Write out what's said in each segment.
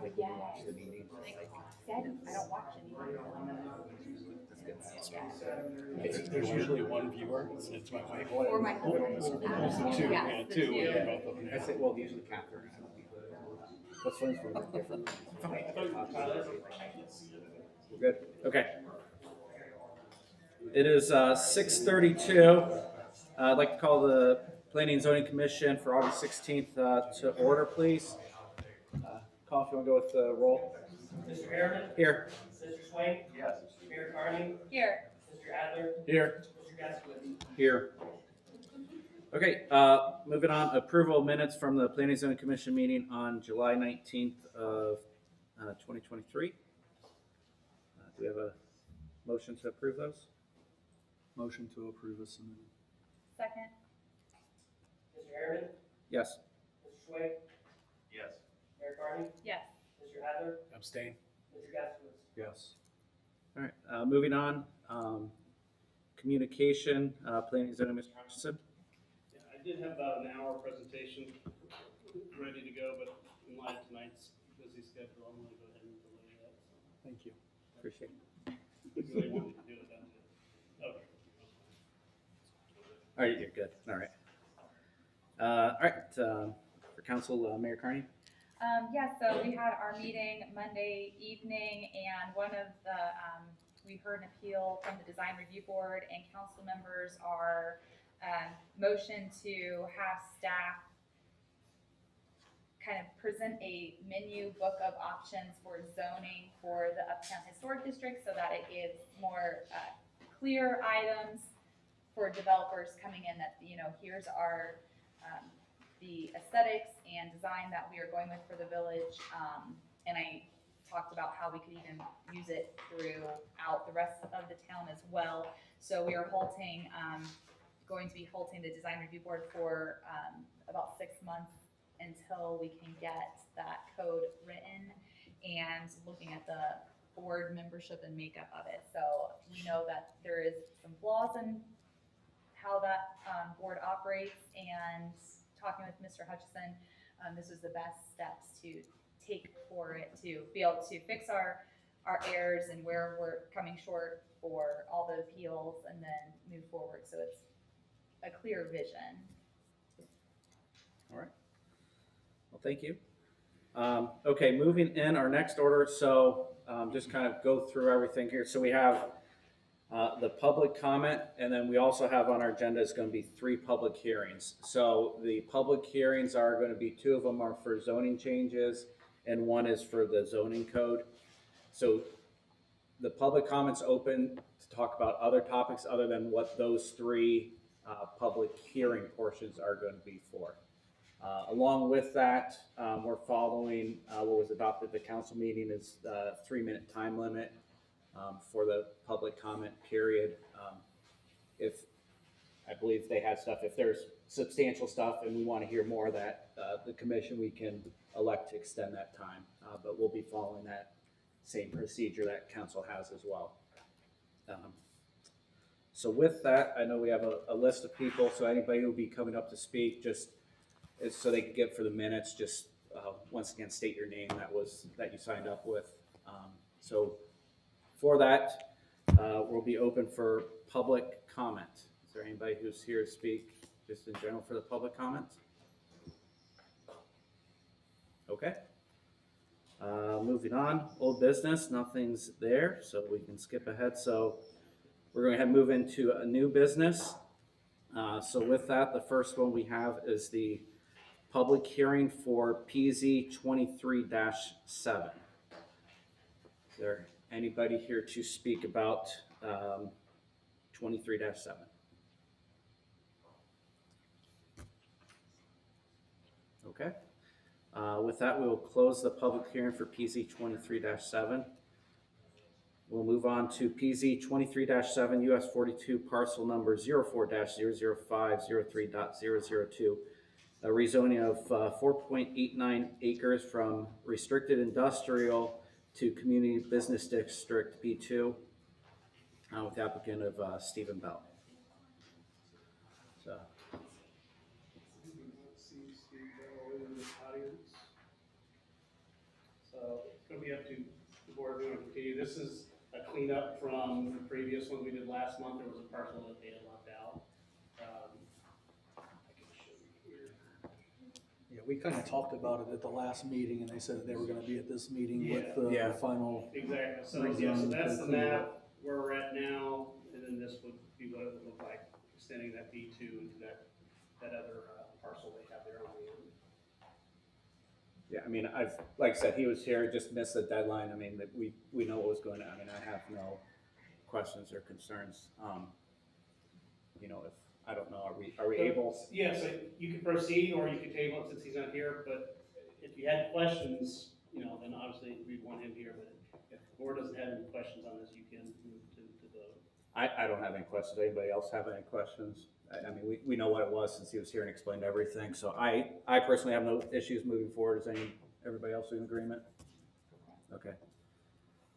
Like when you watch the meeting. I don't watch anymore. There's usually one viewer, so it's my wife. Or my Almost two, Yes, yeah, the two. two. Yeah, both of them. I say, well, usually Catherine. What's funny for different. We're good. Okay. It is 6:32. I'd like to call the Planning and Zoning Commission for August 16th to order, please. Call if you want to go with the roll. Mr. Harriman? Here. Mr. Swain? Yes. Mayor Carney? Here. Mr. Adler? Here. Mr. Gaskowitz? Here. Okay, moving on, approval of minutes from the Planning and Zoning Commission meeting on July 19th of 2023. Do we have a motion to approve those? Motion to approve as submitted. Second. Mr. Harriman? Yes. Mr. Swain? Yes. Mayor Carney? Yes. Mr. Adler? Abstain. Mr. Gaskowitz? Yes. All right, moving on, communication, Planning and Zoning, Mr. Hutchinson. Yeah, I did have about an hour presentation ready to go, but in light of tonight's busy schedule, I'm gonna go ahead and delay that. Thank you. Appreciate it. So if they wanted to do it, that's it. Okay. All right, you're good. All right. All right, for council, Mayor Carney. Yeah, so we had our meeting Monday evening, and one of the, we heard an appeal from the Design Review Board, and council members are motion to have staff kind of present a menu book of options for zoning for the Uptown Historic District, so that it gives more clear items for developers coming in that, you know, here's our the aesthetics and design that we are going with for the village. And I talked about how we could even use it throughout the rest of the town as well. So we are going to be halting the Design Review Board for about 6 months until we can get that code written and looking at the board membership and makeup of it. So we know that there is some flaws in how that board operates, and talking with Mr. Hutchison, this was the best steps to take for it to be able to fix our errors and where we're coming short for all the appeals, and then move forward so it's a clear vision. All right. Well, thank you. Okay, moving in our next order. So just kind of go through everything here. So we have the public comment, and then we also have on our agenda is going to be 3 public hearings. So the public hearings are going to be 2 of them are for zoning changes, and 1 is for the zoning code. So the public comment's open to talk about other topics other than what those 3 public hearing portions are going to be for. Along with that, we're following what was adopted at the council meeting is a 3-minute time limit for the public comment period. If I believe they have stuff, if there's substantial stuff and we want to hear more of that, the commission, we can elect to extend that time, but we'll be following that same procedure that council has as well. So with that, I know we have a list of people, so anybody who will be coming up to speak, just so they can get for the minutes, just once again state your name that you signed up with. So for that, we'll be open for public comment. Is there anybody who's here to speak just in general for the public comments? Okay. Moving on, old business, nothing's there, so we can skip ahead. So we're going to move into a new business. So with that, the first one we have is the public hearing for PZ 23-7. Is there anybody here to speak about 23-7? Okay. With that, we will close the public hearing for PZ 23-7. We'll move on to PZ 23-7 US 42 parcel number 04-00503.002. A rezoning of 4.89 acres from restricted industrial to community business district B2 with the applicant of Stephen Bell. So. See Steve Bell in the audience. So it'll be up to the board if we want to continue. This is a cleanup from the previous one we did last month. There was a parcel that they had left out. I can show you here. Yeah, we kind of talked about it at the last meeting, and they said that they were gonna be at this meeting with Yeah. the final. Exactly, so, yeah, so that's the map where we're at now, and then this would be what it would look like, extending that B2 into that other parcel they have there on the end. Yeah, I mean, like I said, he was here, just missed the deadline. I mean, that we know what was going on. I mean, I have no questions or concerns. You know, if, I don't know, are we able? Yeah, so you can proceed, or you can table it since he's not here, but if you had questions, you know, then obviously we'd want him here, but if the board doesn't have any questions on this, you can move to vote. I don't have any questions. Anybody else have any questions? I mean, we know what it was since he was here and explained everything. So I personally have no issues moving forward. Is everybody else in agreement? Okay.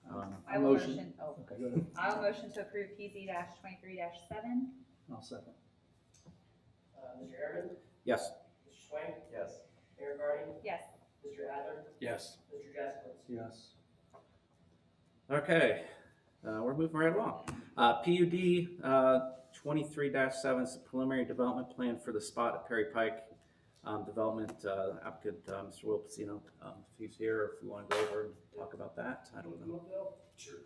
I will Motion. motion, Okay, go ahead. I will motion to approve PZ 23-7. I'll second. Mr. Harriman, Yes. Mr. Swain, Yes. Mayor Carney, Yes. Mr. Adler, Yes. Mr. Jaskowitz. Yes. Okay, we're moving right along. PUD 23-7 is the preliminary development plan for the spot at Perry Pike development. Applicant Mr. Will Pacino, if he's here, if you want to go over and talk about that, I don't know. Sure.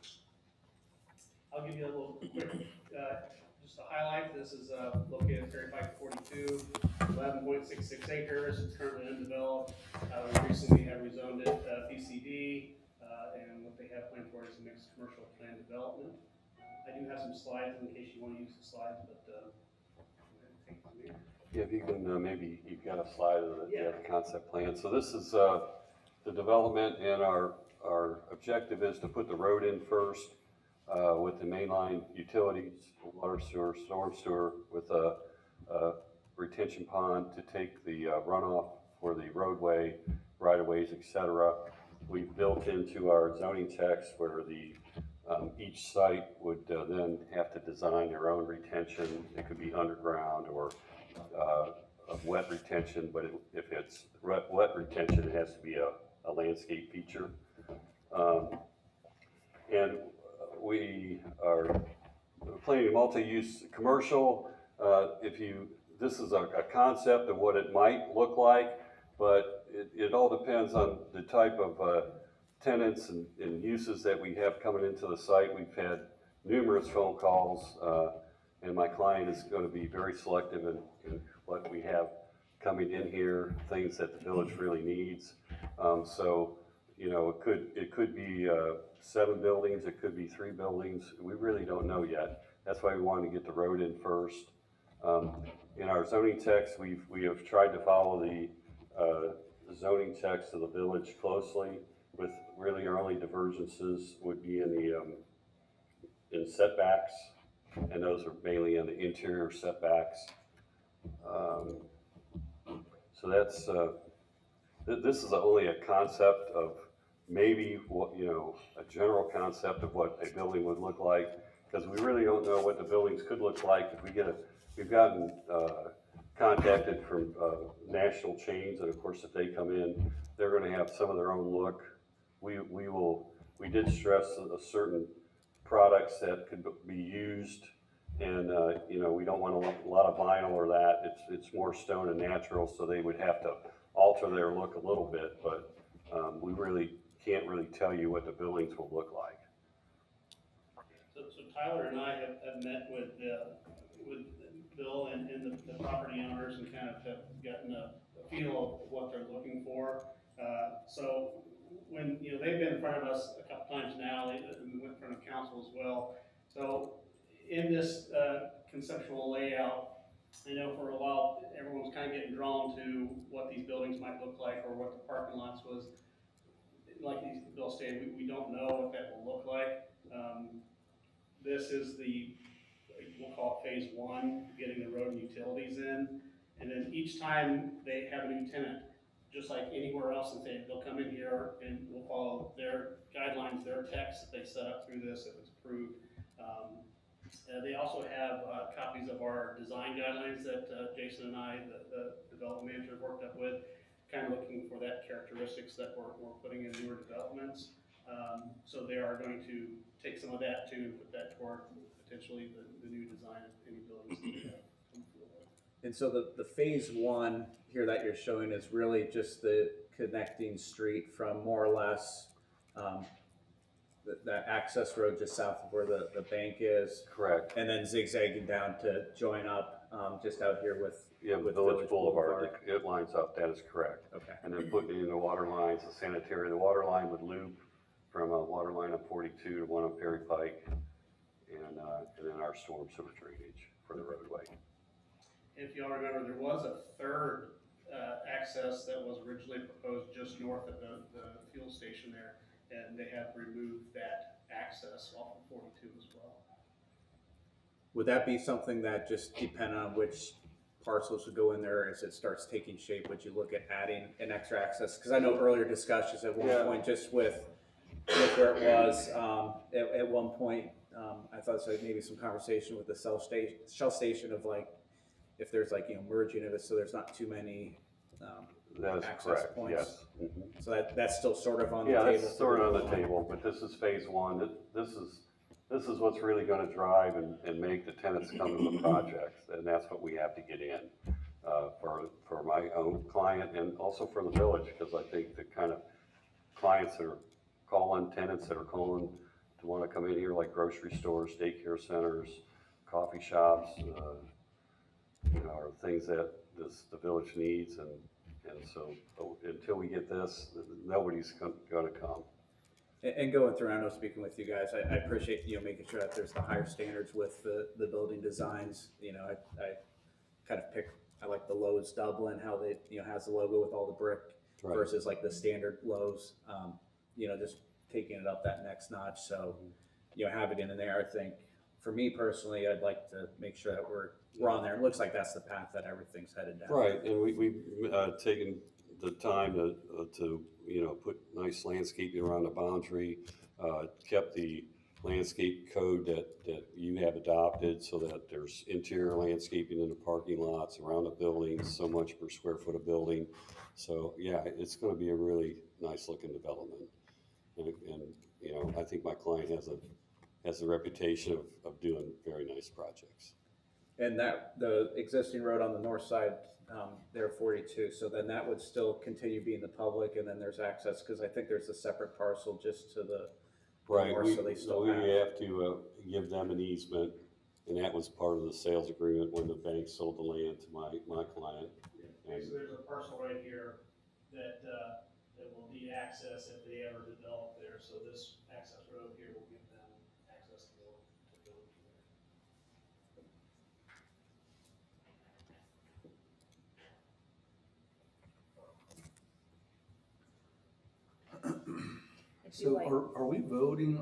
I'll give you a little quick, just to highlight, this is located at Perry Pike 42, 11.66 acres, it's currently undeveloped. We recently have rezoned it PCD, and what they have planned for is a mixed commercial plan development. I do have some slides in case you want to use the slides, but take it from here. Yeah, if you can, maybe you've got a slide of the, Yeah. the concept plan. So this is, the development, and our objective is to put the road in first, with the mainline utilities, water sewer, storm sewer, with a retention pond to take the runoff for the roadway, right-of-ways, et cetera. We've built into our zoning text where the each site would then have to design their own retention. It could be underground or a wet retention, but if it's wet retention, it has to be a landscape feature. And we are planning multi-use commercial. This is a concept of what it might look like, but it all depends on the type of tenants and uses that we have coming into the site. We've had numerous phone calls, and my client is going to be very selective in what we have coming in here, things that the village really needs. So, you know, it could be 7 buildings, it could be 3 buildings. We really don't know yet. That's why we wanted to get the road in first. In our zoning text, we have tried to follow the zoning text of the village closely, with really our only divergences would be in the in setbacks, and those are mainly in the interior setbacks. So that's this is only a concept of maybe what, you know, a general concept of what a building would look like, because we really don't know what the buildings could look like. If we've gotten contacted from national chains, and of course if they come in, they're going to have some of their own look. We did stress certain products that could be used, and you know, we don't want a lot of vinyl or that. It's more stone and natural, so they would have to alter their look a little bit, but we really can't really tell you what the buildings will look like. So Tyler and I have met with Bill and the property owners and kind of have gotten a feel of what they're looking for. So when, you know, they've been in front of us a couple times now, we went in front of council as well. So in this conceptual layout, I know for a while everyone was kind of getting drawn to what these buildings might look like or what the parking lots was. Like Bill stated, we don't know what that will look like. This is we'll call it phase 1, getting the road and utilities in. And then each time they have a new tenant, just like anywhere else, and they'll come in here and we'll follow their guidelines, their text that they set up through this if it's approved. They also have copies of our design guidelines that Jason and I, the development manager, worked up with, kind of looking for that characteristics that we're putting in newer developments. So they are going to take some of that too, and put that toward potentially the new design of any buildings that we have come forward. And so the phase one here that you're showing is really just the connecting street from more or less, that access road just south of where the bank is, Correct. and then zigzagging down to join up, just out here with. Yeah, with Village Boulevard, it lines up, that is correct. Okay. And then putting in the water lines, the sanitary, the water line would loop from a water line of 42 to one on Perry Pike, and then our storm sewer drainage for the roadway. If y'all remember, there was a third access that was originally proposed just north of the fuel station there, and they have removed that access off of 42 as well. Would that be something that just depend on which parcels would go in there as it starts taking shape? Would you look at adding an extra access? Because I know earlier discussions at one Yeah. point, just with where it was, at one point, I thought so maybe some conversation with the Shell station of like, if there's like, merging of it, so there's not too many, That is access correct, points. yes. Mhm. So that's still sort of on the Yeah, table. that's sort of on the table, but this is phase one. This is what's really gonna drive and make the tenants come to the projects, and that's what we have to get in, for my own client and also for the village, because I think the kind of clients that are calling, tenants that are calling to wanna come in here, like grocery stores, daycare centers, coffee shops, are things that the village needs, and so until we get this, nobody's gonna come. And going through, I know speaking with you guys, I appreciate, making sure that there's the higher standards with the building designs. I kind of I like the Lowe's Dublin, how they, has the logo with all the brick Right. versus like the standard Lowe's, just taking it up that next notch. So, have it in there. I think for me personally, I'd like to make sure that we're on there. It looks like that's the path that everything's headed down. Right, and we've taken the time to put nice landscaping around the boundary, kept the landscape code that you have adopted so that there's interior landscaping in the parking lots, around the buildings, so much per square foot of building. So, yeah, it's gonna be a really nice looking development. And I think my client has a reputation of doing very nice projects. And the existing road on the north side, there 42, so then that would still continue being the public, and then there's access, because I think there's a separate parcel just to the Right, north, so they still we have. have to give them an easement, and that was part of the sales agreement when the bank sold the land to my client. Okay, so there's a parcel right here that will need access if they ever develop there, so this access road here will give them access to the village there. If you So like- are we voting,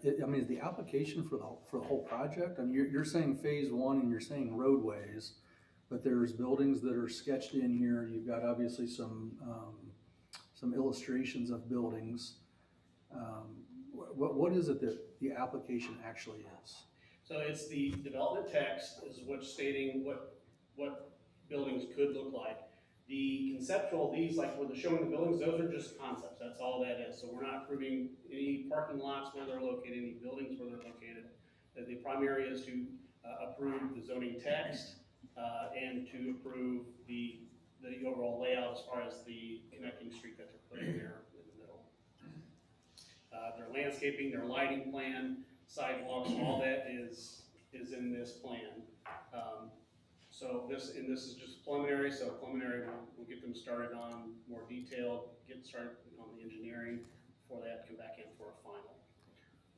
is the application for the whole project? I mean, you're saying phase one and you're saying roadways, but there's buildings that are sketched in here. You've got obviously some illustrations of buildings. What is it that the application actually is? So it's the development text is what's stating what buildings could look like. The conceptual, these, like where they're showing the buildings, those are just concepts, that's all that is. So we're not approving any parking lots where they're located, any buildings where they're located. The primary is to approve the zoning text and to approve the overall layout as far as the connecting street that they're putting there in the middle. Their landscaping, their lighting plan, sidewalks, all that is in this plan. So this is just preliminary, so preliminary, we'll get them started on more detailed, get started on the engineering, before that come back in for a final.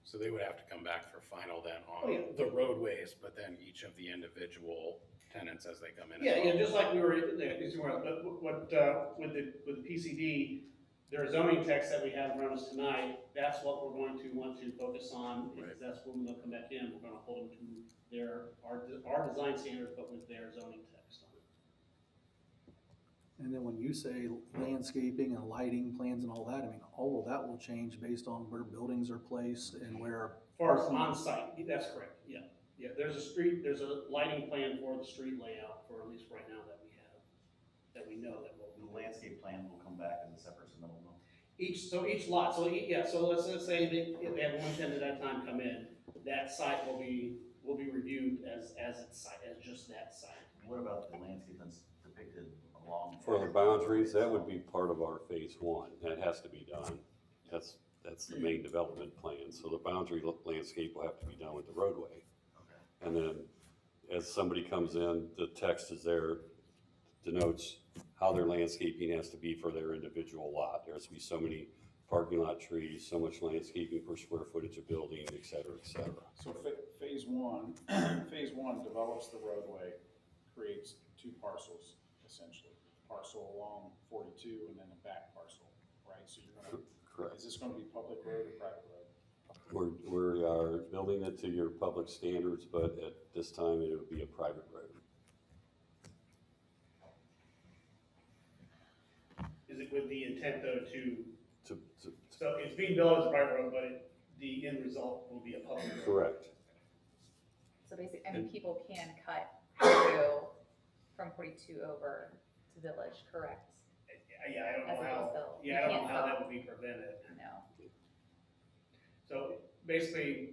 So they would have to come back for final then Oh, yeah. on the roadways, but then each of the individual tenants as they come in. as Yeah, well. just like we were, with the PCD, their zoning text that we have in front of us tonight, that's what we're going to want to focus on, because Right. that's when they'll come back in, we're gonna hold them to our design standards, but with their zoning text on it. And then when you say landscaping and lighting plans and all that, I mean, all of that will change based on where buildings are placed and where. As far as on-site, that's correct, yeah. Yeah, there's a lighting plan for the street layout, for at least right now that we have, that we know that will. The landscape plan will come back as a separate submittal, no? Each lot, so let's say they have one tenant at a time come in, that site will be reviewed as its site, as just that site. What about the landscape that's depicted along? For the boundaries, that would be part of our phase one, that has to be done. That's the main development plan, so the boundary landscape will have to be done with the roadway. Okay. And then, as somebody comes in, the text is there, denotes how their landscaping has to be for their individual lot. There has to be so many parking lot trees, so much landscaping per square footage of building, et cetera, et cetera. So phase one, phase one develops the roadway, creates two parcels, essentially. Parcel along 42 and then a back parcel, right? So you're gonna, Correct. is this gonna be public road or private road? We are building it to your public standards, but at this time, it would be a private road. Is it with the intent though To, so it's being built as a private road, but the end result will be a public road? correct. So basically, I mean, people can cut through from 42 over to Village, correct? Yeah, I don't As know it how, was built. yeah, I don't know You how can't that sell. would be prevented. No. So basically,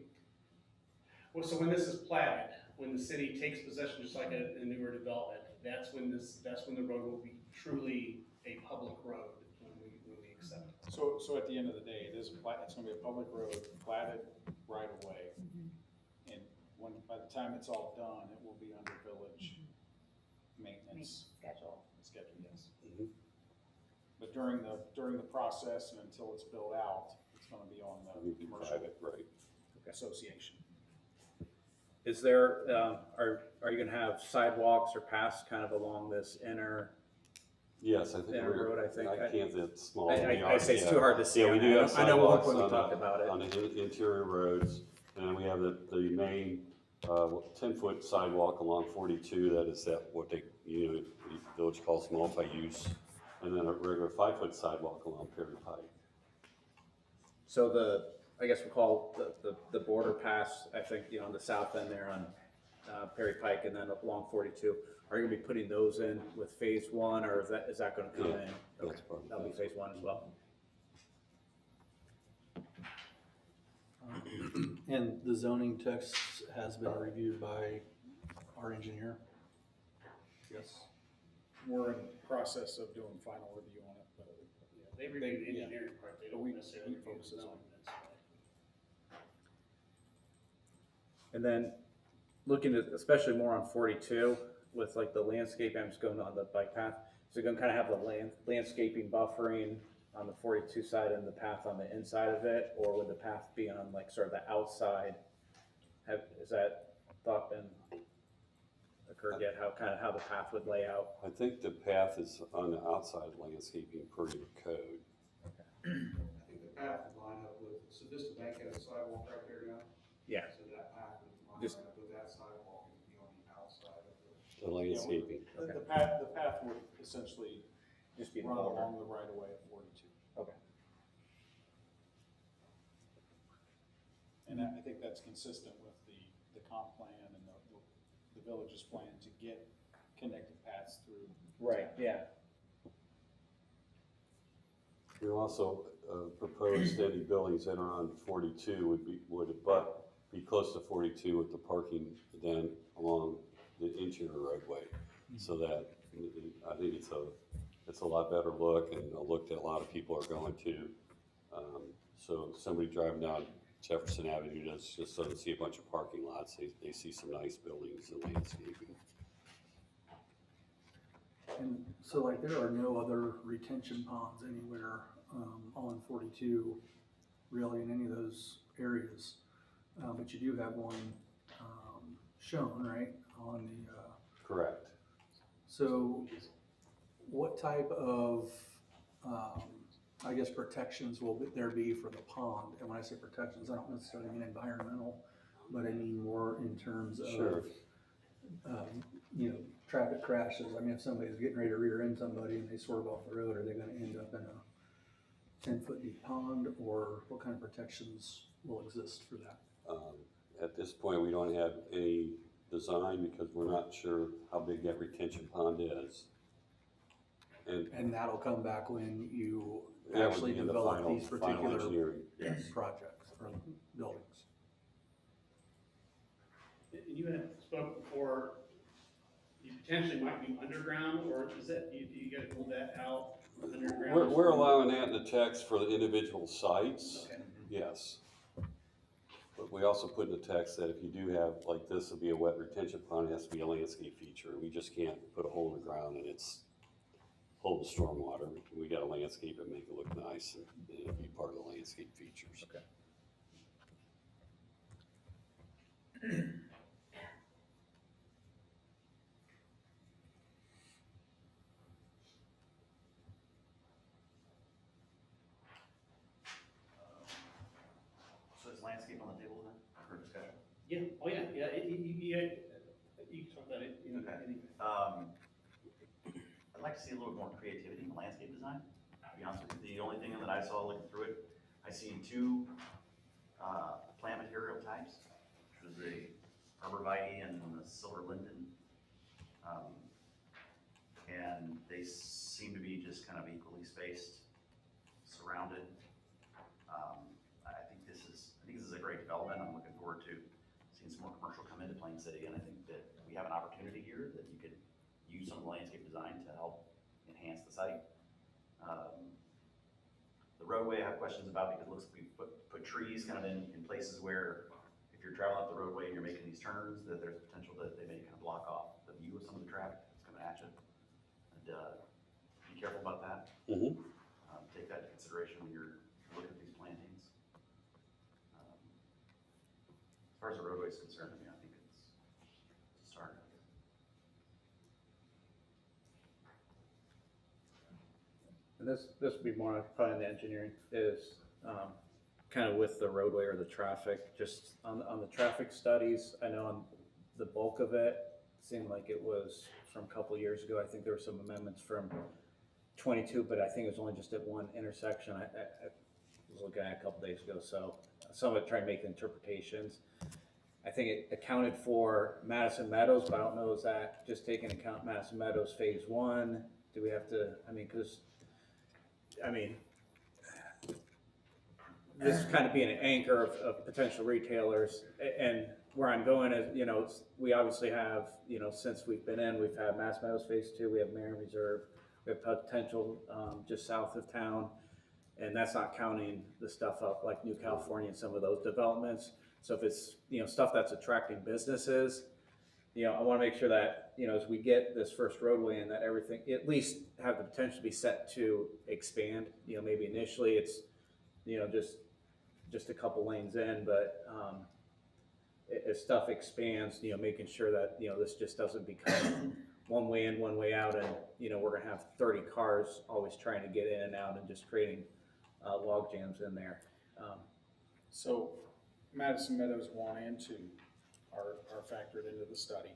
well, so when this is platted, when the city takes possession, just like a newer development, that's when the road will be truly a public road when we accept it. So at the end of the day, it's gonna be a public road, platted right away. And by the time it's all done, it will be under village maintenance Schedule. schedule, yes. Mhm. But during the process and until it's built out, it's gonna be on It the would be commercial private, right. association. Is there, are you gonna have sidewalks or paths kind of along this inner? Yes, I think Yeah, road, I think. I can't, it's small. I say it's too hard to see. Yeah, we do have I know at one sidewalks point we on talked about it. on the interior roads, and then we have the main, 10-foot sidewalk along 42, that is what the village calls multi-use, and then a regular 5-foot sidewalk along Perry Pike. So I guess we'll call the border pass, I think, on the south end there on Perry Pike and then along 42. Are you gonna be putting those in with phase one, or is that gonna come Yeah, in? that's Okay, part of that'll be phase one as well. And the zoning text has been reviewed by our engineer? Yes. We're in the process of doing final review on it, but Yeah, they review the engineering part, they But don't we necessarily review focus the on- zoning. And then looking at, especially more on 42 with like the landscape, I'm just going on the bike path. So you're gonna kind of have the landscaping buffering on the 42 side and the path on the inside of it, or would the path be on like sort of the outside? Is that thought been occurred yet, how the path would lay out? I think the path is on the outside landscaping per your code. I think the path would line up with, so just the bank has a sidewalk right there now? Yeah. So that path would line Just- up with that sidewalk and be on the outside of the. The landscaping. the path would essentially Just be the run border. along the right of way of 42. Okay. And I think that's consistent with the comp plan and the village's plan to get connected paths through. Right, yeah. We also propose steady buildings that are on 42 be close to 42 with the parking then along the interior roadway. So that, I think it's a lot better look and a look that a lot of people are going to. So somebody driving down Jefferson Avenue just doesn't see a bunch of parking lots, they see some nice buildings and landscaping. And so like there are no other retention ponds anywhere on 42 really in any of those areas. But you do have one shown, right, on the, Correct. so what type of, I guess, protections will there be for the pond? And when I say protections, I don't necessarily mean environmental, but I mean more in terms of, Sure. Traffic crashes. I mean, if somebody's getting ready to rear end somebody and they swerve off the road, are they gonna end up in a 10-foot deep pond, or what kind of protections will exist for that? At this point, we don't have any design because we're not sure how big that retention pond is. And And that'll come back when you That would actually be in the develop final- these final particular engineering. projects or buildings. And you had spoke before, you potentially might be underground, or is that, you gotta pull that out underground? We're allowing that in the text for the individual sites, Okay. yes. But we also put in the text that if you do have, like this would be a wet retention pond, it has to be a landscape feature. We just can't put a hole in the ground and it's holding stormwater. We gotta landscape it, make it look nice, and it'll be part of the landscape features. Okay. So is landscape on the table then, for discussion? Yeah, oh yeah, you can talk about it. Okay. I'd like to see a little more creativity in the landscape design, to be honest with you. The only thing that I saw looking through it, I see two, plant material types, which was the arborvitae and the silver linden. And they seem to be just kind of equally spaced, surrounded. I think this is a great development. I'm looking forward to seeing some more commercial come into Plain City, and I think that we have an opportunity here that you could use some of the landscape design to help enhance the site. The roadway I have questions about because it looks like we put trees kind of in places where if you're traveling up the roadway and you're making these turns, that there's potential that they may kind of block off the view of some of the traffic that's coming at you. And be careful about that. Mm-hmm. Take that into consideration when you're looking at these plantings. As far as the roadway is concerned, I mean, I think it's a start. And this would be more probably in the engineering, is kind of with the roadway or the traffic, just on the traffic studies, I know on the bulk of it, seemed like it was from a couple of years ago. I think there were some amendments from 22, but I think it was only just at one intersection. I was looking at it a couple days ago, so some of it tried to make interpretations. I think it accounted for Madison Meadows, but I don't know, is that just taking account Madison Meadows Phase 1? Do we have to, this is kind of being an anchor of potential retailers, and where I'm going is, we obviously have, since we've been in, we've had Mass Meadows Phase 2, we have Marion Reserve, we have potential just south of town, and that's not counting the stuff up like New California and some of those developments. So if it's, stuff that's attracting businesses, I want to make sure that, as we get this first roadway in, that everything, at least have the potential to be set to expand. Maybe initially it's, just a couple lanes in, but as stuff expands, making sure that, this just doesn't become one way in, one way out, and, we're gonna have 30 cars always trying to get in and out and just creating log jams in there. So Madison Meadows 1 and 2 are factored into the study.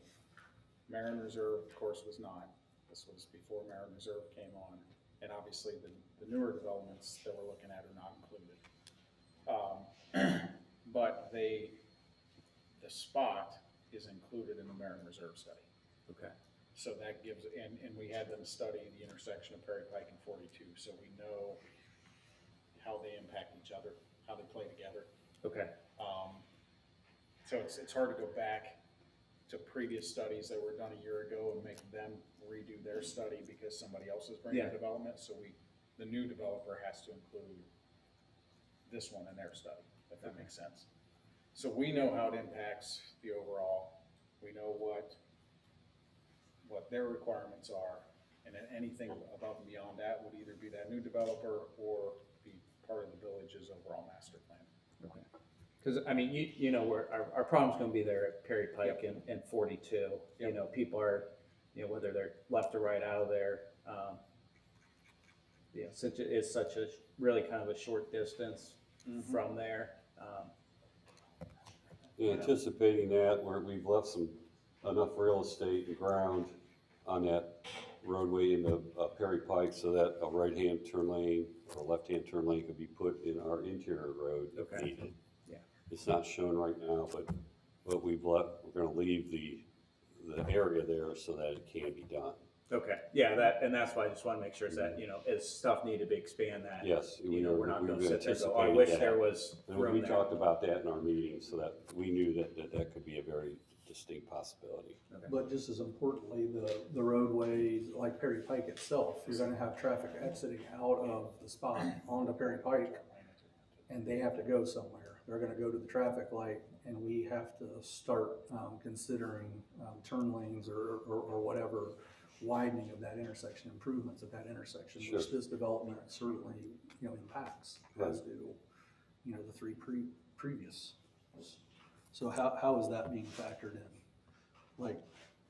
Marion Reserve, of course, was not. This was before Marion Reserve came on. And obviously the newer developments that we're looking at are not included. But the spot is included in the Marion Reserve study. Okay. So that gives, and we had them study the intersection of Perry Pike and 42, so we know how they impact each other, how they play together. Okay. So it's hard to go back to previous studies that were done a year ago and make them redo their study because somebody else is bringing Yeah. development. So the new developer has to include this one in their study, if that makes sense. So we know how it impacts the overall. We know what their requirements are, and then anything above and beyond that would either be that new developer or be part of the village's overall master plan. Okay. Because, where our problem's gonna be there at Perry Pike and 42. Yep. People are, whether they're left or right out of there, since it is such a, really kind of a short distance from there. Anticipating that, we've left enough real estate and ground on that roadway in the Perry Pike so that a right-hand turn lane or a left-hand turn lane could be put in our interior road if Okay. needed. Yeah. It's not shown right now, but we're gonna leave the area there so that it can be done. Okay, yeah, that, and that's why I just wanna make sure is that, is stuff need to be expand that. Yes. We're not gonna we sit there and go, I anticipated wish that. there was And room we there. talked about that in our meeting, so that we knew that could be a very distinct possibility. But just as importantly, the roadway, like Perry Pike itself, you're gonna have traffic exiting out of the spot onto Perry Pike, and they have to go somewhere. They're gonna go to the traffic light, and we have to start considering turn lanes or whatever, widening of that intersection, improvements at that intersection, Sure. which this development certainly, impacts, as do, the three previous. So how is that being factored in? Like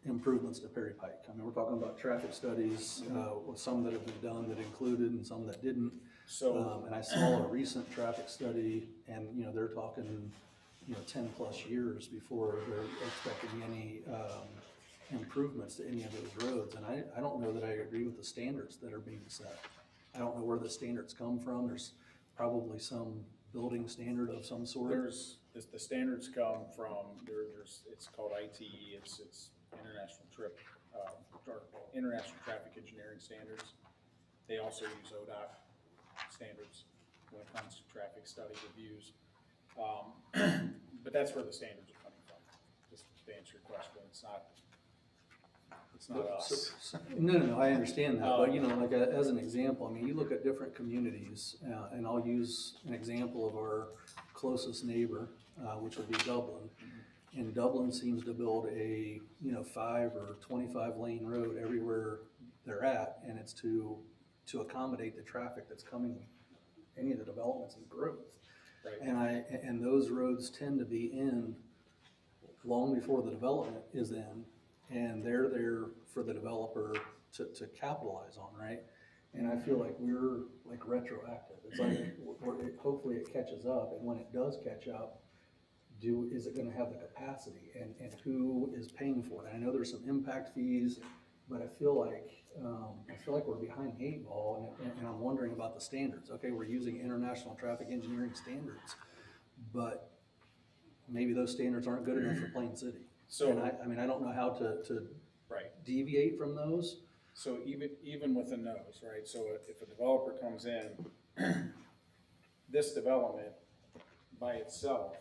improvements to Perry Pike? I mean, we're talking about traffic studies, with some that have been done that included and some that didn't. So, And I saw a recent traffic study and, they're talking, 10+ years before they're expecting any, improvements to any of those roads. And I don't know that I agree with the standards that are being set. I don't know where the standards come from. There's probably some building standard of some sort. the standards come from, it's called ITE, it's International International Traffic Engineering Standards. They also use ODOT standards when it comes to traffic study reviews. But that's where the standards are coming from, just to answer your question. It's not us. No, I understand that, but like as an example, I mean, you look at different communities, and I'll use an example of our closest neighbor, which would be Dublin. And Dublin seems to build a, 5 or 25 lane road everywhere they're at, and it's to accommodate the traffic that's coming, any of the developments and growth. Right. And those roads tend to be in long before the development is in, and they're there for the developer to capitalize on, right? And I feel like we're like retroactive. It's like, hopefully it catches up, and when it does catch up, is it gonna have the capacity, and who is paying for it? I know there's some impact fees, but I feel like we're behind the 8 ball, and I'm wondering about the standards. Okay, we're using International Traffic Engineering Standards, but maybe those standards aren't good enough for Plain City. So, And I don't know how to right. deviate from those. So even within those, right, so if a developer comes in, this development by itself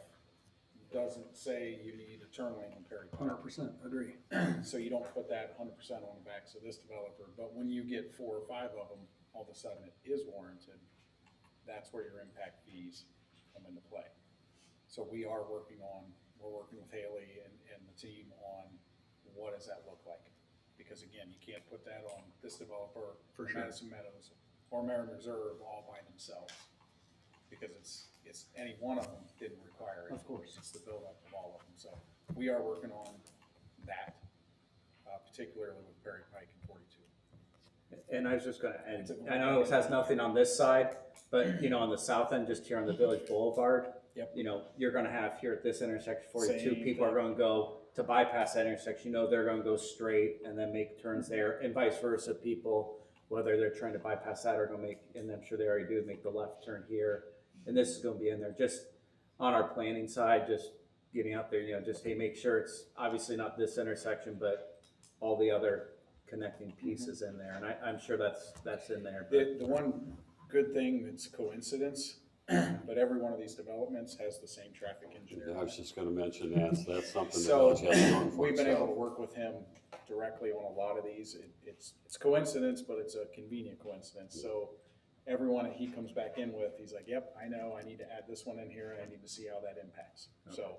doesn't say you need a turn lane in Perry Pike. 100% agree. So you don't put that 100% on the backs of this developer, but when you get 4 or 5 of them, all of a sudden it is warranted. That's where your impact fees come into play. So we're working with Haley and the team on what does that look like? Because again, you can't put that on this developer, For sure. Madison Meadows, or Marin Reserve all by themselves. Because it's any one of them didn't require it. Of course. It's the buildup of all of them. So we are working on that, particularly with Perry Pike and 42. And I was just gonna, and I know it has nothing on this side, but on the south end, just here on the Village Boulevard. Yep. You're gonna have here at this intersection 42, Same people are thing. gonna go to bypass that intersection, they're gonna go straight and then make turns there, and vice versa, people, whether they're trying to bypass that or gonna make, and I'm sure they already do, make the left turn here. And this is gonna be in there, just on our planning side, just getting out there, just, hey, make sure it's obviously not this intersection, but all the other connecting pieces in there, and I'm sure that's in there. But The one good thing that's coincidence, but every one of these developments has the same traffic engineer. I was just gonna mention that, so that's something that So Village has going for we've been able to itself. work with him directly on a lot of these. It's coincidence, but it's a convenient coincidence. So everyone that he comes back in with, he's like, yep, I know, I need to add this one in here, and I need to see how that impacts. So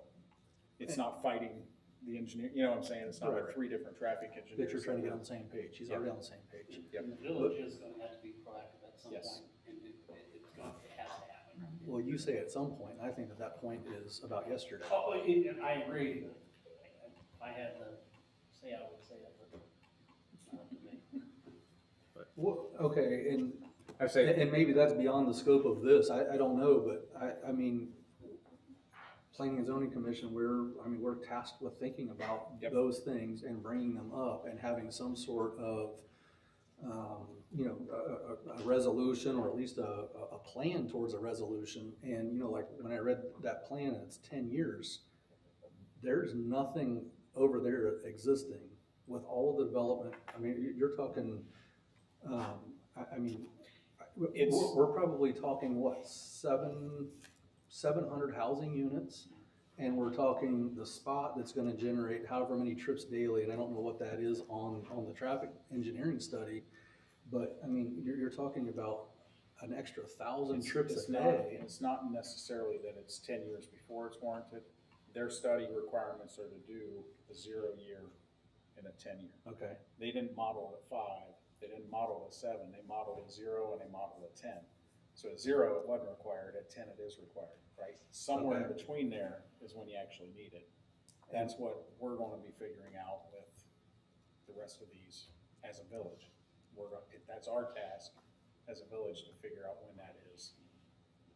it's not fighting the engineer, you know what I'm saying? It's not like Right. 3 different traffic engineers. That you're trying to get on the same page. He's already on the same page. Yep. The village is gonna have to be proactive at some Yes. point, and it has to happen. Well, you say at some point, I think that point is about yesterday. Oh, I agree. If I had to say, I would say it, but not up to me. Well, okay, I say, and maybe that's beyond the scope of this, I don't know, but I mean, Planning and Zoning Commission, we're tasked with thinking about Yep. those things and bringing them up and having some sort of, a resolution, or at least a plan towards a resolution. And, like, when I read that plan and it's 10 years, there's nothing over there existing with all of the development, I mean, you're talking, I mean, we're probably talking, what, 700 housing units? And we're talking the spot that's gonna generate however many trips daily, and I don't know what that is on the traffic engineering study. But, I mean, you're talking about an extra 1,000 trips It's a not- day. It's not necessarily that it's 10 years before it's warranted. Their study requirements are to do a 0 year and a 10-year. Okay, They didn't model it at 5, they didn't model it at 7, they modeled at 0 and they modeled at 10. So at 0, it wasn't required, at 10, it is required, right? Somewhere in Okay. between there is when you actually need it. That's what we're gonna be figuring out with the rest of these as a village. That's our task as a village to figure out when that is.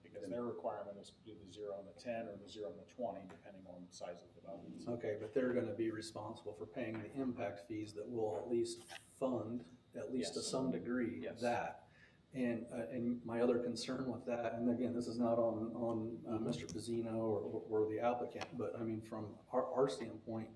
Because their requirement is to do the 0 and the 10 or the 0 and the 20, depending on the size of the development. okay, but they're gonna be responsible for paying the impact fees that will at least fund, at least to Yes. some degree, Yes. that. And my other concern with that, and again, this is not on Mr. Pizzino or the applicant, but I mean, from our standpoint,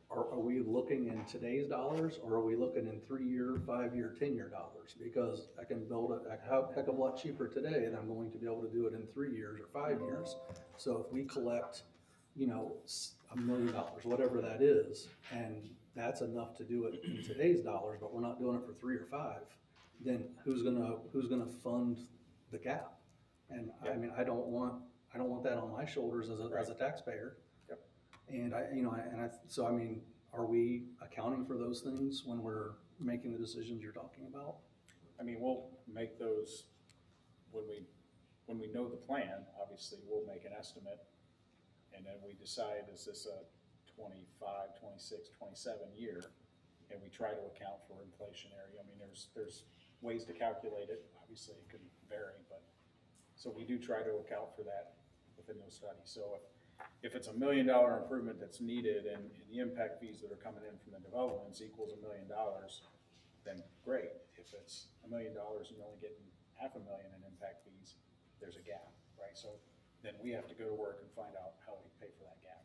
are we looking in today's dollars, or are we looking in 3-year, 5-year, 10-year dollars? Because I can build it a heck of a lot cheaper today than I'm going to be able to do it in 3 years or 5 years. So if we collect, you know, $1 million, whatever that is, and that's enough to do it in today's dollars, but we're not doing it for 3 or 5, then who's gonna fund the gap? And I mean, I don't want that on my shoulders as a taxpayer. Yep. And so I mean, are we accounting for those things when we're making the decisions you're talking about? I mean, we'll make those, when we know the plan, obviously, we'll make an estimate. And then we decide, is this a 25, 26, 27 year? And we try to account for inflationary. I mean, there's ways to calculate it. Obviously, it could vary, but, so we do try to account for that within those studies. So if it's $1 million improvement that's needed and the impact fees that are coming in from the developments equals $1 million, then great. If it's $1 million and you're only getting $500,000 in impact fees, there's a gap, right? So then we have to go to work and find out how we pay for that gap.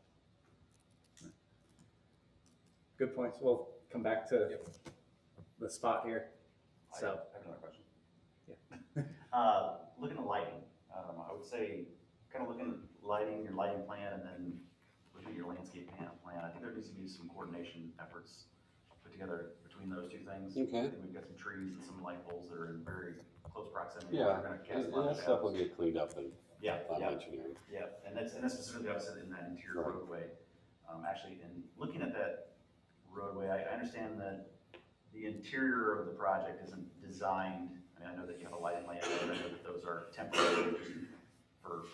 Good points. We'll come back to the spot here. I So, have another question. Looking at lighting, I would say, kind of looking at lighting, your lighting plan, and then looking at your landscape plan. I think there needs to be some coordination efforts put together between those two things. Okay. I think we've got some trees and some light poles that are in very close proximity. Yeah, They're gonna cast and a lot that of stuff will shadows. get cleaned up in Yeah, on yeah. engineering. Yeah, and that's specifically, obviously, in that interior Right. roadway. Actually, in looking at that roadway, I understand that the interior of the project isn't designed, I mean, I know that you have a lighting layout, but I know that those are temporary just for,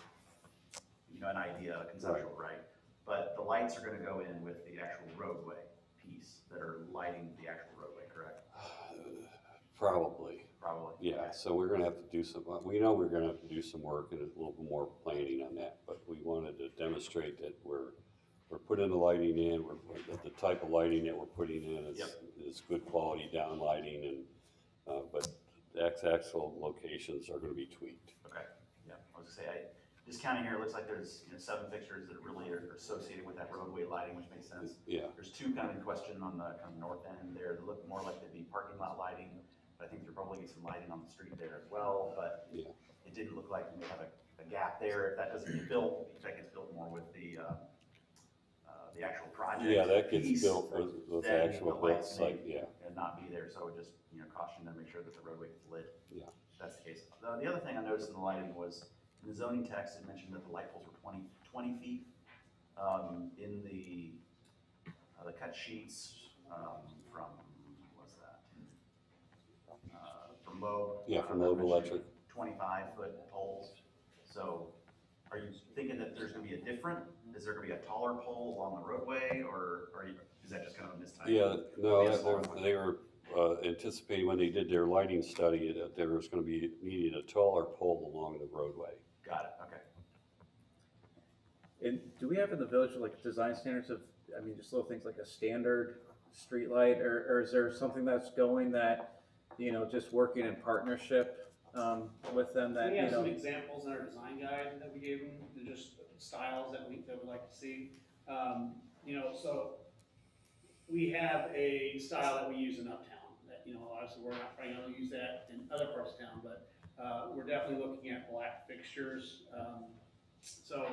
you know, an idea, a conceptual, right? But the lights are gonna go in with the actual roadway piece that are lighting the actual roadway, correct? Probably. Probably. Yeah, so we're gonna have to do some, we know we're gonna have to do some work and a little bit more planning on that, but we wanted to demonstrate that we're putting the lighting in, that the type of lighting that we're putting in is good quality down lighting and, but the X-axle locations are gonna be tweaked. Okay, yeah, I was gonna say, just counting here, it looks like there's, 7 fixtures that really are associated with that roadway lighting, which makes sense. Yeah, There's 2 kind of in question on the kind of north end there that look more like they'd be parking lot lighting. But I think there'll probably be some lighting on the street there as well, but yeah. it didn't look like we may have a gap there. If that doesn't get built, if that gets built more with the actual project. Yeah, that gets piece, built with the then actual the lights site, may- yeah. And not be there, so I would just, caution them to make sure that the roadway gets lit. Yeah. If that's the case. The other thing I noticed in the lighting was, in the zoning text, it mentioned that the light poles were 20 feet. In the cut sheets, from, what was that? From Loeb. Yeah, from Loeb Electric. 25-foot poles. So are you thinking that there's gonna be a different, is there gonna be a taller pole along the roadway, or is that just kind of a mistype? Yeah, no, Yes. they were anticipating when they did their lighting study that there was gonna be needing a taller pole along the roadway. Got it, okay. and do we have in the village like design standards of, I mean, just little things like a standard street light, or is there something that's going that, just working in partnership with them that, We have some examples in our design guide that we gave them, they're just styles that we'd like to see. So we have a style that we use in Uptown, that, you know, obviously we're not probably gonna use that in other parts of town, but, we're definitely looking at black fixtures. So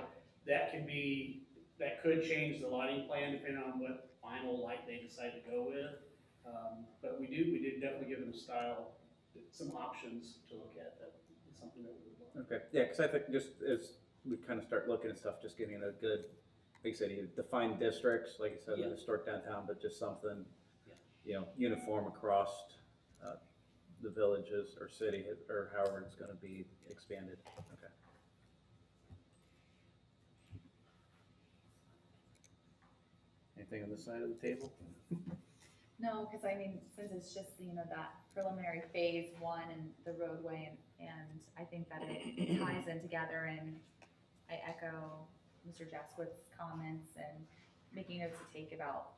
that could change the lighting plan depending on what final light they decide to go with. But we did definitely give them some options to look at, that is something that we would want. Okay, yeah, because I think just as we kind of start looking at stuff, just getting a good, like I said, you define districts, like you said, Yeah. the historic downtown, but just something, Yeah. you know, uniform across the villages or city, or however it's gonna be expanded. Okay. Anything on this side of the table? No, because I mean, since it's just, you know, that preliminary phase one and the roadway, and I think that it ties in together, and I echo Mr. Jasquith's comments and making notes to take about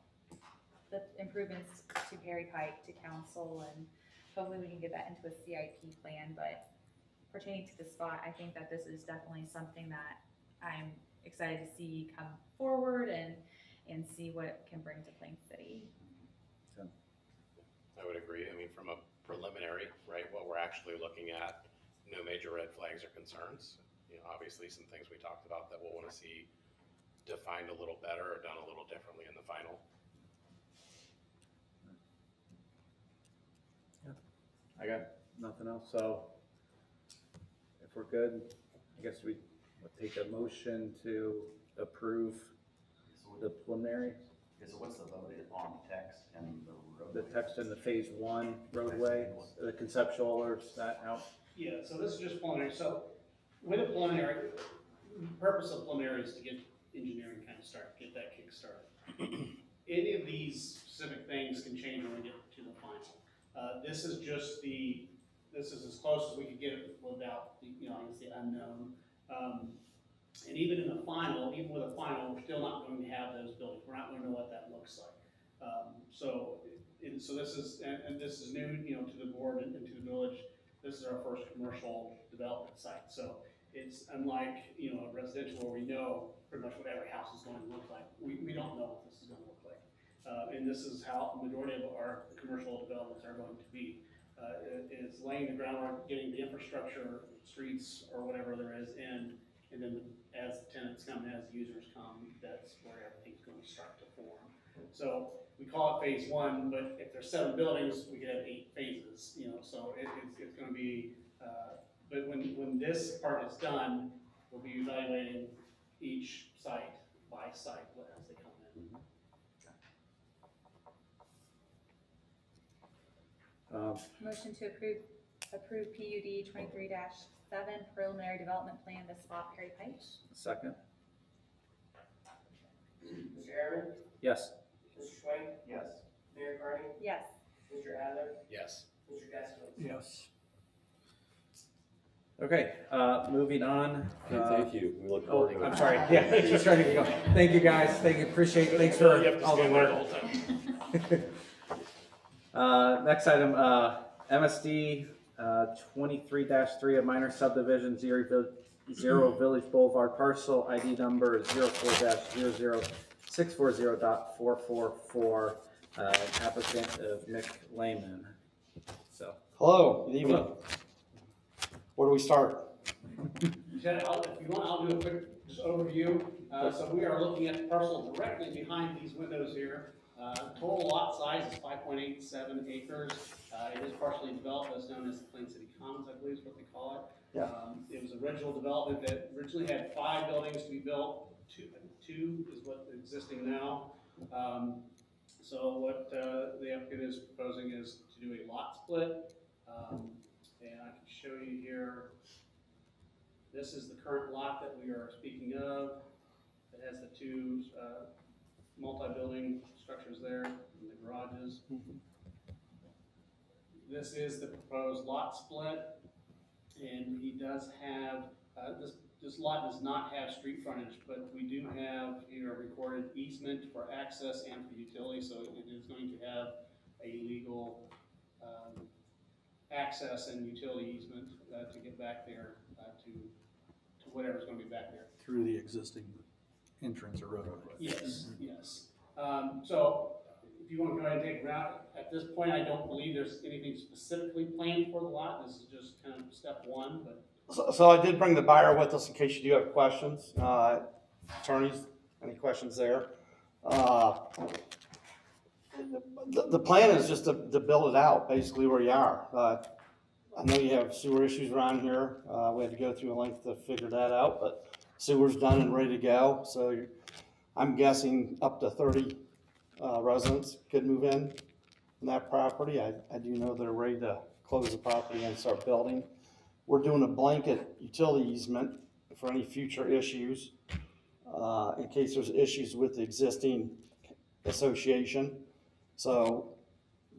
the improvements to Perry Pike, to council, and hopefully we can get that into a CIP plan, but pertaining to the spot, I think that this is definitely something that I'm excited to see come forward and see what it can bring to Plain City. I would agree. I mean, from a preliminary, right, what we're actually looking at, no major red flags or concerns. You know, obviously some things we talked about that we'll want to see defined a little better or done a little differently in the final. I got nothing else, so if we're good, I guess we would take a motion to approve the preliminary, Okay, so what's the vote on text and the the roadway? text in the phase one roadway, the conceptual, or is that out? Yeah, so this is just preliminary. So with a preliminary, the purpose of preliminary is to get engineering kind of started, get that kick started. Any of these specific things can change when we get to the final. This is just this is as close as we could get it without the, you know, obviously unknown. And even in the final, even with a final, we're still not going to have those buildings. We're not going to know what that looks like. So this is, and this is new, you know, to the board and to the village. This is our first commercial development site. So it's unlike, you know, a residential where we know pretty much what every house is going to look like. We don't know what this is going to look like. And this is how the majority of our commercial developments are going to be. Is laying the groundwork, getting the infrastructure, streets or whatever there is in, and then as tenants come, as users come, that's where everything's going to start to form. So we call it phase one, but if there's 7 buildings, we could have 8 phases, you know, so it's going to be, but when this part is done, we'll be evaluating each site by site as they come in. Motion to approve PUD 23-7 preliminary development plan, the spot Perry Pike. Second? Mr. Airman, Yes. Mr. Swain, Yes. Mayor Carney, Yes. Mr. Adler, Yes. Mr. Gaskin. Yes. Okay, moving on. Thank you. We look Oh, forward to it. I'm sorry, yeah, just starting to go. Thank you, guys, thank you, appreciate, thanks for all the work. Next item, MSD 23-3, a minor subdivision, Zero Village Boulevard, parcel ID number 04-00640.444, applicant of Mick Lehman. So, Hello, good evening. Where do we start? Jen, if you want, I'll do a quick just overview. So we are looking at the parcel directly behind these windows here. Total lot size is 5.87 acres. It is partially developed, as known as the Plain City Commons, I believe is what they call it. Yeah. It was original development that originally had 5 buildings to be built. Two is what is existing now. So what the applicant is proposing is to do a lot split. And I can show you here. This is the current lot that we are speaking of. It has the 2 multi-building structures there and the garages. This is the proposed lot split, and he does have, this lot does not have street frontage, but we do have here a recorded easement for access and for utility, so it is going to have a legal access and utility easement to get back there to whatever's going to be back there. Through the existing entrance or roadway. Yes, yes. So if you want to go ahead and take a route, at this point, I don't believe there's anything specifically planned for the lot. This is just kind of step one, but So I did bring the buyer with us in case you do have questions. Attorneys, any questions there? The plan is just to build it out, basically where you are. I know you have sewer issues around here. We had to go through a length to figure that out, but sewer's done and ready to go. So I'm guessing up to 30 residents could move in that property. I do know they're ready to close the property and start building. We're doing a blanket utility easement for any future issues, in case there's issues with the existing association. So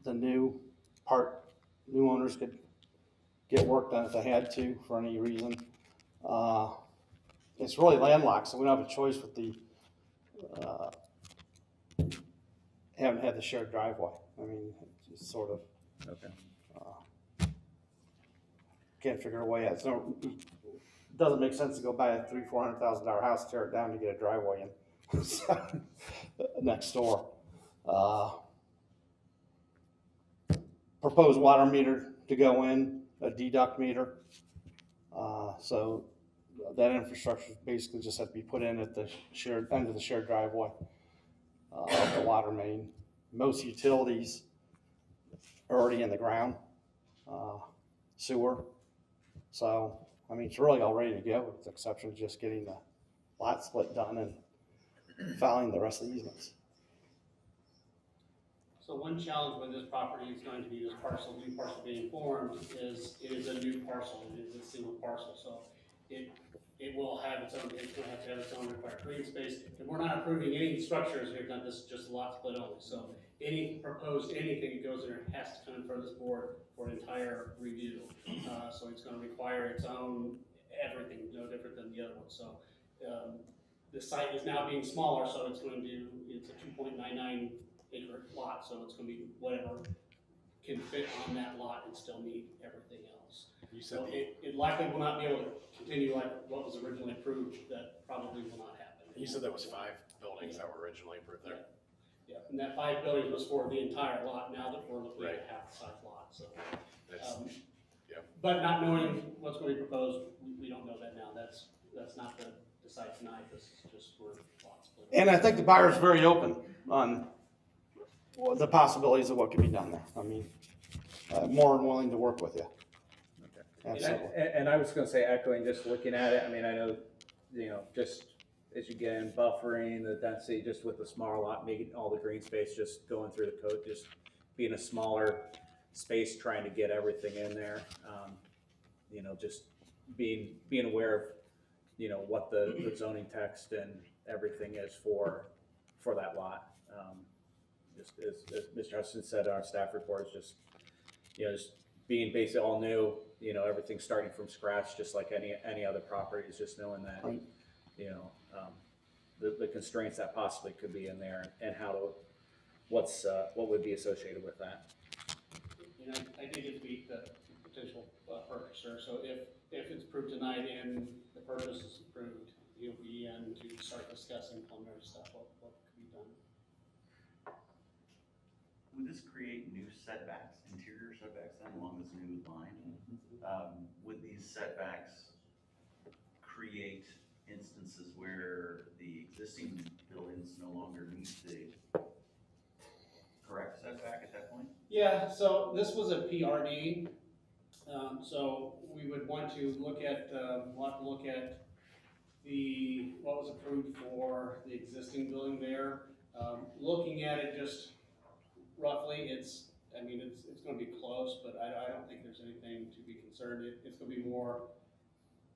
the new owners could get work done if they had to for any reason. It's really landlocked, so we don't have a choice with the, haven't had the shared driveway. I mean, it's sort of, Okay. can't figure a way out. So it doesn't make sense to go buy a $300,000-$400,000 house, tear it down to get a driveway in next door. Proposed water meter to go in, a deduct meter. So that infrastructure basically just has to be put in at the end of the shared driveway of the water main. Most utilities are already in the ground, sewer. So, I mean, it's really all ready to go, with the exception of just getting the lot split done and filing the rest of the easements. so one challenge with this property is going to be this new parcel being formed is it is a new parcel, it is a single parcel, so it will have its own, it's gonna have to have its own required green space. And we're not approving any structures here, this is just a lot split only, so any proposed, anything that goes in there has to come in front of this board for an entire review. So it's gonna require its own everything, no different than the other one, so, the site is now being smaller, so it's a 2.99 acre lot, so it's gonna be whatever can fit on that lot and still meet everything else. You said So it likely will not be able to continue like what was originally approved, that probably will not happen. you said there was 5 buildings that were originally approved there. Yeah, and that 5 buildings was for the entire lot, now that we're looking Right. at half the size lot, so. That's, yeah. But not knowing what's going to be proposed, we don't know that now, that's not the decide tonight, this is just for lots split. And I think the buyer's very open on the possibilities of what can be done there. I mean, more than willing to work with you. Absolutely. And I was gonna say, echoing, just looking at it, I mean, I know, just as you get in buffering, the density, just with the smaller lot, making all the green space, just going through the code, just being a smaller space, trying to get everything in there. Just being aware of, what the zoning text and everything is for that lot. Just as Mr. Hudson said, our staff report is just being basically all new, everything starting from scratch, just like any other property, is just knowing that, Right. The constraints that possibly could be in there and what would be associated with that. And I did get to meet the potential purchaser, so if it's approved tonight and the purchase is approved, he'll be in to start discussing preliminary stuff, what could be done. Would this create new setbacks, interior setbacks then along this new line? Would these setbacks create instances where the existing buildings no longer meet the correct setback at that point? Yeah, so this was a PRD, so we would want to look at, what was approved for the existing building there. Looking at it just roughly, it's gonna be close, but I don't think there's anything to be concerned. It's gonna be more,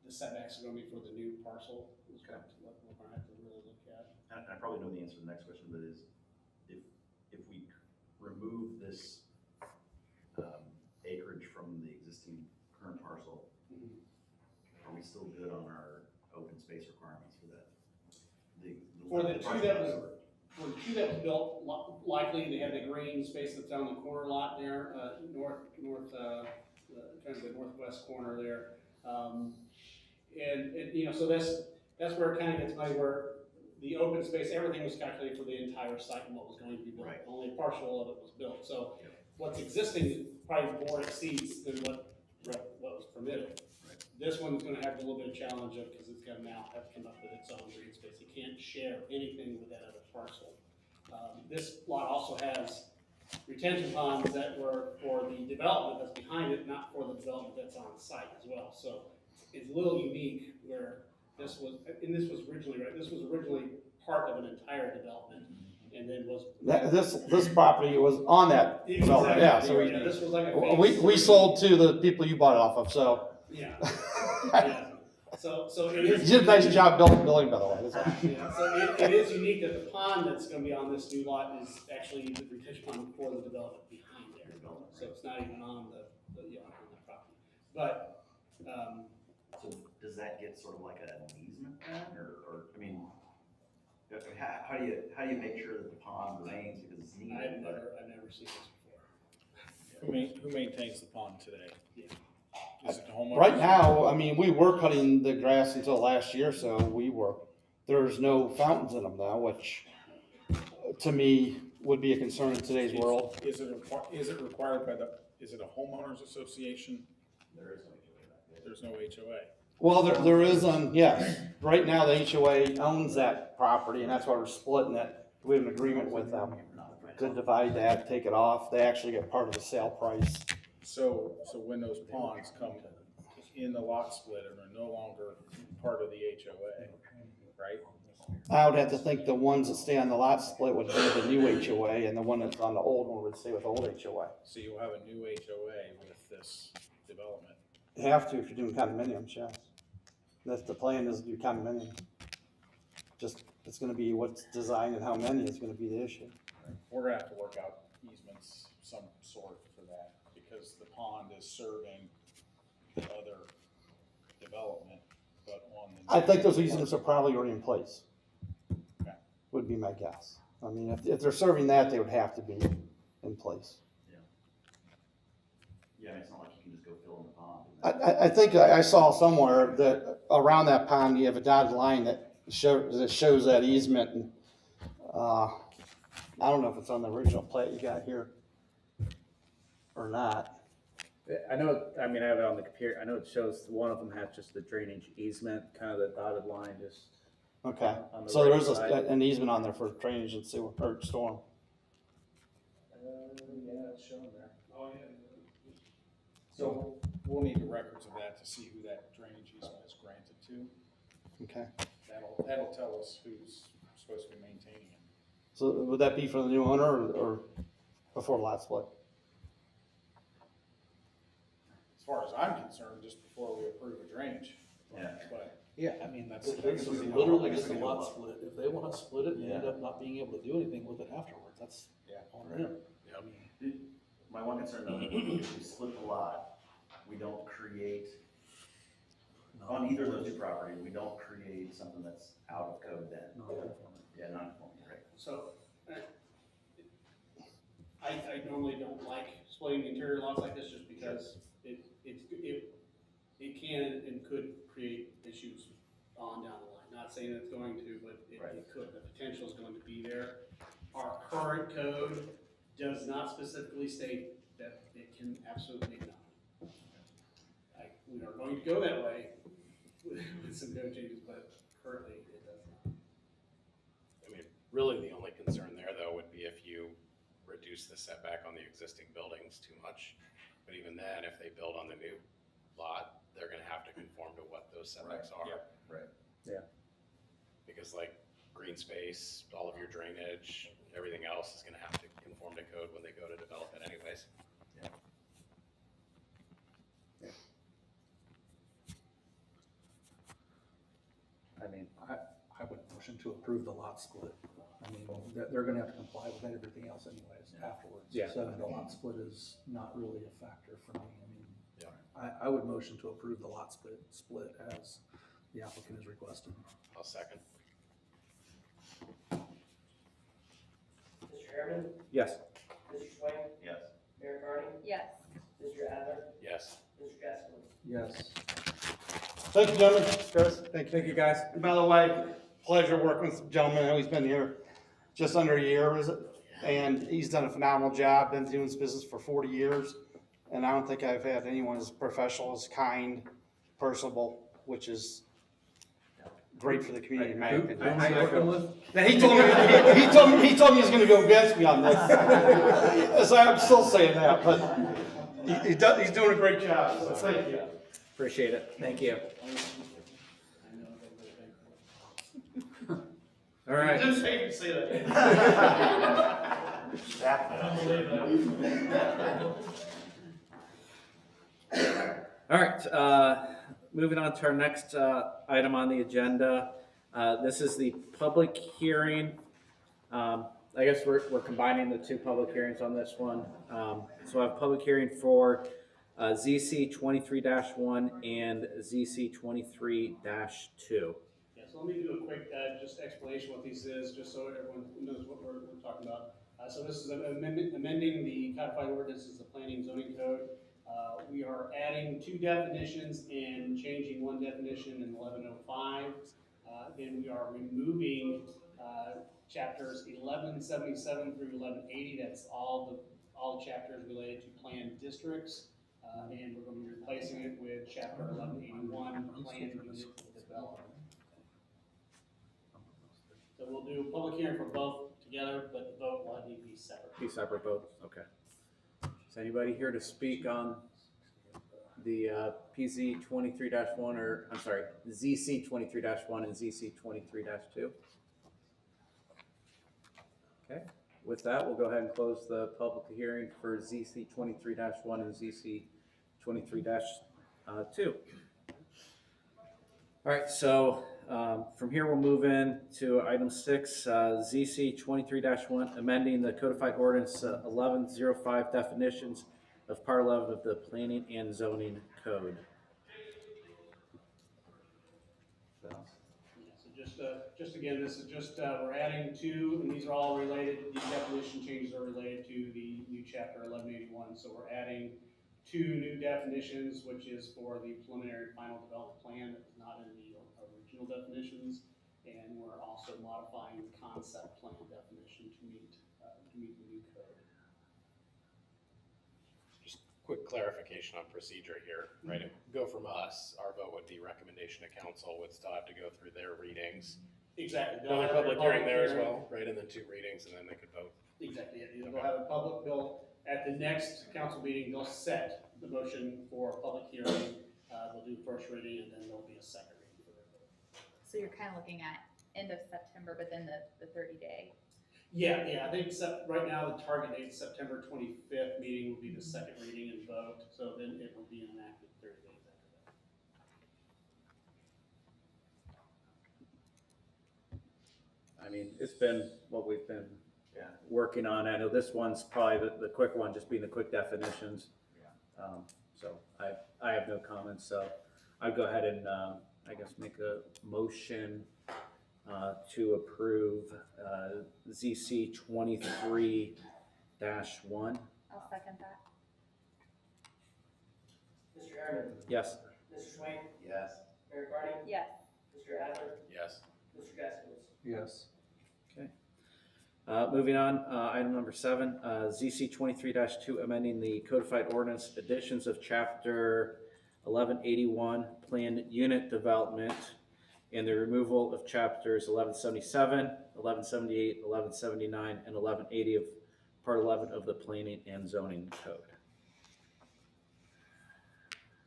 the setbacks are gonna be for the new parcel, is what we're gonna have to really look at. And I probably know the answer to the next question, but is, if we remove this acreage from the existing current parcel, are we still good on our open space requirements for that? For the two that was built, likely they have the green space that's down the corner lot there, kind of the northwest corner there. So that's where it kind of gets muddy, where the open space, everything was calculated for the entire site and what was going to be built. Right. Only a partial of it was built, so Yep. what's existing probably more exceeds than what was permitted. Right. This one's gonna have a little bit of challenge of, because it's gonna now have to come up with its own green space. It can't share anything with that other parcel. This lot also has retention ponds that were for the development that's behind it, not for the development that's on site as well. So it's a little unique where this was, and this was originally, right, this was originally part of an entire development and then was. This property was on that development, yeah, so Yeah, this was like a. we sold to the people you bought it off of, so. Yeah, yeah. So it You is. did a nice job building the building, by the way. That's all. Yeah, so it is unique that the pond that's gonna be on this new lot is actually the retention pond for the development behind there. So it's not even on on the property. But, So does that get sort of like an easement then, or, I mean, how do you make sure that the pond remains because it's needed? I've never seen this before. Who maintains the pond today? Yeah. Is it the homeowner? Right now, I mean, we were cutting the grass until last year, so there's no fountains in them now, which to me would be a concern in today's world. Is it required by is it a homeowners association? There is no HOA back there. There's no HOA. Well, there is, yes, right now the HOA owns that property, and that's why we're splitting it. We have an agreement with them to divide that, take it off. They actually get part of the sale price. So when those ponds come in the lot split and are no longer part of the HOA, right? I would have to think the ones that stay on the lot split would be the new HOA, and the one that's on the old one would stay with old HOA. So you'll have a new HOA with this development. You have to if you're doing condominiums, yes. That's the plan, is to do condominium. Just, it's gonna be what's designed and how many is gonna be the issue. We're gonna have to work out easements, some sort for that, because the pond is serving the other development, but on the. I think those easements are probably already in place. Okay. Would be my guess. I mean, if they're serving that, they would have to be in place. Yeah, I mean, it's not like you can just go fill in the pond. I think I saw somewhere that around that pond, you have a dotted line that shows that easement. And I don't know if it's on the original plat you got here or not. I know, I mean, I have it on the computer, I know it shows one of them has just the drainage easement, kind of the dotted line, just. Okay, On the so there right is side. an easement on there for drainage and sewer, or storm. Yeah, it's shown there. Oh, yeah. So we'll need the records of that to see who that drainage easement is granted to. Okay, That'll tell us who's supposed to be maintaining it. so would that be for the new owner or before lot split? As far as I'm concerned, just before we approve a drainage. Yeah. But Yeah, I mean, that's, I guess we can- literally I guess just a we can lot look. split. If they wanna split it and end Yeah. up not being able to do anything with it afterwards, that's Yeah. on them. Yep. My one concern though, if we split the lot, we don't create, on either of those two properties, we don't create something that's out of code then. Yeah, non-conforming, right? So, I normally don't like splitting interior lots like this just because it can and could create issues on down the line. Not saying it's going to, but Right. it could, the potential is going to be there. Our current code does not specifically state that it can absolutely not. We are going to go that way with some code changes, but currently it does not. I mean, really the only concern there though would be if you reduce the setback on the existing buildings too much. But even then, if they build on the new lot, they're gonna have to conform to what those setbacks are. Yep, right. Because like green space, all of your drainage, everything else is gonna have to conform to code when they go to develop it anyways. I mean, I would motion to approve the lot split. I mean, they're gonna have to comply with everything else anyways afterwards. Yeah. So the lot split is not really a factor for me. I mean, Yeah. I would motion to approve the lot split as the applicant has requested. I'll second. Mr. Chairman, yes, Mr. Swain, Yes. Mayor Carney, Yes. Mr. Adler, Yes. Mr. Gaskin. Yes. Thank you, gentlemen. Chris, thank you. thank you guys. And by the way, pleasure working with the gentleman. I know he's been here just under a year, is it? And he's done a phenomenal job, been doing this business for 40 years. And I don't think I've had anyone as professional, as kind, personable, which is great for the community, in my opinion. And he told me he told me he's gonna go against me on this. So I'm still saying that, but he's doing a great job, so thank you. Appreciate it. Thank you. All right. Didn't say you say that. All right, moving on to our next item on the agenda. This is the public hearing. I guess we're combining the two public hearings on this one. So I have a public hearing for ZC 23-1 and ZC 23-2. Yeah, so let me do a quick, just explanation what this is, just so everyone knows what we're talking about. So this is amending the codified ordinances, the planning and zoning code. We are adding two definitions and changing one definition in 1105. Then we are removing chapters 1177 through 1180. That's all the chapters related to planned districts. And we're going to be replacing it with chapter 1181, planned unit development. So we'll do a public hearing for both together, but the vote will need to be separate. Two separate votes, okay. Is anybody here to speak on the PZ 23-1 or, I'm sorry, ZC 23-1 and ZC 23-2? Okay, with that, we'll go ahead and close the public hearing for ZC 23-1 and ZC 23-2. All right, so from here we'll move in to item 6, ZC 23-1, amending the codified ordinance 1105 definitions of part 11 of the planning and zoning code. Yeah, so just again, this is just, we're adding two, and these are all related, these definition changes are related to the new chapter 1181. So we're adding two new definitions, which is for the preliminary final development plan that was not in the original definitions. And we're also modifying the concept plan definition to meet the new code. Quick clarification on procedure here, right? It would go from us, our vote would be recommendation to council, would still have to go through their readings. Exactly. Another public hearing there as well, right? And then 2 readings, and then they could vote. Exactly, yeah. They'll have a public bill, at the next council meeting, they'll set the motion for a public hearing. They'll do the first reading, and then there'll be a second reading for their vote. So you're kind of looking at end of September, but then the 30-day. Yeah, I think right now the target date, September 25th meeting will be the second reading and vote, so then it will be enacted 30 days after that. I mean, it's been what we've been working on. I know this one's probably the quick one, just being the quick definitions. So I have no comments, so I'd go ahead and I guess make a motion to approve ZC 23-1. I'll second that. Mr. Harriman, Yes. Mr. Swain, Yes. Mayor Carty, Yes. Mr. Adler, Yes. Mr. Gaskowitz. Yes. Moving on, item number 7, ZC 23-2, amending the codified ordinance additions of chapter 1181, planned unit development, and the removal of chapters 1177, 1178, 1179, and 1180 of part 11 of the planning and zoning code.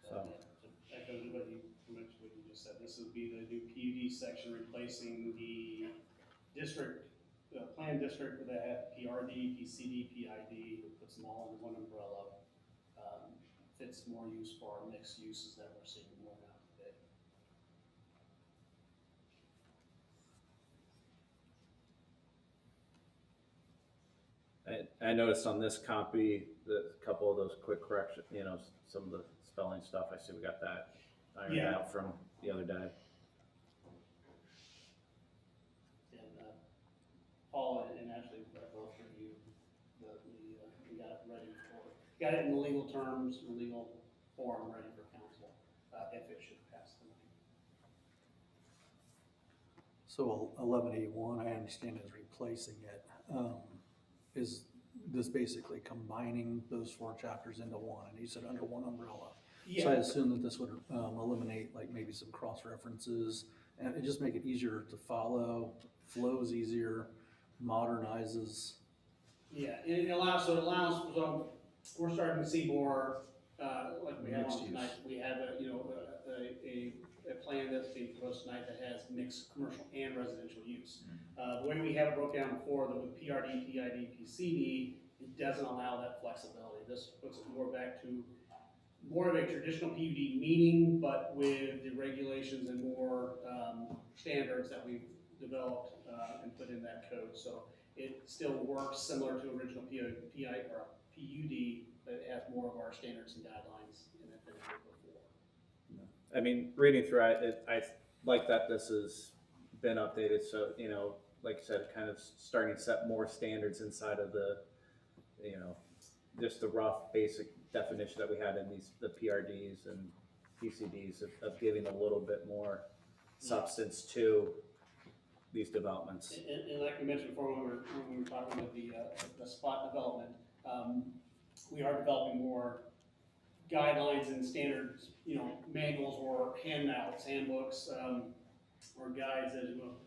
So, To echo what you mentioned, what you just said, this would be the new PUD section replacing the district, plan district that had PRD, PCD, PID, it puts them all under one umbrella. Fits more use for our mixed uses that we're seeing more now today. I noticed on this copy that a couple of those quick corrections, some of the spelling stuff, I see we got that ironed Yeah. out from the other day. And Paul and Ashley both reviewed we got it ready got it in the legal terms, in legal form, ready for council, if it should pass tonight. So 11A1, I understand is replacing it. Is this basically combining those 4 chapters into one, and you said under one umbrella? So I assume that this would eliminate like maybe some cross references and it just make it easier to follow, flows easier, modernizes. Yeah, it allows, so we're starting to see more, like we have Mixed on use. tonight, we have a plan that's being proposed tonight that has mixed commercial and residential use. The way we have it broke down before, that with PRD, PID, PCD, it doesn't allow that flexibility. This puts it more back to more of a traditional PUD meaning, but with the regulations and more, standards that we've developed, and put in that code. So it still works similar to original PUD, but it has more of our standards and guidelines in it than it did before. I mean, reading through it, I like that this has been updated, so, you know, like you said, kind of starting to set more standards inside of the, you know, just the rough basic definition that we had in the PRDs and PCDs of giving a little bit more substance to these developments. And like we mentioned before, when we were talking about the spot development, we are developing more guidelines and standards, you know, manuals or handouts, handbooks, or guides as well,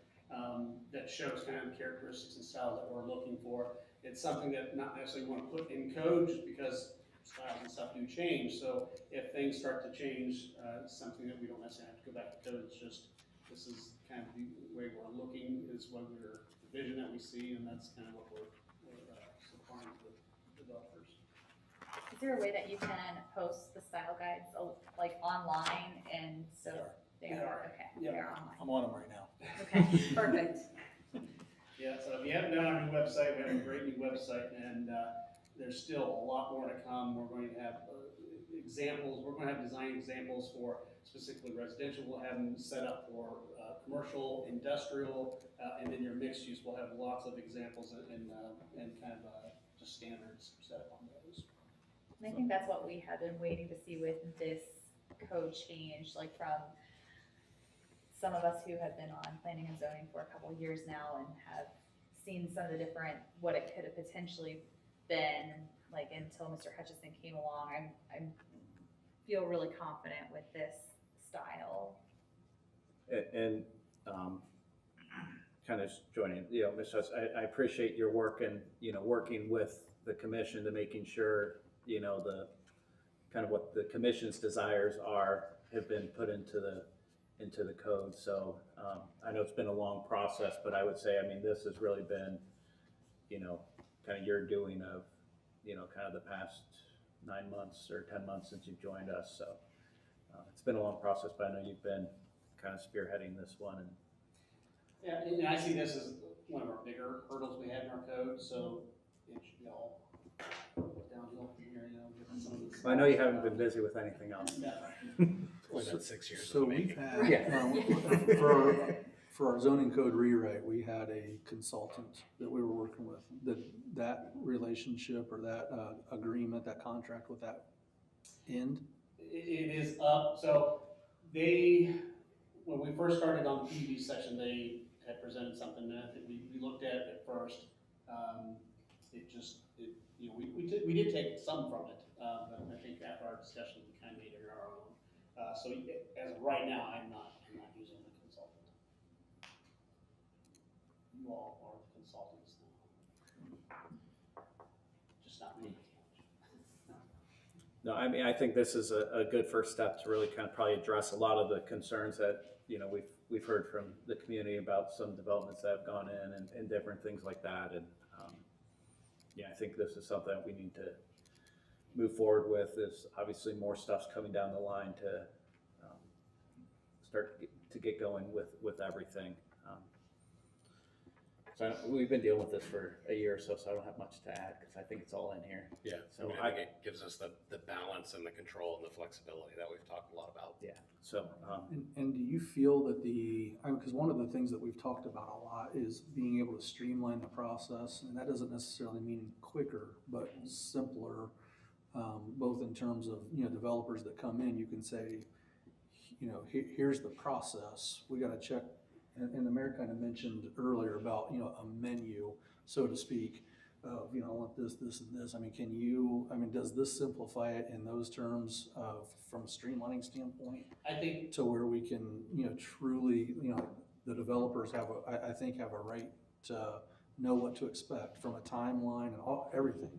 that shows kind of the characteristics and styles that we're looking for. It's something that not necessarily want to put in code just because styles and stuff do change. So if things start to change, something that we don't necessarily have to go back to code. It's just, this is kind of the way we're looking, is what the vision that we see, and that's kind of what we're supplying to the developers. Is there a way that you can post the style guides, like online, and so they are, okay, Yeah. they're online. I'm on them right now. Okay, perfect. Yeah, so if you haven't done our new website, we have a great new website, and there's still a lot more to come. We're going to have examples, we're going to have design examples for specifically residential. We'll have them set up for commercial, industrial, and then your mixed use. We'll have lots of examples and kind of just standards set up on those. And I think that's what we have been waiting to see with this code change, like from some of us who have been on planning and zoning for a couple of years now and have seen some of the different, what it could have potentially been, like until Mr. Hutchison came along. I feel really confident with this style. And kind of joining, you know, Ms. Huss, I appreciate your work and, you know, working with the commission to making sure, you know, the kind of what the commission's desires have been put into the code. So I know it's been a long process, but I would say, I mean, this has really been, you know, kind of your doing of, you know, kind of the past 9 months or 10 months since you've joined us. So it's been a long process, but I know you've been kind of spearheading this one. And Yeah, and I see this as one of our bigger hurdles we had in our code, so it should be all downhill from here, you know, given some of the. I know you haven't been busy with anything else. No. Only been 6 years. So we've had, Yeah. for our zoning code rewrite, we had a consultant that we were working with. That relationship or that agreement, that contract with that end? It is up, so when we first started on the PUD section, they had presented something that we looked at first. You know, we did take some from it, but I think after our discussion, we kind of made it our own. So as of right now, I'm not using the consultant. You all are the consultants now. Just not me. No, I mean, I think this is a good first step to really kind of probably address a lot of the concerns that, you know, we've heard from the community about some developments that have gone in and different things like that. And yeah, I think this is something that we need to move forward with. There's obviously more stuff's coming down the line to start to get going with everything. So we've been dealing with this for a year or so I don't have much to add because I think it's all in here. Yeah, So I think it gives us the balance and the control and the flexibility that we've talked a lot about. Yeah, so, And do you feel that because one of the things that we've talked about a lot is being able to streamline the process, and that doesn't necessarily mean quicker, but simpler, both in terms of, you know, developers that come in, you can say, you know, here's the process, we gotta check and the mayor kind of mentioned earlier about, you know, a menu, so to speak, of, you know, I want this, this, and this. I mean, does this simplify it in those terms of, from a streamlining standpoint, I think, to where we can, you know, truly, you know, the developers have I think have a right to know what to expect from a timeline and everything.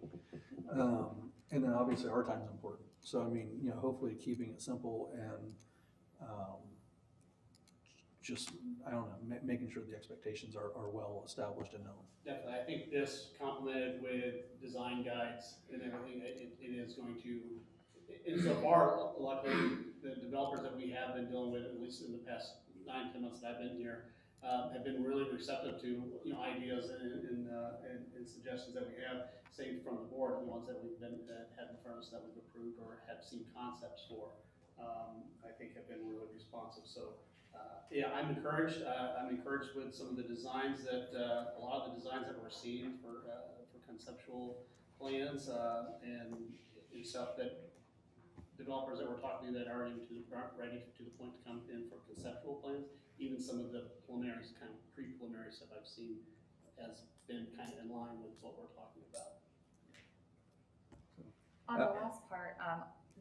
And then obviously our time's important. So, I mean, you know, hopefully keeping it simple and, just, I don't know, making sure the expectations are well established and known. definitely, I think this complemented with design guides and everything, it is going to, insofar, luckily, the developers that we have been dealing with, at least in the past 9-10 months that I've been here, have been really receptive to, you know, ideas and suggestions that we have, say from the board, the ones that we've been, had in front of us that we've approved or have seen concepts for, I think have been really responsive. So, yeah, I'm encouraged with some of the designs that, a lot of the designs that we're seeing for conceptual plans, and stuff that developers that we're talking to that aren't ready to the point to come in for conceptual plans. Even some of the preliminary, kind of pre-preliminary stuff I've seen has been kind of in line with what we're talking about. On the last part,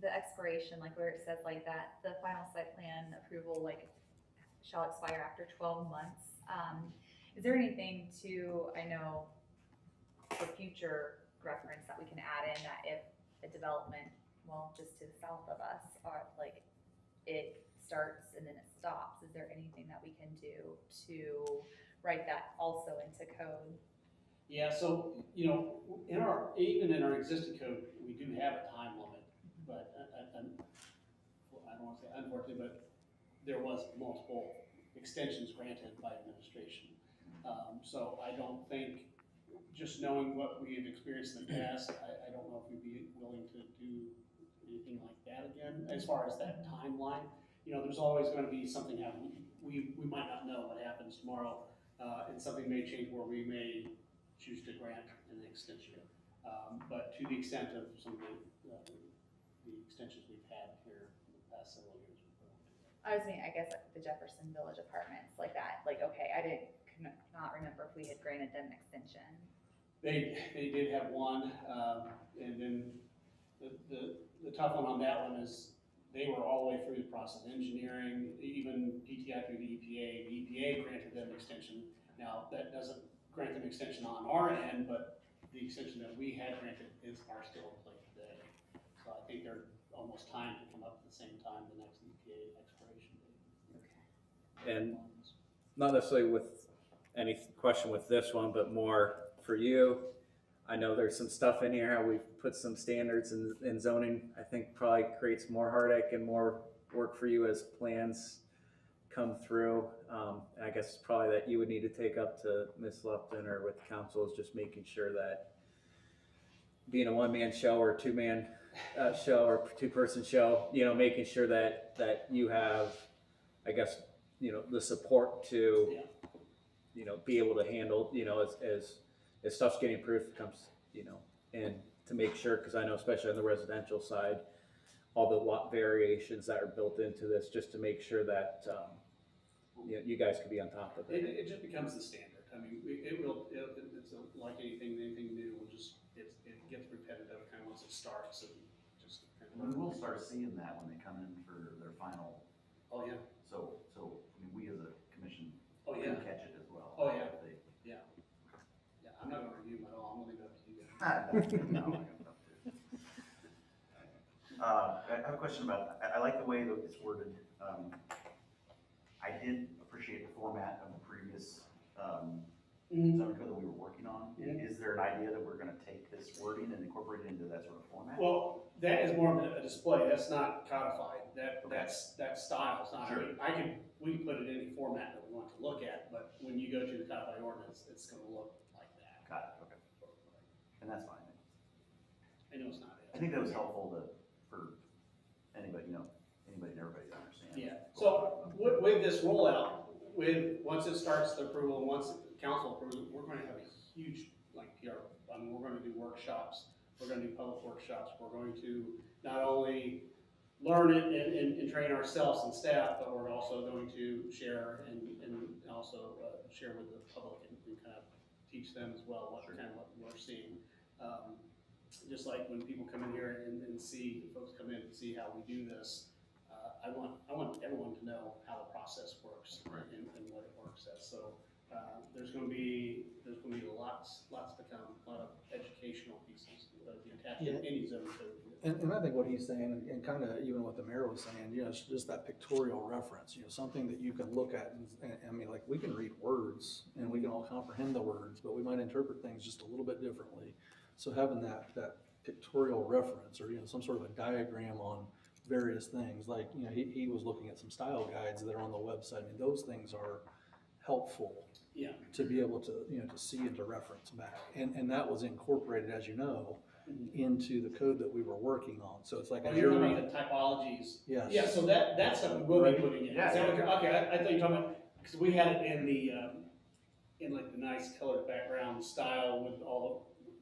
the expiration, like where it says like that, the final site plan approval, like, shall expire after 12 months. Is there anything to, I know, for future reference that we can add in that if a development, well, just to the south of us, or like it starts and then it stops, is there anything that we can do to write that also into code? Yeah, so, you know, even in our existing code, we do have a time limit, but, I don't wanna say unfortunately, but there was multiple extensions granted by administration. So I don't think, just knowing what we've experienced in the past, I don't know if we'd be willing to do anything like that again, as far as that timeline. You know, there's always gonna be something happening. We might not know what happens tomorrow, and something may change where we may choose to grant an extension. But to the extent of some of the extensions we've had here in the past several years, we won't do that. I was thinking, I guess, like the Jefferson Village Apartments, like that, like, okay, could not remember if we had granted them an extension. They did have one, and then the tough one on that one is they were all the way through the process, engineering, even DTI through the EPA. The EPA granted them extension. Now, that doesn't grant them extension on our end, but the extension that we had granted are still in play today. So I think they're almost timed to come up at the same time, the next EPA expiration date. And not necessarily with any question with this one, but more for you. I know there's some stuff in here, how we've put some standards in zoning, I think probably creates more heartache and more work for you as plans come through. And I guess probably that you would need to take up to Ms. Lupton or with council is just making sure that being a one-man show or two-man show or two-person show, you know, making sure that you have, I guess, you know, the support to, you know, be able to handle, you know, as stuff's getting approved comes, you know, and to make sure, because I know especially on the residential side, all the lot variations that are built into this, just to make sure that, you know, you guys could be on top of it. It just becomes the standard. I mean, it's like anything new, it gets repetitive kind of once it starts and just kind of. We will start seeing that when they come in for their final. Oh, yeah. So, I mean, we as a commission Oh, can yeah. catch it as well. Oh, yeah. They- Yeah, I'm not gonna review them at all. I'm gonna leave it up to you guys. No, I'm not gonna talk to it. I have a question about, I like the way that it's worded. I did appreciate the format of the previous, zoning code that we were working on. Mhm. Is there an idea that we're gonna take this wording and incorporate it into that sort of format? Well, that is more of a display. That's not codified. That style is not, I mean, we can put it in any format that we want to look at, but when you go to the codified ordinance, it's gonna look like that. Got it, okay. And that's fine. I know it's not I it. think that was helpful for anybody, you know, anybody and everybody to understand. Yeah, so with this rollout, once it starts the approval, and once council approves it, we're gonna have a huge, like, PR, we're gonna do workshops, we're gonna do public workshops, we're going to not only learn it and train ourselves and staff, but we're also going to share and also share with the public and kind of teach them as well what we're seeing. Just like when people come in here and see, folks come in and see how we do this, I want everyone to know how the process works and what it works as. So there's going to be lots to come, a lot of educational pieces attached to any zone code. And I think what he's saying, and kind of even what the mayor was saying, you know, it's just that pictorial reference, you know, something that you can look at and I mean, like, we can read words and we can all comprehend the words, but we might interpret things just a little bit differently. So having that pictorial reference, or, you know, some sort of a diagram on various things, like, you know, he was looking at some style guides that are on the website. I mean, those things are helpful. Yeah. To be able to, you know, to see and to reference back. And that was incorporated, as you know, into the code that we were working on. So it's like, Oh, as you're you're talking reading. about the typologies. Yes. Yeah, so that's something we'll be putting in. Yeah. Is that what okay, I thought you were talking about, because we had it in the, in like the nice colored background style with all of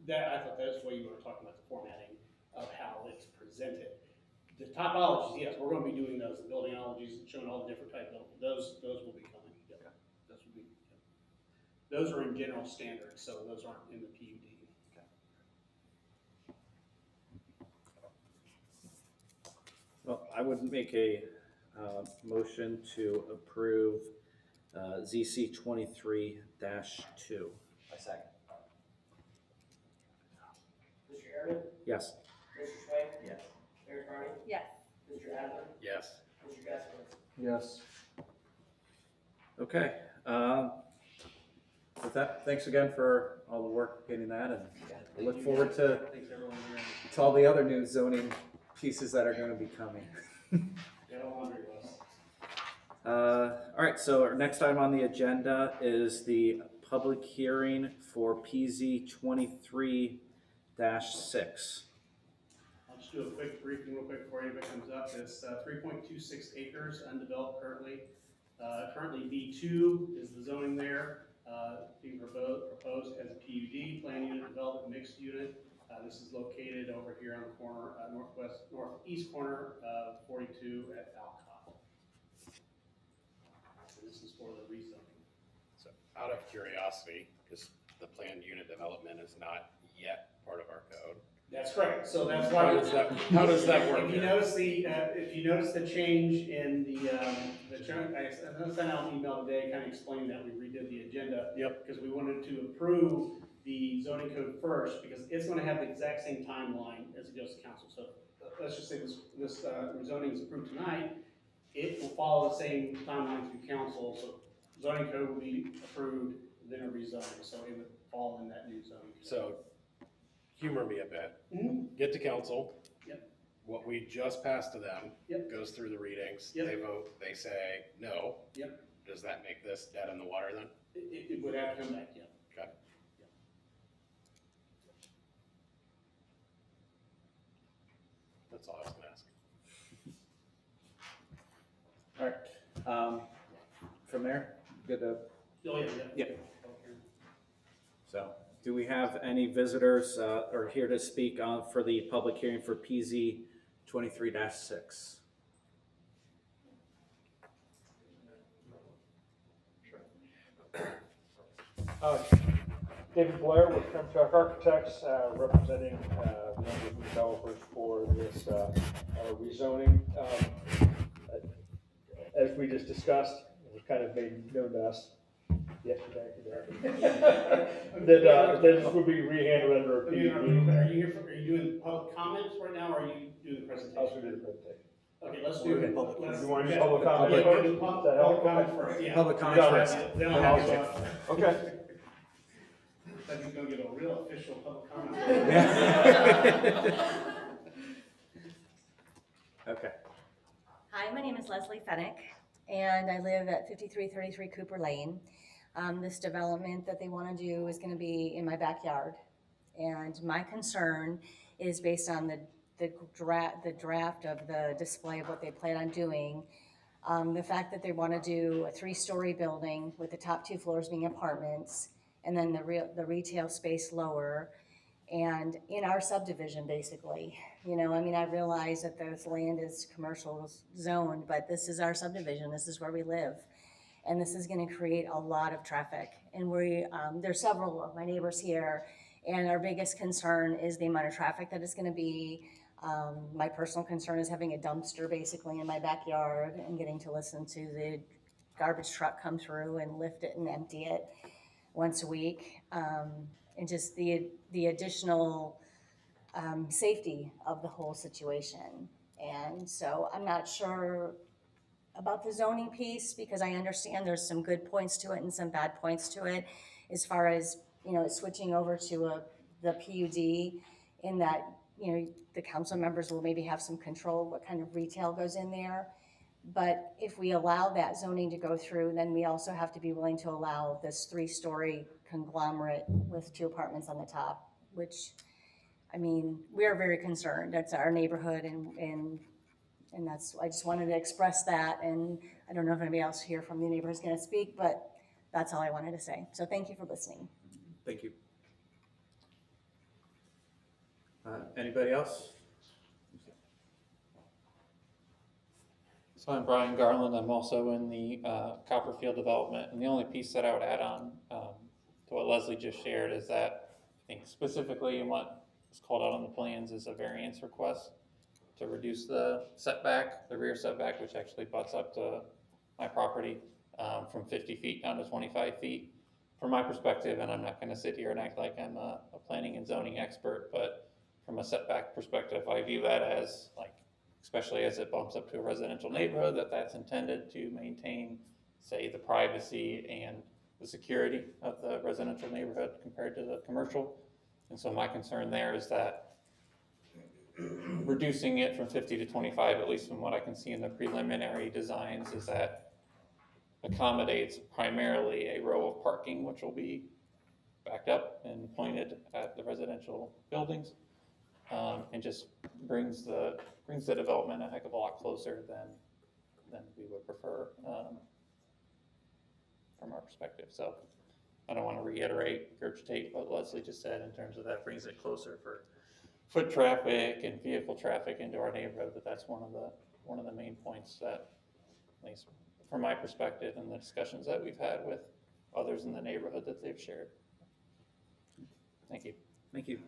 that. I thought that's what you were talking about, the formatting of how it's presented. The topologies, yes, we're gonna be doing those, the buildingologies, showing all the different types of, those will be coming. Yeah. Those will be, yeah. Those are in general standards, so those aren't in the PUD. Well, I would make a motion to approve ZC 23-2. I second. Mr. Harriman? Yes. Mr. Swain? Yes. Mayor Carney? Yes. Mr. Adler? Yes. Mr. Gaskin? Yes. Okay. With that, thanks again for all the work getting that, and we look forward to Thanks everyone here. all the other new zoning pieces that are going to be coming. Got a laundry list. All right, so our next item on the agenda is the public hearing for PZ 23-6. I'll just do a quick briefing real quick before anybody comes up. It's 3.26 acres undeveloped currently. Currently B2 is the zoning there, being proposed as a PUD, plan unit development mixed unit. This is located over here on the corner, northeast corner of 42 at Alcott. And this is for the rezoning. So out of curiosity, because the planned unit development is not yet part of our code. That's correct. So that's why. How does that work? If you notice the change in the chunk, I sent out an email today kind of explaining that we redid the agenda. Yep. Because we wanted to approve the zoning code first, because it's going to have the exact same timeline as it goes to council. So let's just say this rezoning is approved tonight, it will follow the same timeline through council. So zoning code will be approved, then a rezoning. So it would fall in that new zoning. So humor me a bit. Mhm. Get to council. Yep. What we just passed to them. Yep. Goes through the readings. Yep. They vote, they say no. Yep. Does that make this dead in the water then? It would have to come back, yeah. Okay. That's all I was gonna ask. All right. From there, good to. Oh, yeah, yeah. Yeah. So, do we have any visitors or here to speak for the public hearing for PZ 23-6? David Blair with Kremchuk Architects, representing one of the developers for this rezoning. As we just discussed, it was kind of made known to us yesterday that this would be rehandled under a Are PUD. you doing public comments right now, or are you doing the presentation? Also do the presentation. Okay, let's do it. Let's- You want to do okay. public comment? Yeah, we'll do public comment? first, yeah. Public comment first. Then I'll have to- Okay. I think we'll get a real official public comment. Okay. Hi, my name is Leslie Fennick, and I live at 5333 Cooper Lane. This development that they want to do is going to be in my backyard. And my concern is based on the draft of the display of what they plan on doing. The fact that they want to do a 3-story building with the top 2 floors being apartments, and then the retail space lower. And in our subdivision, basically, you know, I mean, I realize that this land is commercial zoned, but this is our subdivision, this is where we live. And this is gonna create a lot of traffic. And there's several of my neighbors here, and our biggest concern is the amount of traffic that it's gonna be. My personal concern is having a dumpster basically in my backyard and getting to listen to the garbage truck come through and lift it and empty it once a week. And just the additional safety of the whole situation. And so I'm not sure about the zoning piece, because I understand there's some good points to it and some bad points to it, as far as, you know, switching over to the PUD, in that, you know, the council members will maybe have some control what kind of retail goes in there. But if we allow that zoning to go through, then we also have to be willing to allow this 3-story conglomerate with 2 apartments on the top, which, I mean, we are very concerned. That's our neighborhood, and that's, I just wanted to express that. And I don't know if anybody else here from the neighborhood is gonna speak, but that's all I wanted to say. So thank you for listening. Thank you. Anybody else? So I'm Brian Garland. I'm also in the Copperfield development. And the only piece that I would add on to what Leslie just shared is that I think specifically in what was called out on the plans is a variance request to reduce the setback, the rear setback, which actually butts up to my property from 50 feet down to 25 feet. From my perspective, and I'm not going to sit here and act like I'm a planning and zoning expert, but from a setback perspective, I view that as, like, especially as it bumps up to a residential neighborhood, that's intended to maintain, say, the privacy and the security of the residential neighborhood compared to the commercial. And so my concern there is that reducing it from 50 to 25, at least from what I can see in the preliminary designs, is that accommodates primarily a row of parking, which will be backed up and pointed at the residential buildings, and just brings the development a heck of a lot closer than we would prefer from our perspective. So I don't want to regurgitate what Leslie just said in terms of that brings it closer for foot traffic and vehicle traffic into our neighborhood, but that's one of the main points that, at least from my perspective and the discussions that we've had with others in the neighborhood, that they've shared. Thank you. Thank you.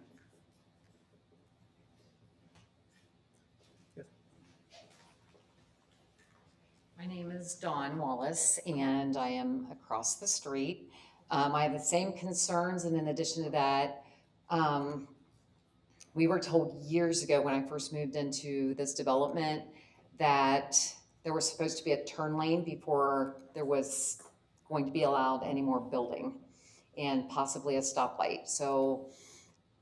My name is Dawn Wallace, and I am across the street. I have the same concerns, and in addition to that, we were told years ago when I first moved into this development that there was supposed to be a turn lane before there was going to be allowed any more building, and possibly a stoplight. So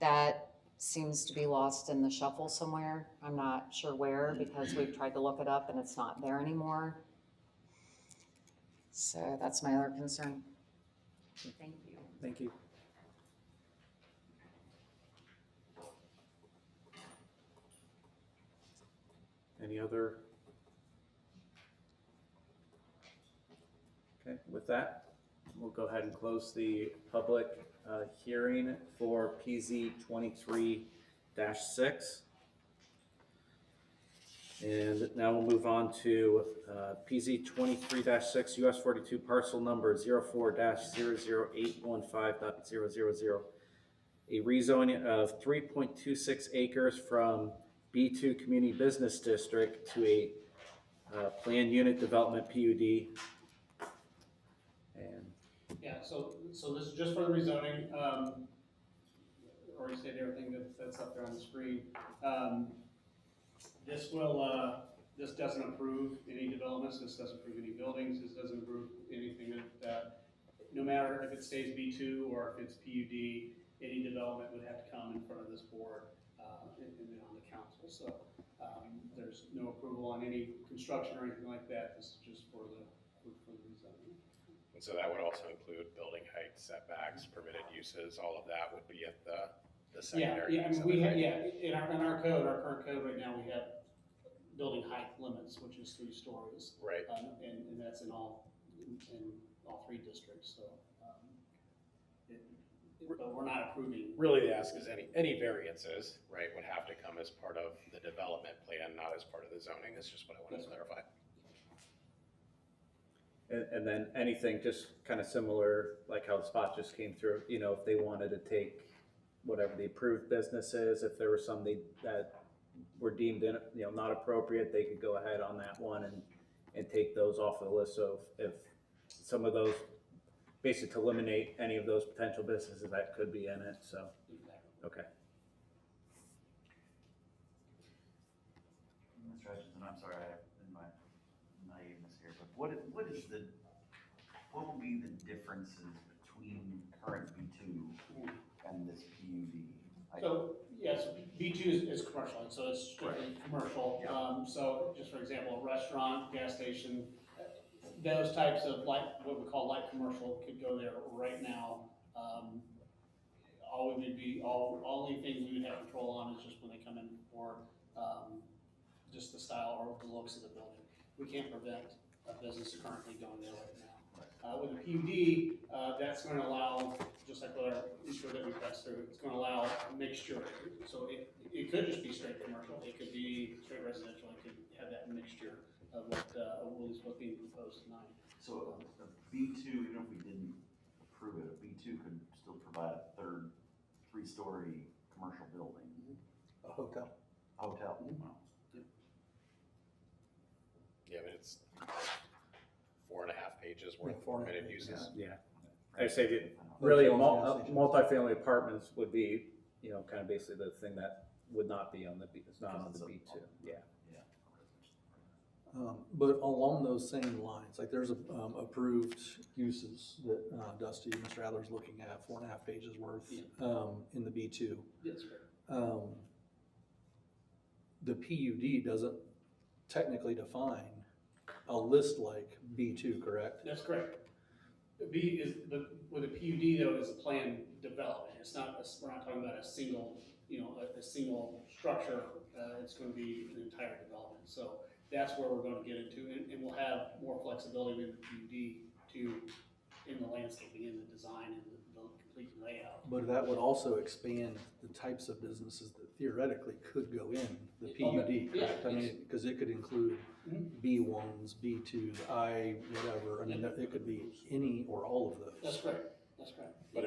that seems to be lost in the shuffle somewhere. I'm not sure where, because we've tried to look it up and it's not there anymore. So that's my other concern. Thank you. Thank you. Any other? Okay, with that, we'll go ahead and close the public hearing for PZ 23-6. And now we'll move on to PZ 23-6, US 42 parcel number 04-00815.000. A rezoning of 3.26 acres from B2 Community Business District to a planned unit development PUD. And Yeah, so this is just for the rezoning. Already stated everything that's up there on the screen. This doesn't approve any developments, this doesn't approve any buildings, this doesn't approve anything that, no matter if it stays B2 or if it's PUD, any development would have to come in front of this board and then on the council. So there's no approval on any construction or anything like that. This is just for the rezoning. And so that would also include building height, setbacks, permitted uses, all of that would be at the secondary. Yeah, I mean, we have, in our code, our current code right now, we have building height limits, which is 3 stories. Right. And that's in all 3 districts, so. but we're not approving. Really, the ask is any variances, right, would have to come as part of the development plan, not as part of the zoning, is just what I wanted to clarify. And then anything just kind of similar, like how the spot just came through, you know, if they wanted to take whatever the approved business is, if there was some that were deemed, not appropriate, they could go ahead on that one and take those off the list. So if some of those, basically to eliminate any of those potential businesses that could be in it, so, okay. Mr. Hutchinson, I'm sorry, in my naiveness here, but what will be the differences between current B2 and this PUD? So, yes, B2 is commercial, and so it's strictly commercial. Yeah. So just for example, a restaurant, gas station, those types of what we call light commercial could go there right now. Only thing we would have control on is just when they come in for, just the style or the looks of the building. We can't prevent a business currently going there right now. With the PUD, that's going to allow, just like with our intro that we passed through, it's going to allow a mixture. So it could just be straight commercial, it could be straight residential, it could have that mixture of what's being proposed tonight. So a B2, even if we didn't approve it, a B2 could still provide a third, 3-story commercial building. A hotel. Hotel. Wow. Yeah, I mean, it's 4.5 pages worth Yeah, of 4.5 permitted pages, uses. Yeah. I say that really, Hotels, gas stations. multifamily apartments would be, kind of basically the thing that would not be on the B, it's not on the B2, yeah. But along those same lines, like there's approved uses that Dusty, Mr. Adler's looking at, 4.5 pages worth in the B2. That's correct. The PUD doesn't technically define a list like B2, correct? That's correct. With a PUD though, is a planned development. It's not, we're not talking about a single, a single structure. It's going to be an entire development. So that's where we're going to get into, and we'll have more flexibility with the PUD in the landscaping, in the design, and the complete layout. But that would also expand the types of businesses that theoretically could go in the PUD, Yeah, correct? I mean, because it could include B1s, B2s, whatever. I mean, it could be any or all of those. That's correct. That's correct. But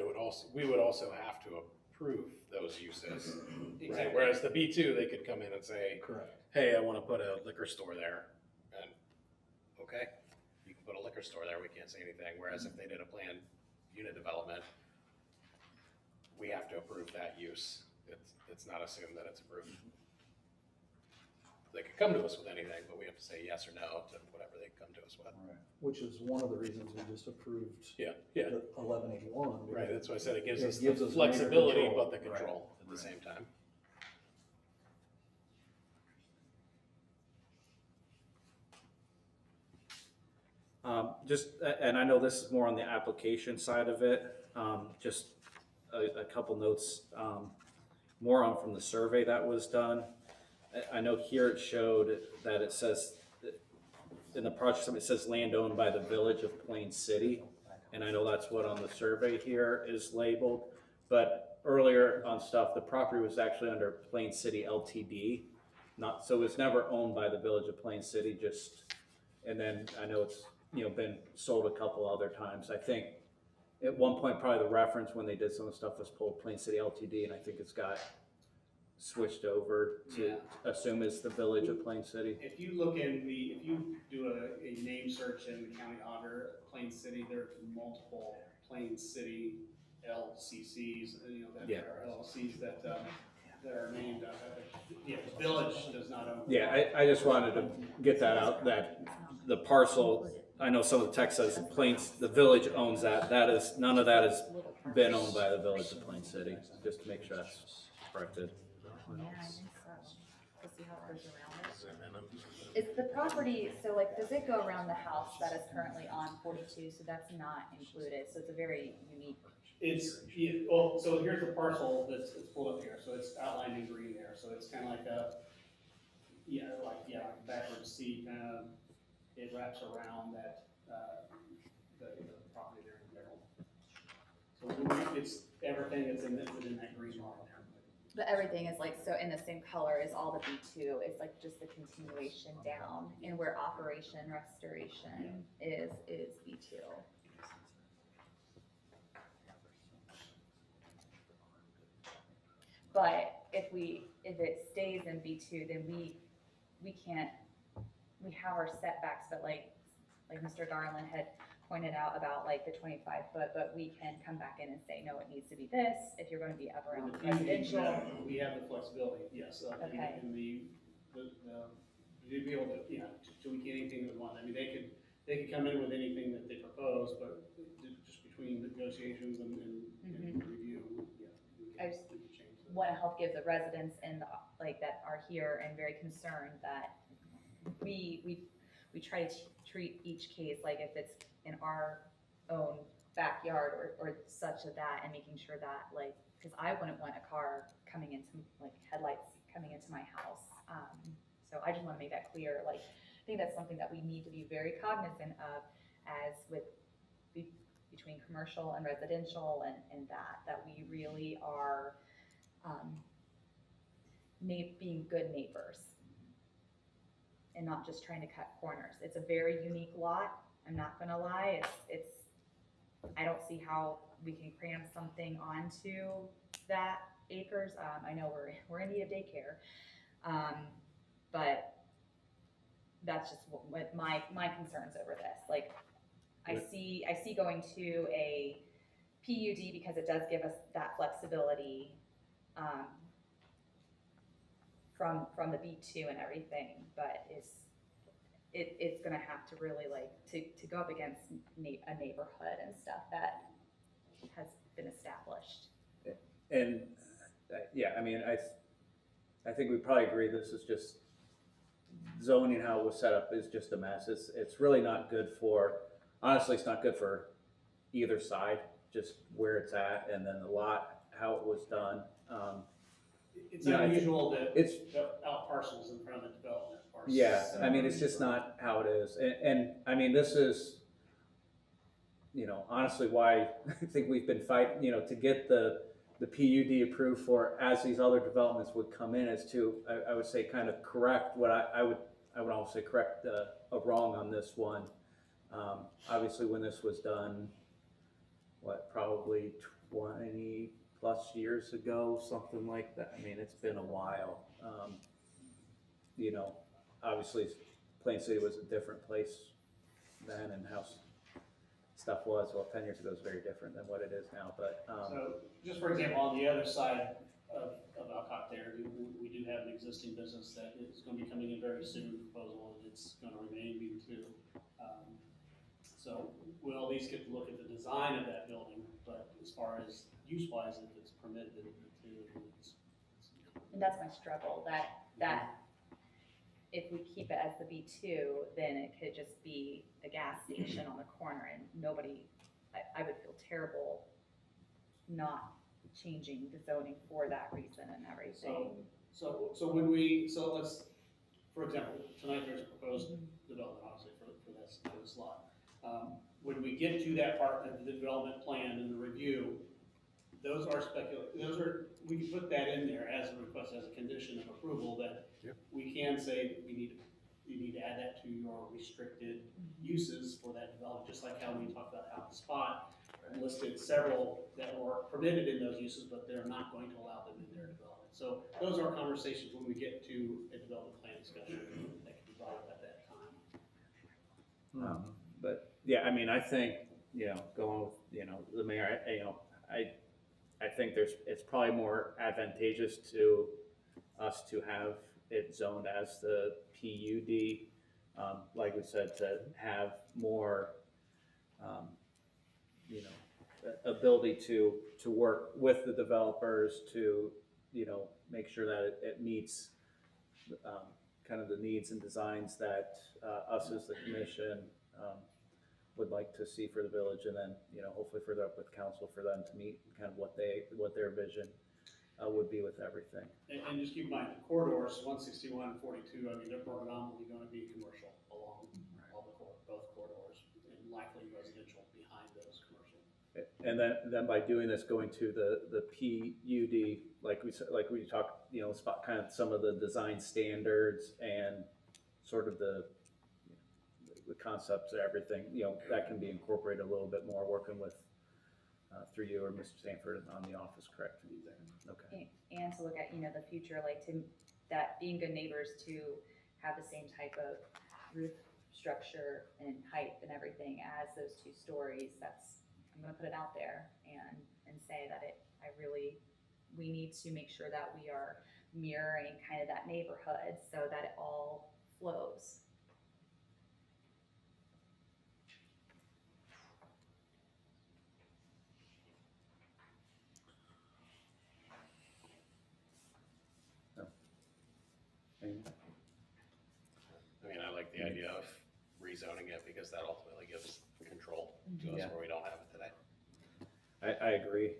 we would also have to approve those uses, Exactly. right? Whereas the B2, they could come in and say, Correct. hey, I want to put a liquor store there, and, okay, you can put a liquor store there, we can't say anything. Whereas if they did a planned unit development, we have to approve that use. It's not assumed that it's approved. They could come to us with anything, but we have to say yes or no to whatever they come to us with. Which is one of the reasons we just approved Yeah. the 1181. Right, that's why I said it gives It us gives the us greater flexibility, control. but the control at the same time. And I know this is more on the application side of it, just a couple notes, more on from the survey that was done. I know here it showed that it says, in the project, it says land owned by the Village of Plain City, and I know that's what on the survey here is labeled, but earlier on stuff, the property was actually under Plain City LTD, so it's never owned by the Village of Plain City, and then I know it's, been sold a couple other times. I think at one point, probably the reference when they did some of the stuff was pulled Plain City LTD, and I think it's got switched over to assume it's the Village of Plain City. If you look if you do a name search in the county auditor, Plain City, there are multiple Plain City LCCs, that are LLCs that are named, the village does not own. Yeah, I just wanted to get that out, that the parcel, I know some of the text says the village owns that, none of that has been owned by the Village of Plain City, just to make sure that's corrected. Yeah, I think so. We'll see how it goes around it. Is the property, so does it go around the house that is currently on 42, so that's not included, so it's a very unique. So here's the parcel that's pulled up here, so it's outlined in green there, so it's kind of like backwards C, kind of, it wraps around that, the property there in the middle. So it's everything that's in that green line there. But everything is like, so in the same color as all the B2, it's like just the continuation down, and where operation restoration is B2. But if it stays in B2, then we can't, we have our setbacks, but like Mr. Garland had pointed out about like the 25 foot, but we can come back in and say, no, it needs to be this, if you're gonna be up around With the PUD, residential. We have the flexibility, yes, Okay. and you'd be able to, tweak anything we want. I mean, they could come in with anything that they propose, but just between negotiations and review, I just wanna help give the residents and like that are here and very concerned that we try to treat each case like if it's in our own backyard or such of that, and making sure that like, because I wouldn't want a car coming into, like headlights coming into my house. So I just want to make that clear. Like, I think that's something that we need to be very cognizant of, as with between commercial and residential, and that we really are being good neighbors and not just trying to cut corners. It's a very unique lot. I'm not gonna lie. It's I don't see how we can cram something onto that acres. I know we're in need of daycare, but that's just what my concerns over this. Like, I see going to a PUD because it does give us that flexibility from the B2 and everything, but it's gonna have to really like to go up against a neighborhood and stuff that has been established. And, yeah, I mean, I think we probably agree this is just, zoning how it was set up is just a mess. It's really not good for, honestly, it's not good for either side, just where it's at, and then the lot, how it was done. It's You know, unusual that it's out parcels in front of the development parcels. Yeah, I mean, it's just not how it is. And I mean, this is, honestly why I think we've been fighting, to get the PUD approved for, as these other developments would come in, is to, I would say, kind of correct what I would almost say correct a wrong on this one. Obviously, when this was done, probably 20 plus years ago, something like that. I mean, it's been a while. Obviously Plain City was a different place then, and how stuff was, 10 years ago is very different than what it is now, but. So, just for example, on the other side of Alcott there, we do have an existing business that is gonna be coming in very soon, proposal, and it's gonna remain B2. So we'll at least get to look at the design of that building, but as far as use-wise, if it's permitted in B2, And that's my struggle, that if we keep it as the B2, then it could just be a gas station on the corner, and nobody, I would feel terrible not changing the zoning for that reason and everything. So let's, for example, tonight there's a proposed development, obviously, for this lot. When we get to that part of the development plan and the review, those are we can put that in there as a request, as a condition of approval, that we can say you need to add that to your restricted uses for that development, just like how we talked about out the spot, listed several that were permitted in those uses, but they're not going to allow them in their development. So those are conversations when we get to a development plan discussion that can be brought up at that time. But yeah, I mean, I think, going with, the mayor, I think it's probably more advantageous to us to have it zoned as the PUD, like we said, to have more, ability to work with the developers to, make sure that it meets kind of the needs and designs that us as the commission would like to see for the village, and then, hopefully further up with council for them to meet kind of what their vision would be with everything. And just keep in mind, the corridors, 161 and 42, I mean, they're predominantly going to be commercial along both corridors, and likely residential behind those commercial. And then by doing this, going to the PUD, like we talked, you know, spot kind of some of the design standards and sort of the concepts and everything, you know, that can be incorporated a little bit more, working with, through you or Mr. Stanford on the office, correct? Okay. And to look at, you know, the future, like to, that being good neighbors to have the same type of roof structure and height and everything as those two stories. That's, I'm gonna put it out there and say that we need to make sure that we are mirroring kind of that neighborhood so that it all flows. I mean, I like the idea of rezoning it because that ultimately gives control to us Yeah. where we don't have it today. I agree.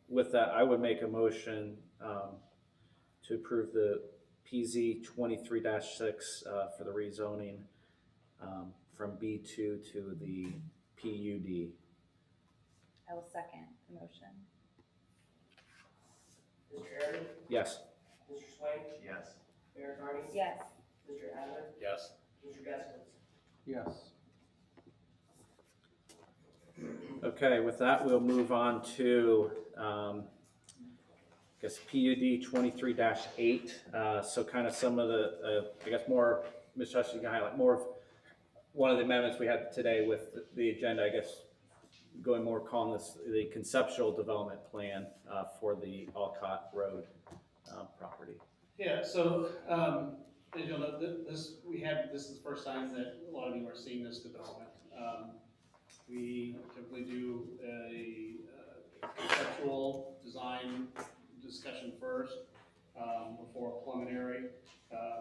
With that, I would make a motion to approve the PZ 23-6 for the rezoning from B2 to the PUD. I will second the motion. Mr. Aaron, Yes. Mr. Swain, Yes. Mayor Carney, Yes. Mr. Adler, Yes? Mr. Gaskins. Yes. Okay, with that, we'll move on to, I guess, PUD 23-8. So kind of some of the, I guess more, Ms. Hutchins, you can highlight more of one of the amendments we had today with the agenda, I guess, going more calling this the conceptual development plan for the Alcott Road property. Yeah, so, as you'll know, this is the first time that a lot of you are seeing this development. We typically do a conceptual design discussion first, before a preliminary.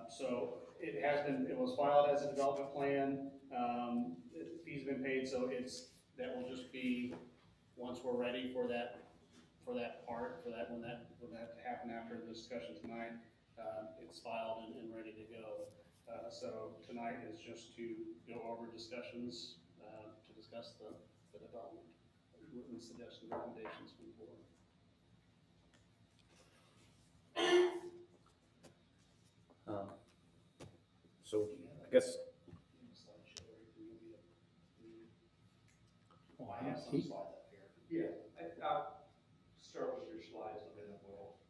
So it was filed as a development plan, fees have been paid, so that will just be, once we're ready for that part, when that happen after the discussion tonight, it's filed and ready to go. So tonight is just to go over discussions, to discuss the development, written suggestions, recommendations from the board. So I guess, Oh, I have some slides up here. Yeah, I'll start with your slides and then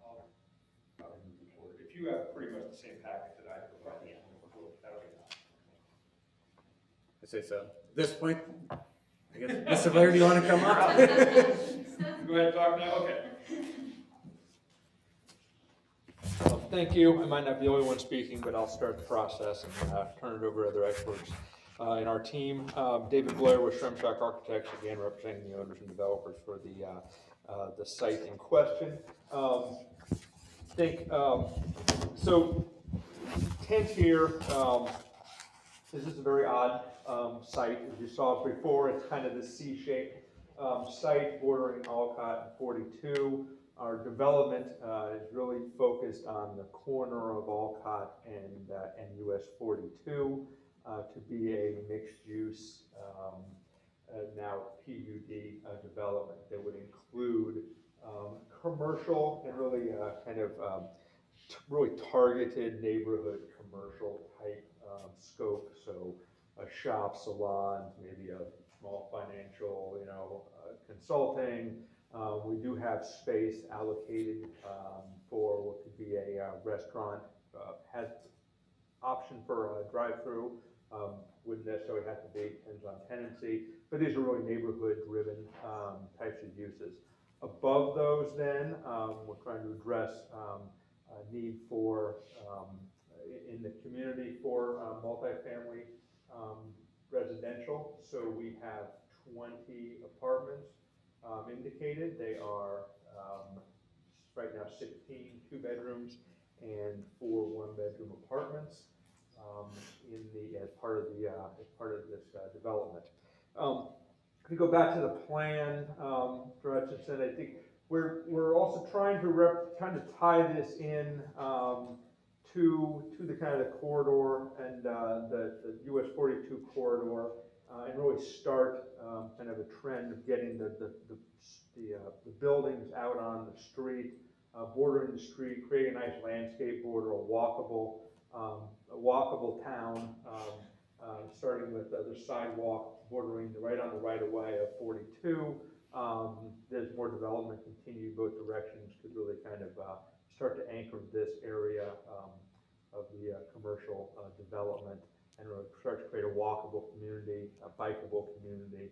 I'll move forward. If you have pretty much the same packet that I provided, that'll be enough. I say so. At this point, I guess, Mr. Blair, do you want to come up? Go ahead and talk now, okay. Well, thank you. I might not be the only one speaking, but I'll start the process and turn it over to other experts in our team. David Blair with Shremshock Architects, again representing the owners and developers for the site in question. So tent here, this is a very odd site. As you saw before, it's kind of the C-shaped site bordering Alcott and 42. Our development is really focused on the corner of Alcott and US 42 to be a mixed-use, now PUD development that would include commercial and really really targeted neighborhood commercial type scope. So a shop, salons, maybe a small financial, consulting. We do have space allocated for what could be a restaurant, has option for a drive-through, wouldn't necessarily have to be, depends on tenancy, but these are really neighborhood-driven types of uses. Above those then, we're trying to address a need for, in the community for multifamily residential. So we have 20 apartments indicated. They are right now 16 2-bedrooms and 4 1-bedroom apartments as part of this development. If we go back to the plan, Mr. Hutchinson, I think we're also trying to tie this in to the kind of the corridor and the US 42 corridor. and really start kind of a trend of getting the buildings out on the street, bordering the street, creating a nice landscape border, a walkable town, starting with the sidewalk bordering right on the right of way of 42. There's more development continue both directions to really kind of start to anchor this area of the commercial development and really start to create a walkable community, a bikeable community,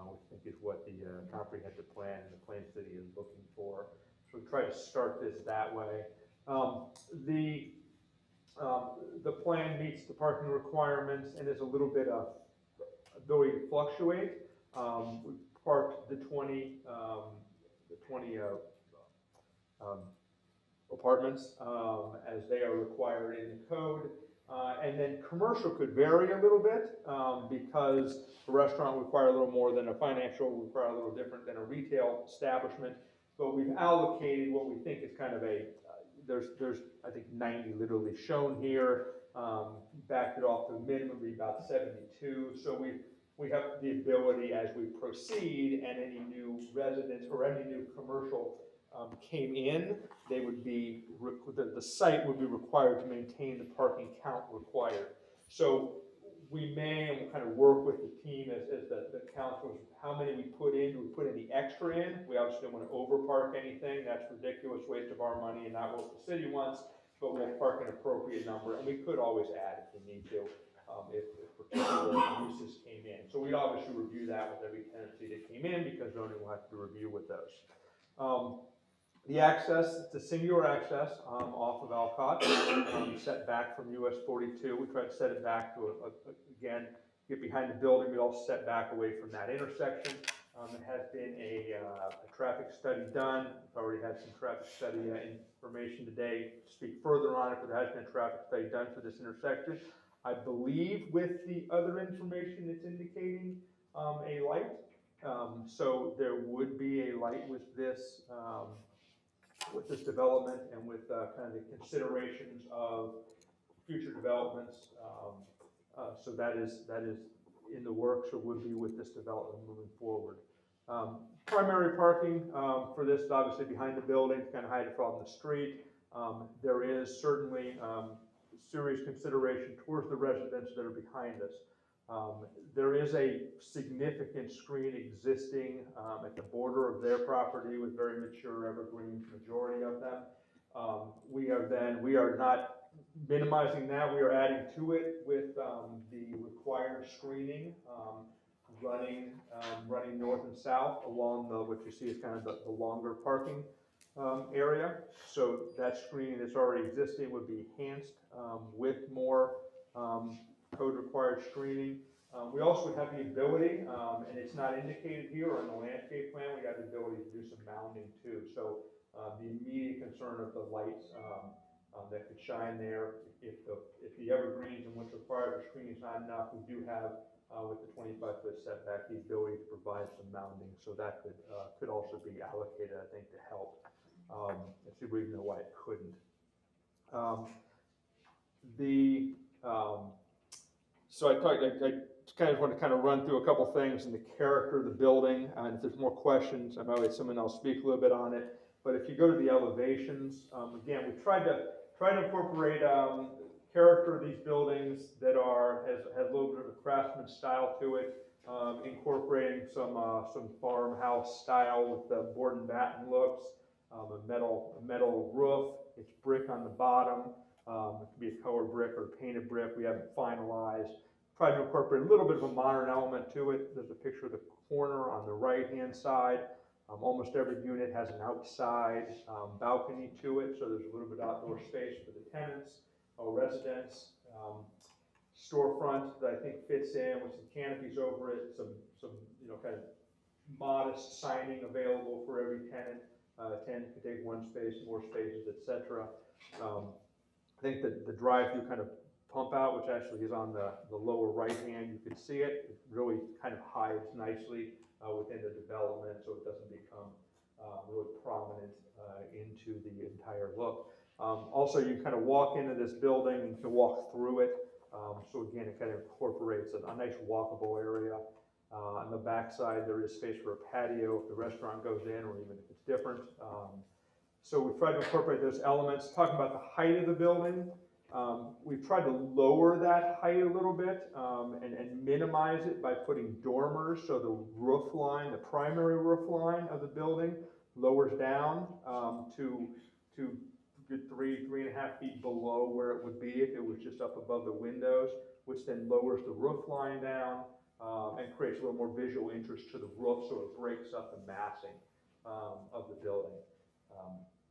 which I think is what the comprehensive plan and the Plan City is looking for. So we try to start this that way. The plan meets the parking requirements and is a little bit of ability to fluctuate. We parked the 20 apartments as they are required in the code. And then commercial could vary a little bit because a restaurant will require a little more than a financial, will require a little different than a retail establishment. But we've allocated what we think is kind of there's I think 90 literally shown here. Backed it off to a minimum of about 72. So we have the ability as we proceed and any new residents or any new commercial came in, they would be, the site would be required to maintain the parking count required. So we may, and we'll kind of work with the team as the council, how many we put in, do we put any extra in? We obviously don't want to overpark anything, that's ridiculous waste of our money and not what the city wants, but we'll park an appropriate number, and we could always add if we need to, if particular uses came in. So we'd obviously review that with every tenancy that came in, because zoning will have to review with those. The access, it's a singular access off of Alcott, set back from US 42. We tried to set it back to, again, get behind the building, but also set back away from that intersection. There has been a traffic study done. I've already had some traffic study information today to speak further on it, but there has been a traffic study done for this intersection. I believe with the other information it's indicating a light. So there would be a light with this development and with kind of the considerations of future developments. So that is in the works, or would be with this development moving forward. Primary parking for this is obviously behind the building to kind of hide it from the street. There is certainly serious consideration towards the residents that are behind us. There is a significant screen existing at the border of their property with very mature evergreens, majority of them. We are not minimizing that, we are adding to it with the required screening running north and south along what you see is kind of the longer parking area. So that screening that's already existing would be enhanced with more code required screening. We also would have the ability, and it's not indicated here on the landscape plan, we have the ability to do some mounding too. So the immediate concern of the lights that could shine there, if the evergreens and what's required for screening is not enough, we do have with the 25-foot setback the ability to provide some mounding. So that could also be allocated, I think, to help. Let's see if we even know why it couldn't. So I kind of want to run through a couple things in the character of the building, and if there's more questions, I might let someone else speak a little bit on it. But if you go to the elevations, again, we tried to incorporate character of these buildings that has a little bit of a craftsman style to it, incorporating some farmhouse style with the board and batten looks, a metal roof. It's brick on the bottom. It could be a colored brick or a painted brick. We haven't finalized. Tried to incorporate a little bit of a modern element to it. There's a picture of the corner on the right-hand side. Almost every unit has an outside balcony to it, so there's a little bit of outdoor space for the tenants or residents. Storefront that I think fits in with some canopies over it, some kind of modest signing available for every tenant. Tenant can take one space, more spaces, etc. I think that the drive-through kind of pump out, which actually is on the lower right hand, you can see it. It really kind of hides nicely within the development, so it doesn't become really prominent into the entire look. Also, you kind of walk into this building and you can walk through it. So again, it kind of incorporates a nice walkable area. On the backside, there is space for a patio if the restaurant goes in, or even if it's different. So we've tried to incorporate those elements. Talking about the height of the building, we've tried to lower that height a little bit and minimize it by putting dormers, so the roof line, the primary roof line of the building lowers down to 3.5 feet below where it would be if it was just up above the windows, which then lowers the roof line down and creates a little more visual interest to the roof, so it breaks up the massing of the building.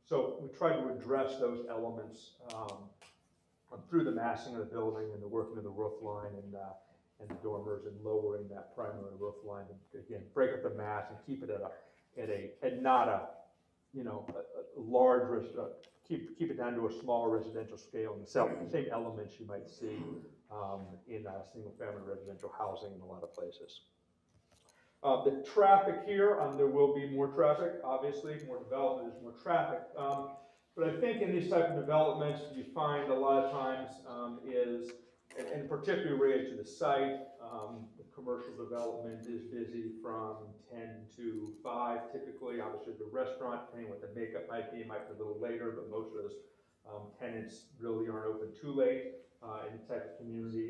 So we try to address those elements through the massing of the building and the working of the roof line and the dormers and lowering that primary roof line, and again, break up the mass and keep it at not a large, keep it down to a smaller residential scale, and the same elements you might see in single-family residential housing in a lot of places. The traffic here, there will be more traffic, obviously, more development is more traffic. But I think in these type of developments, you find a lot of times is, and particularly related to the site, the commercial development is busy from 10 to 5 typically. Obviously, the restaurant, depending what the makeup might be a little later, but most of those tenants really aren't open too late in the type of community,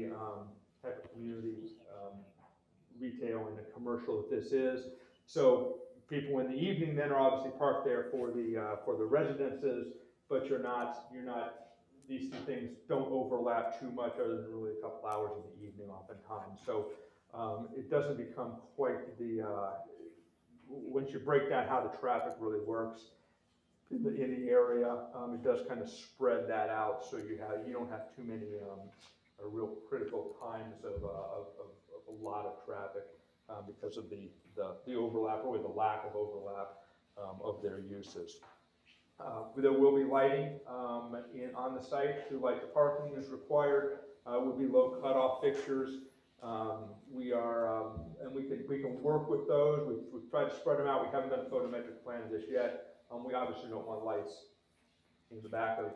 retail and the commercial that this is. So people in the evening then are obviously parked there for the residences, but these two things don't overlap too much other than really a couple hours in the evening oftentimes. So it doesn't become quite once you break down how the traffic really works in the area, it does kind of spread that out, so you don't have too many real critical times of a lot of traffic because of the overlap, or the lack of overlap of their uses. There will be lighting on the site to light the parking is required. Will be low cutoff fixtures. And we can work with those. We've tried to spread them out. We haven't done a photometric plan of this yet. We obviously don't want lights in the back of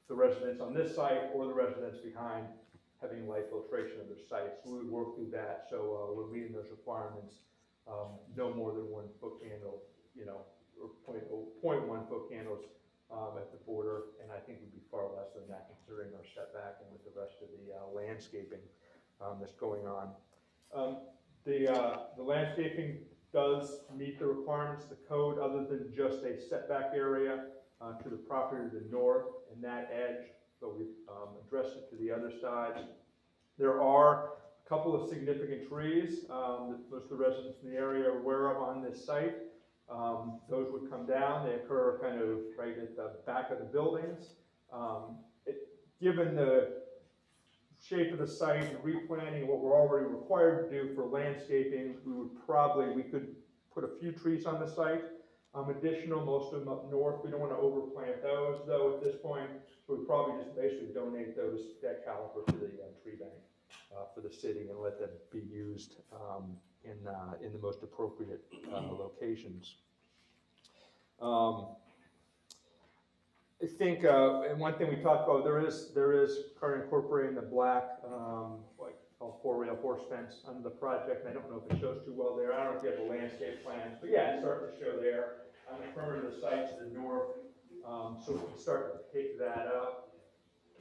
the residence on this site or the residence behind having light filtration of their sites. So we would work through that. So we're meeting those requirements. No more than 1 foot candle, or 0.1 foot candles at the border, and I think would be far less than that considering our setback and with the rest of the landscaping that's going on. The landscaping does meet the requirements of the code, other than just a setback area to the property to the north and that edge, but we've addressed it to the other side. There are a couple of significant trees that most of the residents in the area are aware of on this site. Those would come down. They occur kind of right at the back of the buildings. Given the shape of the site and replanting, what we're already required to do for landscaping, we could put a few trees on the site. Additional, most of them up north. We don't want to overplant those though at this point. So we'd probably just basically donate that caliper to the tree bank for the city and let them be used in the most appropriate locations. I think, and one thing we talked about, there is currently incorporating the black, called 4-rail horse fence under the project. And I don't know if it shows too well there. I don't know if you have a landscape plan, but yeah, it's starting to show there on the perimeter of the site to the north. So we can start to pick that up.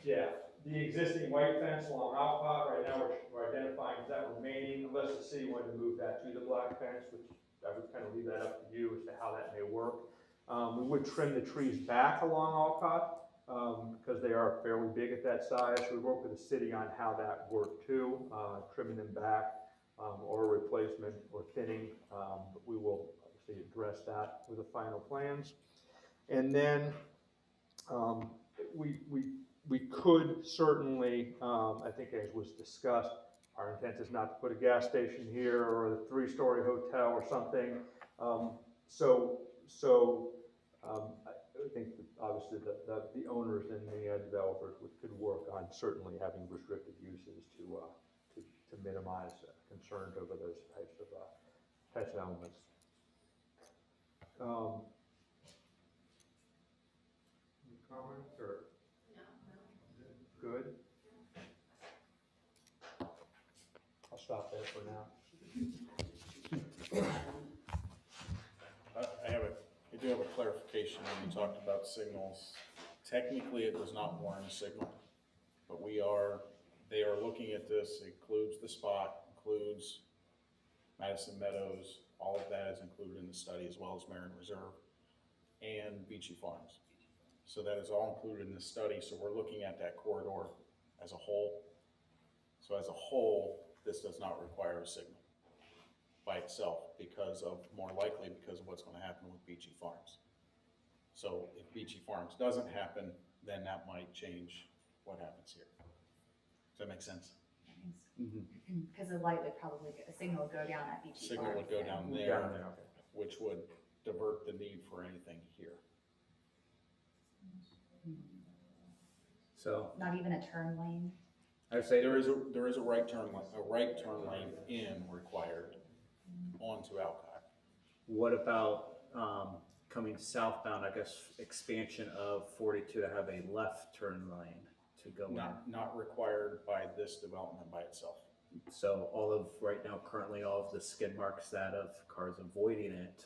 Yeah, the existing white fence along Alcott, right now we're identifying is that remaining, unless the city wanted to move that to the black fence, which I would kind of leave that up to you as to how that may work. We would trim the trees back along Alcott because they are fairly big at that size. We work with the city on how that worked too, trimming them back or replacement or thinning. But we will obviously address that with the final plans. And then we could certainly, I think as was discussed, our intent is not to put a gas station here or a 3-story hotel or something. I think that obviously the owners and the developers could work on certainly having restricted uses to minimize concerns over those types of elements. Any comments or? No. Good. clarification, when you talked about signals, technically it does not warrant a signal, but they are looking at this, includes the spot, includes Madison Meadows, all of that is included in the study, as well as Marion Reserve and Beachy Farms. So that is all included in the study, so we're looking at that corridor as a whole. So as a whole, this does not require a signal by itself more likely because of what's gonna happen with Beachy Farms. So if Beachy Farms doesn't happen, then that might change what happens here. Does that make sense? Because the light would probably, a signal would go down at Beachy Signal Farms. would go down there, which would divert the need for anything here. So Not even a turn lane? I would say There is a right turn lane in required onto Alcott. what about, coming southbound, I guess, expansion of 42 to have a left turn lane to go in? Not required by this development by itself. So right now, currently all of the skid marks that of cars avoiding it,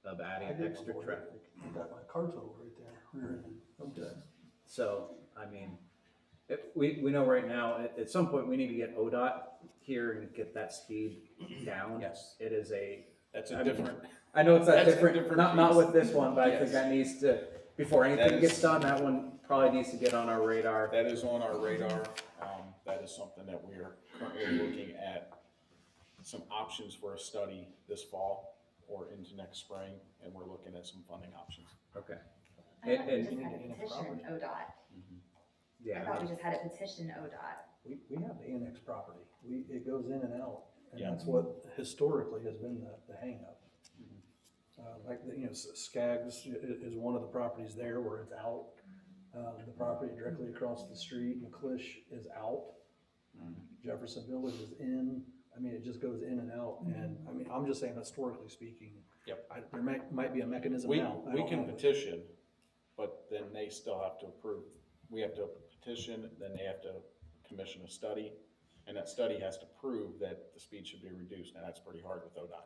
of adding extra traffic. I got my car total right there, rear-ended. I'm good. So, I mean, we know right now, at some point, we need to get ODOT here and get that speed down. Yes. It is That's a different. I know it's That's a different, different not piece. with this one, but I Yes. think that needs to, before anything That gets is- done, that one probably needs to get on our radar. That is on our radar. That is something that we are currently looking at some options for a study this fall or into next spring, and we're looking at some funding options. Okay. I thought we And- just had a petition ODOT. I Yeah. thought we just had a petition ODOT. We have the annex property, it goes in and out, and Yeah. that's what historically has been the hangup. Like, Skaggs is one of the properties there where it's out. The property directly across the street, McClish is out. Jefferson Village is in, I mean, it just goes in and out, and, I mean, I'm just saying historically speaking. Yep. There might be a mechanism We now. I don't can know. petition, but then they still have to approve. We have to petition, then they have to commission a study, and that study has to prove that the speed should be reduced, and that's pretty hard with ODOT.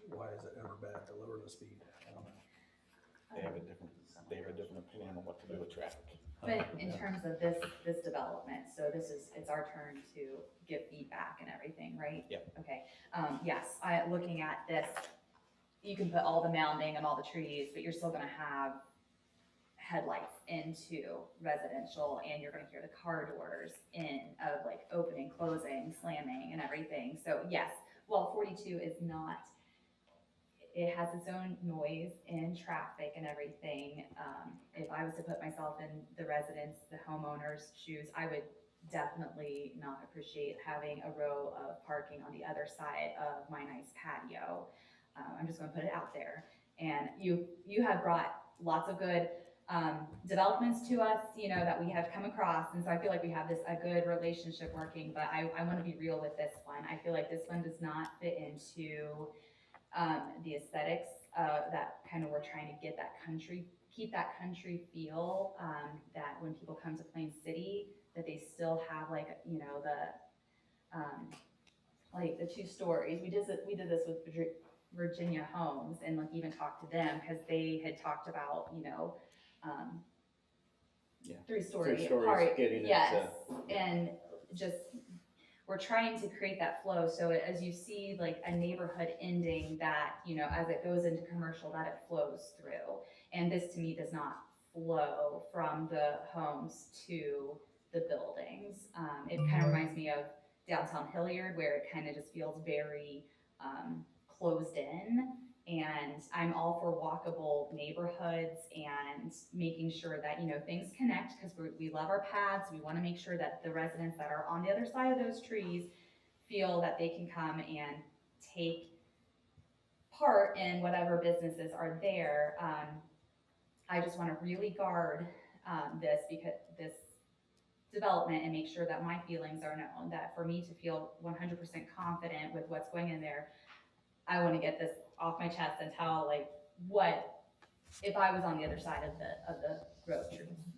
Why is it ever bad to lower the speed? I don't know. They have a different opinion on what to do with traffic. But in terms of this development, so it's our turn to give feedback and everything, right? Yep. Okay, yes, looking at this, you can put all the mounding and all the trees, but you're still gonna have headlights into residential, and you're gonna hear the car doors of like opening, closing, slamming and everything. So yes, while 42 is not, it has its own noise and traffic and everything. If I was to put myself in the residents, the homeowners' shoes, I would definitely not appreciate having a row of parking on the other side of my nice patio. I'm just gonna put it out there. And you have brought lots of good developments to us, that we have come across. And so I feel like we have a good relationship working, but I wanna be real with this one. I feel like this one does not fit into the aesthetics that kind of we're trying to get keep that country feel, that when people come to Plain City, that they still have like, the 2 stories. We did this with Virginia Homes, and like even talked to them because they had talked about, 3-story 3 stories part. getting it Yes, and just, we're trying to create that flow, so as you see like a neighborhood ending that, as it goes into commercial, that it flows through. And this to me does not flow from the homes to the buildings. It kind of reminds me of downtown Hilliard, where it kind of just feels very closed in. And I'm all for walkable neighborhoods and making sure that, things connect, because we love our paths. We want to make sure that the residents that are on the other side of those trees feel that they can come and take part in whatever businesses are there. I just want to really guard this development and make sure that my feelings are known, that for me to feel 100% confident with what's going in there, I want to get this off my chest and tell what, if I was on the other side of the road,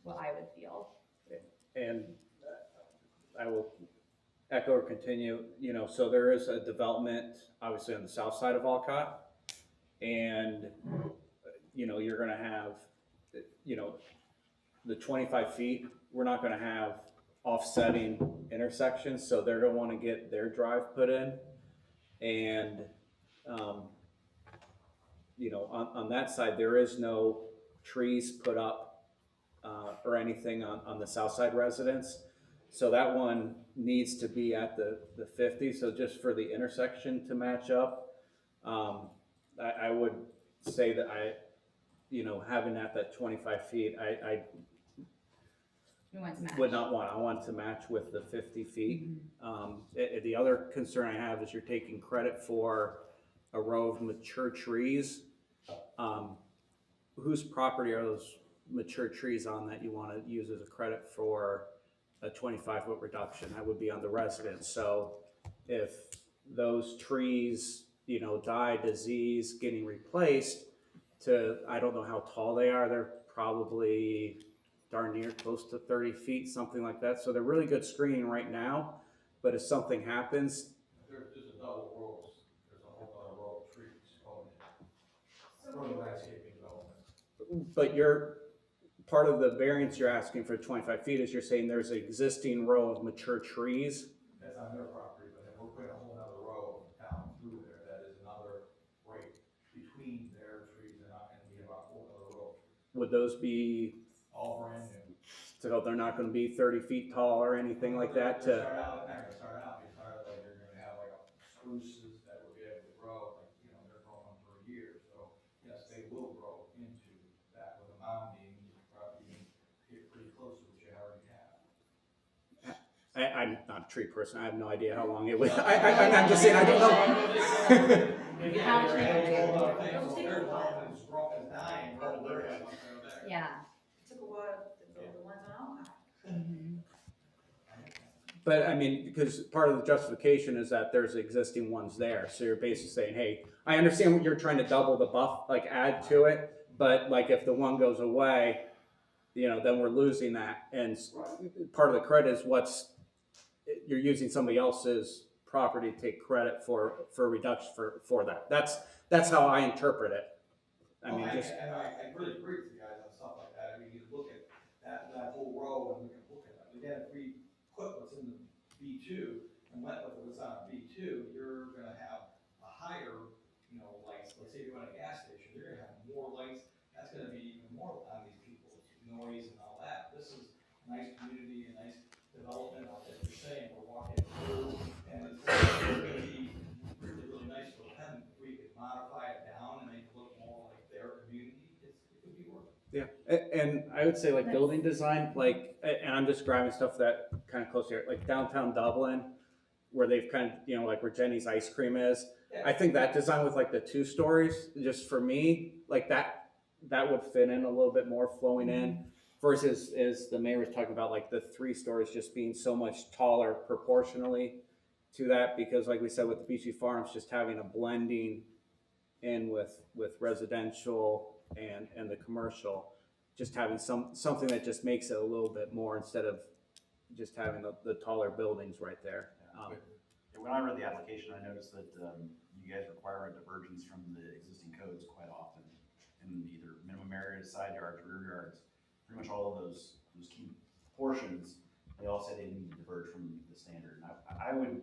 what I would feel. And I will echo or continue, so there is a development, obviously on the south side of Alcott. And you're gonna have, you know, the 25 feet, we're not gonna have offsetting intersections, so they're gonna wanna get their drive put in. And, you know, on that side, there is no trees put up or anything on the south side residence. So that one needs to be at the 50, so just for the intersection to match up. I would say that you know, having that 25 feet, I We want to match. would not want, I want to match with the 50 feet. The other concern I have is you're taking credit for a row of mature trees. Whose property are those mature trees on that you want to use as a credit for a 25-foot reduction? That would be on the residents. So if those trees, you know, die, disease, getting replaced to, I don't know how tall they are, they're probably darn near close to 30 feet, something like that. So they're really good screening right now, but if something happens, There's a double rows, there's a whole other row of trees going in, from the landscaping development. but you're, part of the variance you're asking for 25 feet is you're saying there's an existing row of mature trees. That's on their property, but then we're putting a whole other row down through there, that is another break between their trees and we have a whole other row. Would those be, All brand new. so they're not gonna be 30 feet tall or anything like that They to, start out, they're not gonna start out, they start out like you're gonna have like spruces that will be able to grow, like, you know, they're growing for a year, so yes, they will grow into that with a mounding, you probably get pretty close to what you already have. I'm not a tree person, I have no idea how long it would, I'm just saying, I don't know. How much they- Their development is growing, is dying, growing there. Yeah. It took a while to build the ones on Alki. But I mean, because part of the justification is that there's existing ones there, so you're basically saying, hey, I understand what you're trying to double the buff, like add to it, but like if the one goes away, you know, then we're losing that, and part of the credit is you're using somebody else's property to take credit for reduction for that. That's how I interpret it. I mean, just. And I really agree with you guys on stuff like that, I mean, you look at that whole row and we can look at that, again, if we put what's in the B2 and went with what's on B2, you're gonna have a higher, you know, lights, let's say you run a gas station, you're gonna have more lights, that's gonna be even more on these people's noise and all that. This is a nice community, a nice development, like you're saying, we're walking through, and it's gonna be really, really nice for them, if we could modify it down and make it look more like their community, it would be worth it. Yeah, and I would say like building design, like, and I'm describing stuff that kind of close here, like downtown Dublin, where they've kind of, you know, like where Jenny's Ice Cream is. I think that design with like the 2 stories, just for me, like that would fit in a little bit more flowing in versus as the mayor was talking about, like the 3 stories just being so much taller proportionally to that, because like we said with the Beachy Farms, just having a blending in with residential and the commercial, just having something that just makes it a little bit more instead of just having the taller buildings right there. When I read the application, I noticed that you guys require a divergence from the existing codes quite often in either minimum area, side yards, rear yards. Pretty much all of those key portions, they all say they need to diverge from the standard. And I would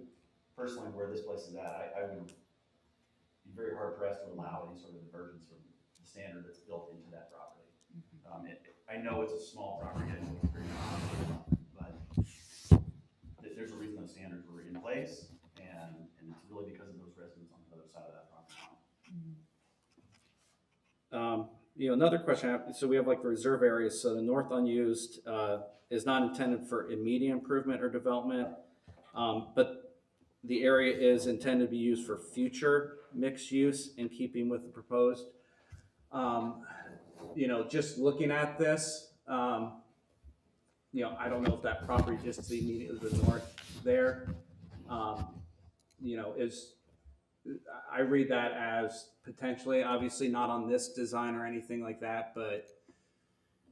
personally, where this place is at, I would be very hard pressed to allow any sort of divergence from the standard that's built into that property. I know it's a small property, I know it's very small, but there's a reason those standards were in place, and it's really because of those residents on the other side of that property line. You know, another question I have, so we have like the reserve areas, so the north unused is not intended for immediate improvement or development, but the area is intended to be used for future mixed use in keeping with the proposed. You know, just looking at this, you know, I don't know if that property just to the immediately to the north there, you know, I read that as potentially, obviously not on this design or anything like that, but,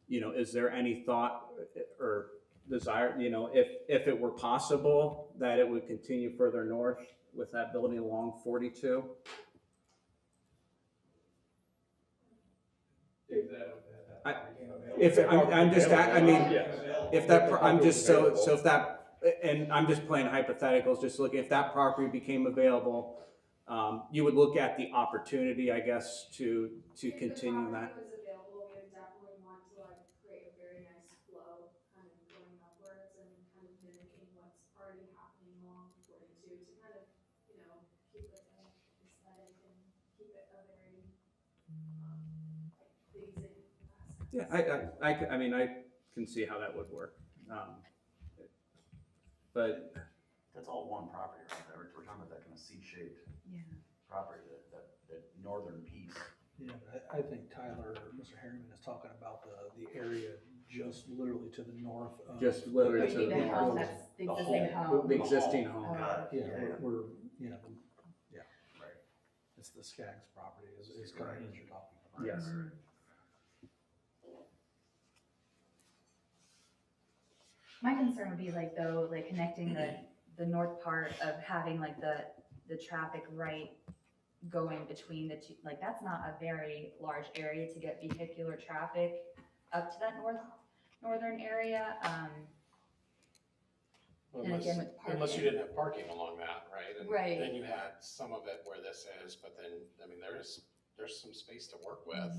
you know, is there any thought or desire, you know, if it were possible that it would continue further north with that building along 42? If believe that if that I- became available. If, I'm just, I mean, Yes. if that, I'm just, so if that, and I'm just playing hypotheticals, just looking, if that property became available, you would look at the opportunity, I guess, to continue that. If the property was available, we would definitely want to like create a very nice flow, kind of going upwards and kind of mimicking what's already happening along 42 to kind of, you know, keep it aesthetic and keep it a very, pleasing. Yeah, I mean, I can see how that would work. But That's all one property, right? We're talking about that kind of C-shaped property, that northern piece. Yeah, I think Tyler, Mr. Harriman is talking about the area just literally to the north of. just literally to Maybe the the home, north, that's the existing home. the existing home. Got it. Yeah, we're, you know, yeah, Right. it's the Skaggs property is kind of what you're talking about. Yes. My concern would be like though, like connecting the north part of having like the traffic right going between the two, like that's not a very large area to get vehicular traffic up to that northern area. And again with Unless you parking. didn't have parking along that, right? And Right. then you had some of it where this is, but then, I mean, there's some space to work with,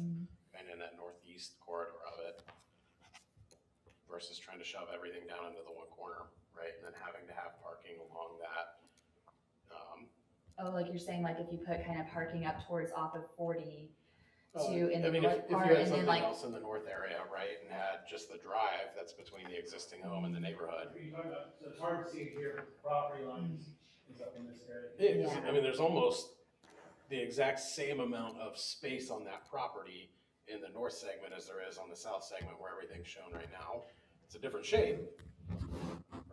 kind of in that northeast corridor of it, versus trying to shove everything down into the one corner, right? And then having to have parking along that. Oh, like you're saying, like if you put kind of parking up towards off of 42 in I the mean, north if part you had and then something like, else in the north area, right, and had just the drive that's between the existing home and the neighborhood. Are you talking about, so it's hard to see here, but the property line is up in this area. Yeah, 'cause, I mean, there's almost the exact same amount of space on that property in the north segment as there is on the south segment where everything's shown right now. It's a different shape,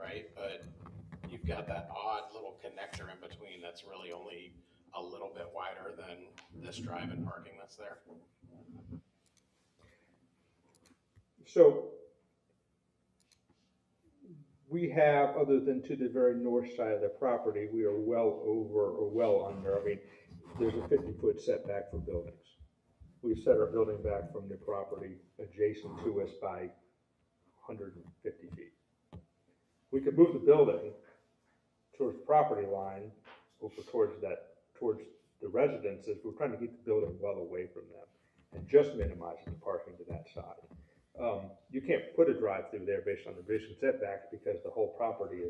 right? But you've got that odd little connector in between that's really only a little bit wider than this drive and parking that's there. So we have, other than to the very north side of the property, we are well over or well under, I mean, there's a 50-foot setback for buildings. We've set our building back from the property adjacent to us by 150 feet. We could move the building towards the property line, over towards the residences. We're trying to keep the building well away from them and just minimizing the parking to that side. You can't put a drive-through there based on the vision setbacks because the whole property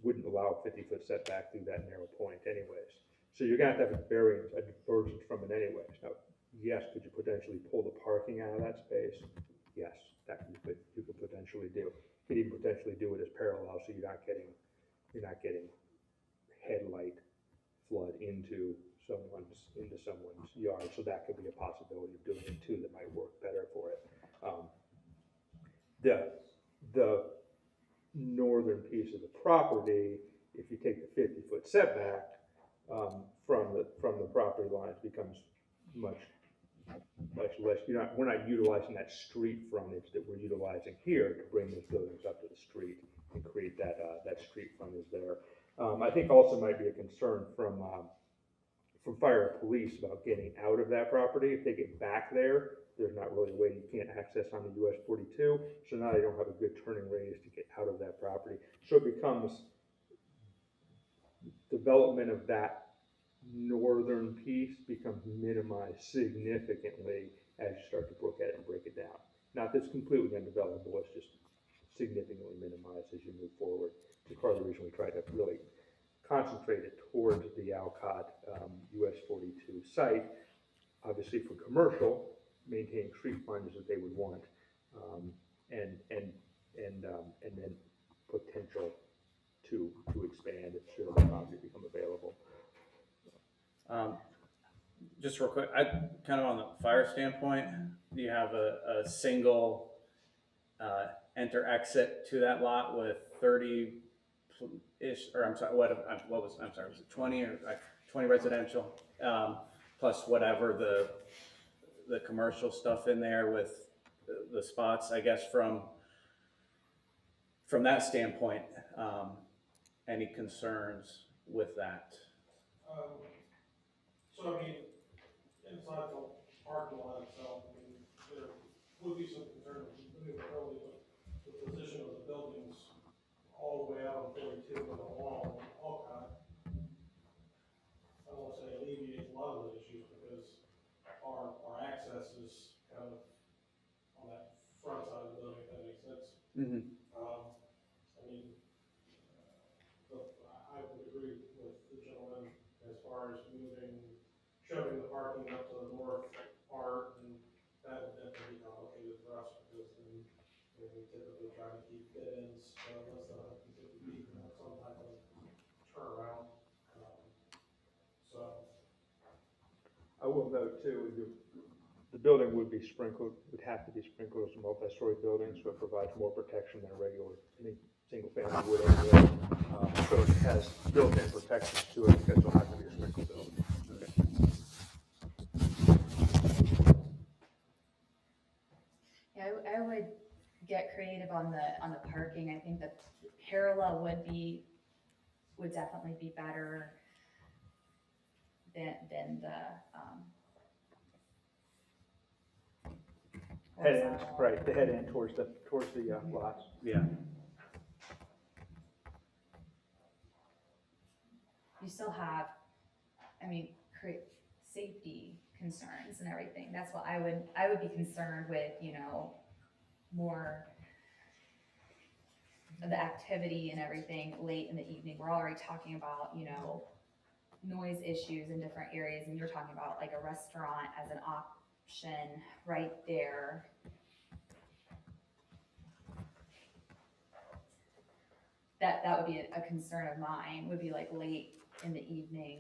wouldn't allow a 50-foot setback through that narrow point anyways. So you're gonna have to have a variance, a divergence from it anyways. Now, yes, could you potentially pull the parking out of that space? Yes, that you could potentially do. You could even potentially do it as parallel, so you're not getting headlight flood into someone's yard. So that could be a possibility of doing it too, that might work better for it. The northern piece of the property, if you take the 50-foot setback from the property line, it becomes much less. We're not utilizing that street frontage that we're utilizing here to bring those buildings up to the street and create that street frontage there. I think also might be a concern from fire and police about getting out of that property. If they get back there, there's not really a way, you can't access onto US 42, so now they don't have a good turning radius to get out of that property. So it becomes development of that northern piece becomes minimized significantly as you start to look at it and break it down. Not that it's completely undevelopable, it's just significantly minimized as you move forward. It's part of the reason we try to really concentrate it towards the Alcott US 42 site. Obviously for commercial, maintaining street frontage that they would want, and then potential to expand if should the property become available. Just real quick, kind of on the fire standpoint, do you have a single enter-exit to that lot with 30-ish, or I'm sorry, was it 20 or 20 residential, plus whatever the commercial stuff in there with the spots, I guess, from that standpoint, any concerns with that? So I mean, inside the parking lot itself, I mean, be some concern early, but the position of the buildings all the way out on 42 and along Alcott, I don't want to say alleviates a lot of those issues because our access is kind of on that front side of the building, if that makes sense. I mean, I would agree with the gentleman as far as shoving the parking up to the north part, and that would definitely be complicated for us because then we typically try to keep dead ends less than 150 feet and have some type of turnaround. So. I will note too, the building would be sprinkled, would have to be sprinkled as a multi-story building, so it provides more protection than a regular, any single family would anyway. So it has built-in protections to it because it'll have to be a sprinkled building. Yeah, I would get creative on the parking. I think the parallel would definitely be better than the, Head end, right, the head end towards the lots. Yeah. you still have, I mean, safety concerns and everything. That's what I would be concerned with, you know, more of the activity and everything late in the evening. We're already talking about, you know, noise issues in different areas, and you're talking about like a restaurant as an option right there. That would be a concern of mine, would be like late in the evening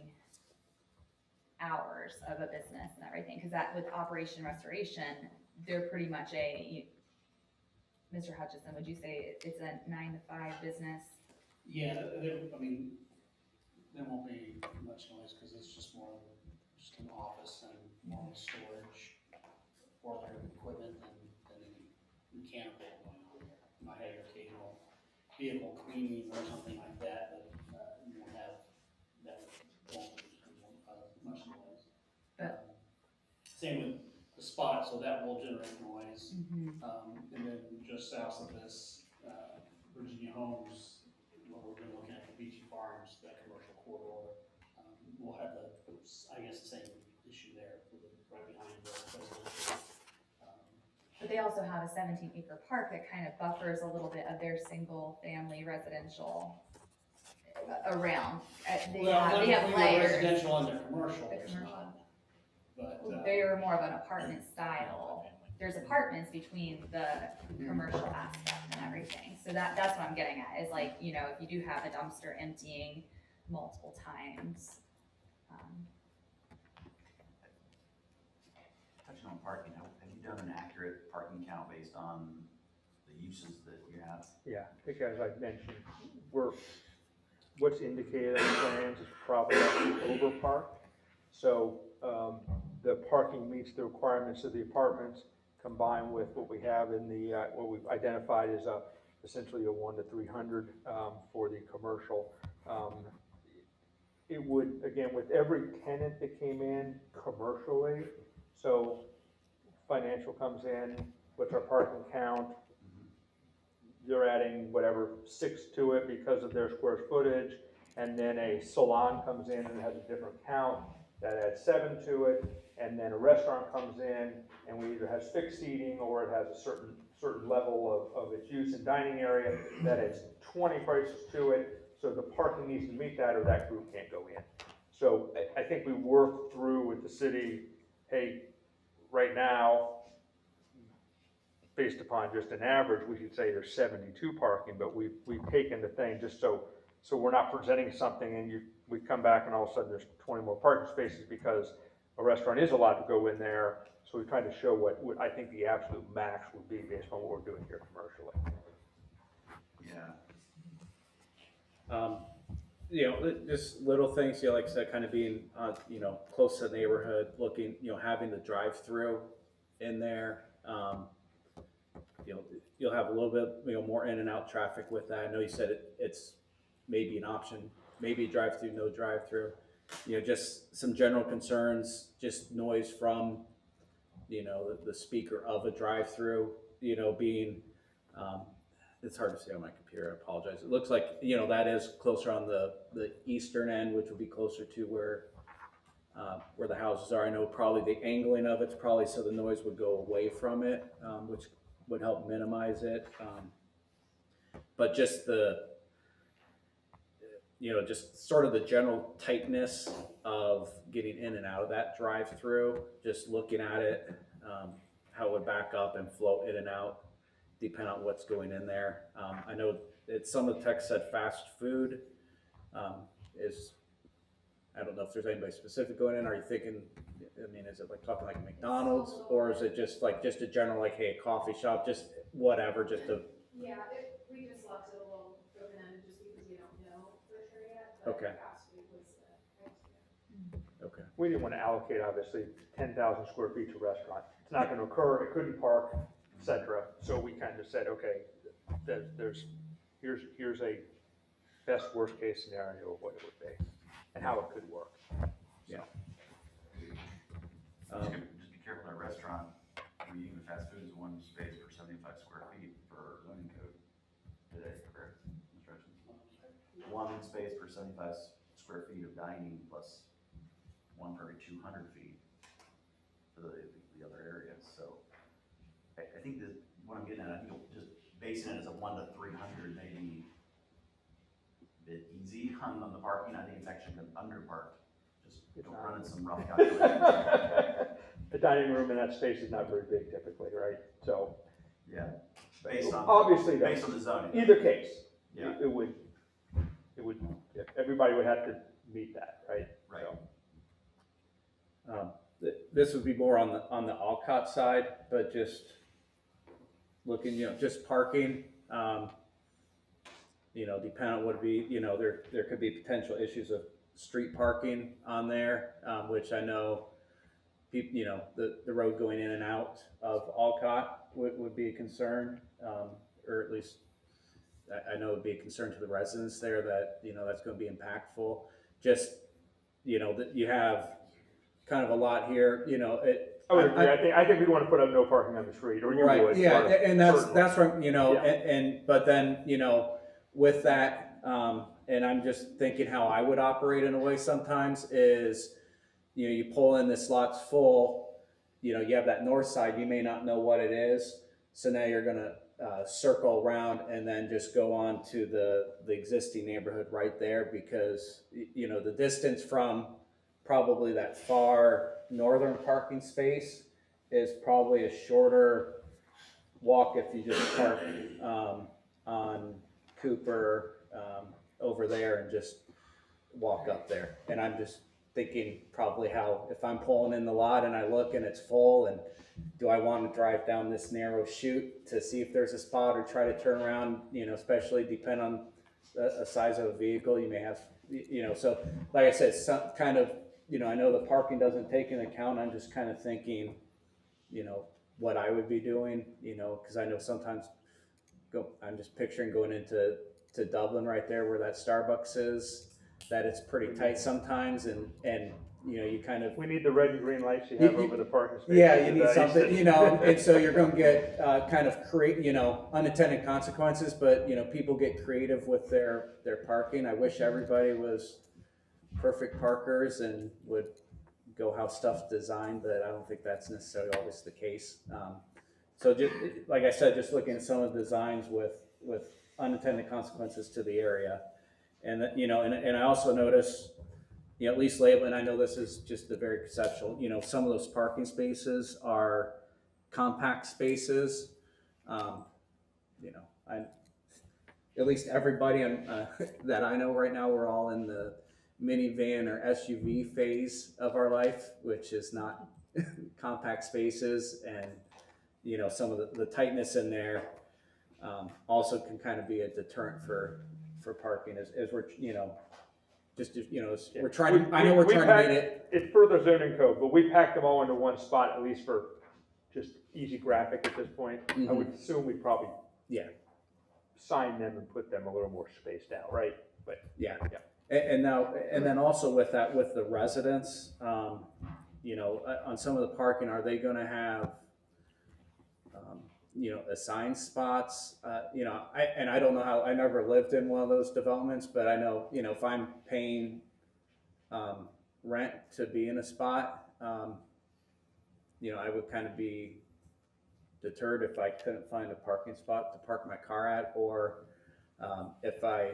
hours of a business and everything, because that with Operation Restoration, they're pretty much Mr. Hutchison, would you say it's a 9 to 5 business? Yeah, I mean, there won't be much noise because it's just an office and more storage for their equipment than any mechanical going on there. You might have your occasional vehicle cleaning or something like that, but you won't have that much noise. Same with the spot, so that will generate noise. And then just south of this, Virginia Homes, where we've been looking at the Beachy Farms, that commercial corridor, we'll have I guess, the same issue there, right behind the presidential. But they also have a 17-acre park that kind of buffers a little bit of their single-family residential around. They have layers. Residential and their commercial, The there's commercial. not. But, They're more of an apartment style. There's apartments between the commercial aspect and everything. So that's what I'm getting at, is like, you know, if you do have a dumpster emptying multiple times. Touching on parking, have you done an accurate parking count based on the uses that you have? Yeah, I think as I mentioned, what's indicated on the plans is probably over parked. So the parking meets the requirements of the apartments combined with what we have in the, what we've identified as essentially a 1 to 300 for the commercial. It would, again, with every tenant that came in commercially, so financial comes in, what's our parking count? They're adding whatever 6 to it because of their square footage, and then a salon comes in and has a different count that adds 7 to it, and then a restaurant comes in and we either has fixed seating or it has a certain level of its use and dining area that adds 20 prices to it. So the parking needs to meet that or that group can't go in. So I think we worked through with the city, hey, right now, based upon just an average, we could say there's 72 parking, but we've taken the thing just so we're not presenting something and we come back and all of a sudden there's 20 more parking spaces because a restaurant is allowed to go in there. So we've tried to show what I think the absolute max would be based on what we're doing here commercially. Yeah. You know, just little things, you know, like I said, kind of being, you know, close to the neighborhood, looking, you know, having the drive-through in there. You know, you'll have a little bit, you know, more in and out traffic with that. I know you said it's maybe an option, maybe drive-through, no drive-through. You know, just some general concerns, just noise from you know, the speaker of a drive-through, you know, being, it's hard to see on my computer, I apologize. It looks like, you know, that is closer on the eastern end, which would be closer to where the houses are. I know probably the angling of it's probably so the noise would go away from it, which would help minimize it. But just you know, just sort of the general tightness of getting in and out of that drive-through, just looking at it, how it would back up and flow in and out, depending on what's going in there. I know some of the text said fast food I don't know if there's anybody specific going in. Are you thinking, I mean, is it like talking like McDonald's, or is it just a general, like, hey, a coffee shop, just whatever, just a, Yeah, we just left it a little open-ended just because we don't know for sure yet, but Okay. fast food was the criteria. okay. We didn't want to allocate, obviously, 10,000 square feet to restaurant. It's not going to occur, it couldn't park, et cetera. So we kind of said, okay, here's a best worst case scenario of what it would be and how it could work. Yeah. Just be careful at a restaurant, I mean, even fast food is one space per 75 square feet for zoning code today, correct, Mr. Hutchins? One space per 75 square feet of dining plus one per every 200 feet for the other areas, so I think that, what I'm getting at, I think just basing it as a 1 to 300 maybe a bit easy on the parking. I think it's actually been underparked, just running some rough calculations. The dining room in that space is not very big typically, right? So. Yeah, based on, obviously, based on the zoning. Either case, Yeah. it would, everybody would have to meet that, right? Right. So. This would be more on the Alcott side, but just looking, you know, just parking, you know, depending on what it be, you know, there could be potential issues of street parking on there, which I know people, you know, the road going in and out of Alcott would be a concern, or at least I know it would be a concern to the residents there that, you know, that's going to be impactful. Just, you know, that you have kind of a lot here, you know, I would agree. I think we want to put up no parking on the street, or you right, would. yeah, and certainly. that's right, you know, Yeah. but then, you know, with that, and I'm just thinking how I would operate in a way sometimes is, you know, you pull in, this lot's full, you know, you have that north side, you may not know what it is, so now you're gonna circle around and then just go on to the existing neighborhood right there, because, you know, the distance from probably that far northern parking space is probably a shorter walk if you just park on Cooper over there and just walk up there. And I'm just thinking probably how, if I'm pulling in the lot and I look and it's full, and do I want to drive down this narrow chute to see if there's a spot, or try to turn around, you know, especially depend on the size of a vehicle you may have, you know. So like I said, some kind of, you know, I know the parking doesn't take into account. I'm just kind of thinking, you know, what I would be doing, you know, because I know sometimes I'm just picturing going into Dublin right there where that Starbucks is, that it's pretty tight sometimes, and you know, you kind of. We need the red and green lights you have over the parking spaces. Yeah, you need something, you know, and so you're going to get kind of you know, unintended consequences, but, you know, people get creative with their parking. I wish everybody was perfect parkers and would go how stuff's designed, but I don't think that's necessarily always the case. So just, like I said, just looking at some of the designs with unintended consequences to the area. And, you know, and I also notice, you know, at least lately, and I know this is just the very perceptual, you know, some of those parking spaces are compact spaces. You know, at least everybody that I know right now, we're all in the minivan or SUV phase of our life, which is not compact spaces. And, you know, some of the tightness in there also can kind of be a deterrent for parking as we're, you know, just, you know, we're trying to, I know we're trying to make it. It's further zoning code, but we packed them all into one spot, at least for just easy graphic at this point. I would assume we'd probably sign them and put them a little more spaced out, right? But And now, and then also with that, with the residents, you know, on some of the parking, are they gonna have, you know, assigned spots? You know, I don't know how, I never lived in one of those developments, but I know, you know, if I'm paying, rent to be in a spot, you know, I would kind of be deterred if I couldn't find a parking spot to park my car at, or, if I,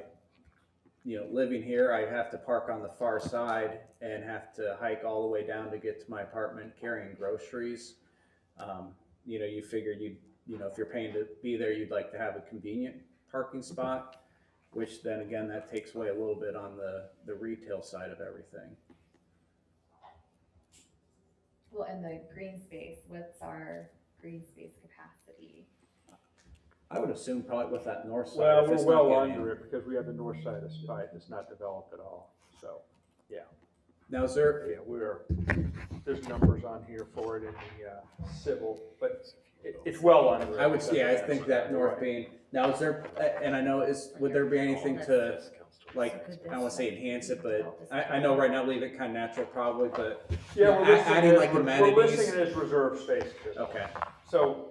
you know, living here, I have to park on the far side and have to hike all the way down to get to my apartment carrying groceries. You know, you figured you know, if you're paying to be there, you'd like to have a convenient parking spot, which then again, that takes away a little bit on the retail side of everything. Well, and the green space, what's our green space capacity? I would assume probably with that north side. Well, if we're it's not well getting- under it because we have the north side of the site that's not developed at all, so, yeah. Now, is there, Yeah, there's numbers on here for it in the, civil, but it's well under it. I would, yeah, I That's- think that north right. being, now is there, and I know would there be anything to, like, I don't wanna say enhance it, but I know right now leave it kinda natural probably, but Yeah, we're listing adding it, like we're amenities. listing it as reserved space. at this point. Okay, So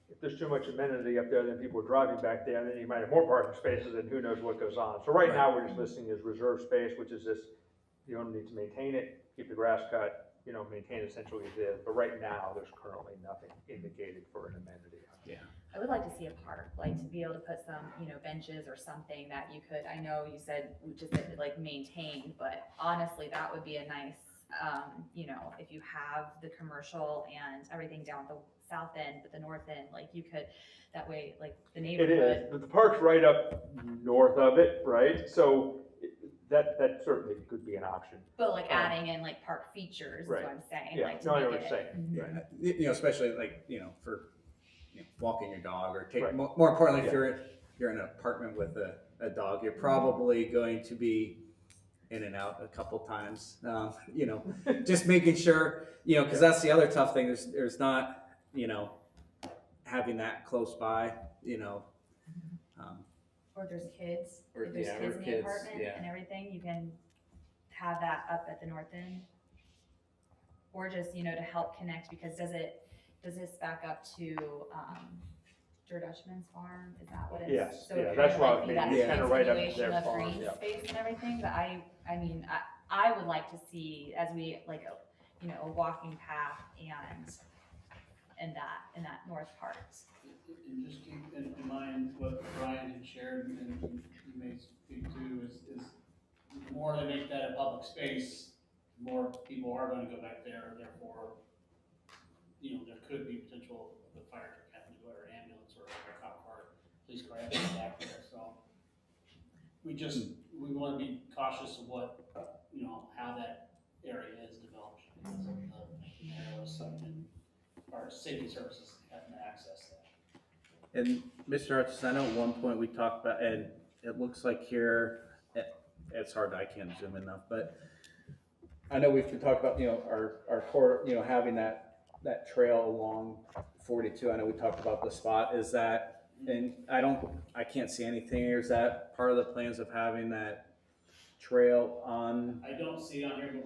if there's too much amenity up there, then people are driving back there, and then you might have more parking spaces, and who knows what goes on. So right now, we're just listing as reserved space, which is this, the owner needs to maintain it, keep the grass cut, you know, maintain it essentially as is. But right now, there's currently nothing indicated for an amenity. yeah. I would like to see a park, like to be able to put some, you know, benches or something that you could, I know you said we just said like maintain, but honestly, that would be a nice, you know, if you have the commercial and everything down at the south end, but the north end, like you could, that way, like the It neighborhood. is, but the park's right up north of it, right? So that certainly could be an option. But like adding in like park features is what Right. I'm saying, Yeah, like to no, I know make what you're it. saying. Mhm. Right. You know, especially like, you know, for, you know, walking your dog or take, Right. more importantly, if Yeah. you're in an apartment with a dog, you're probably going to be in and out a couple times, you know, just making sure, you know, cause that's the other tough thing, there's not, you know, having that close by, you know. Or if there's kids, Or- if there's yeah, or kids in the kids, apartment yeah. and everything, you can have that up at the north end. Or just, you know, to help connect, because does this back up to, Drew Dutchman's farm, is that what it's? Yes, So it yeah, kind that's of why like I be mean, that it's kinda right up to continuation their of farm, green yeah. space and everything, but I mean, I would like to see, as we, like, you know, a walking path and that north part. And just keep in mind what Brian had shared, and you may speak to, is the more they make that a public space, the more people are gonna go back there, therefore, you know, there could be potential of the fire truck having to go, or ambulance, or a cop car, police car having to go back there, so. We wanna be cautious of what, you know, how that area is developed, because of the narrows and our safety services having to access that. And Mr. Hutchison, I know at one point we talked about, and it looks like here, it's hard, I can't zoom enough, but I know we've talked about, you know, our corridor, you know, having that trail along 42. I know we talked about the spot. Is that, and I can't see anything here. Is that part of the plans of having that trail on? I don't see it on here, but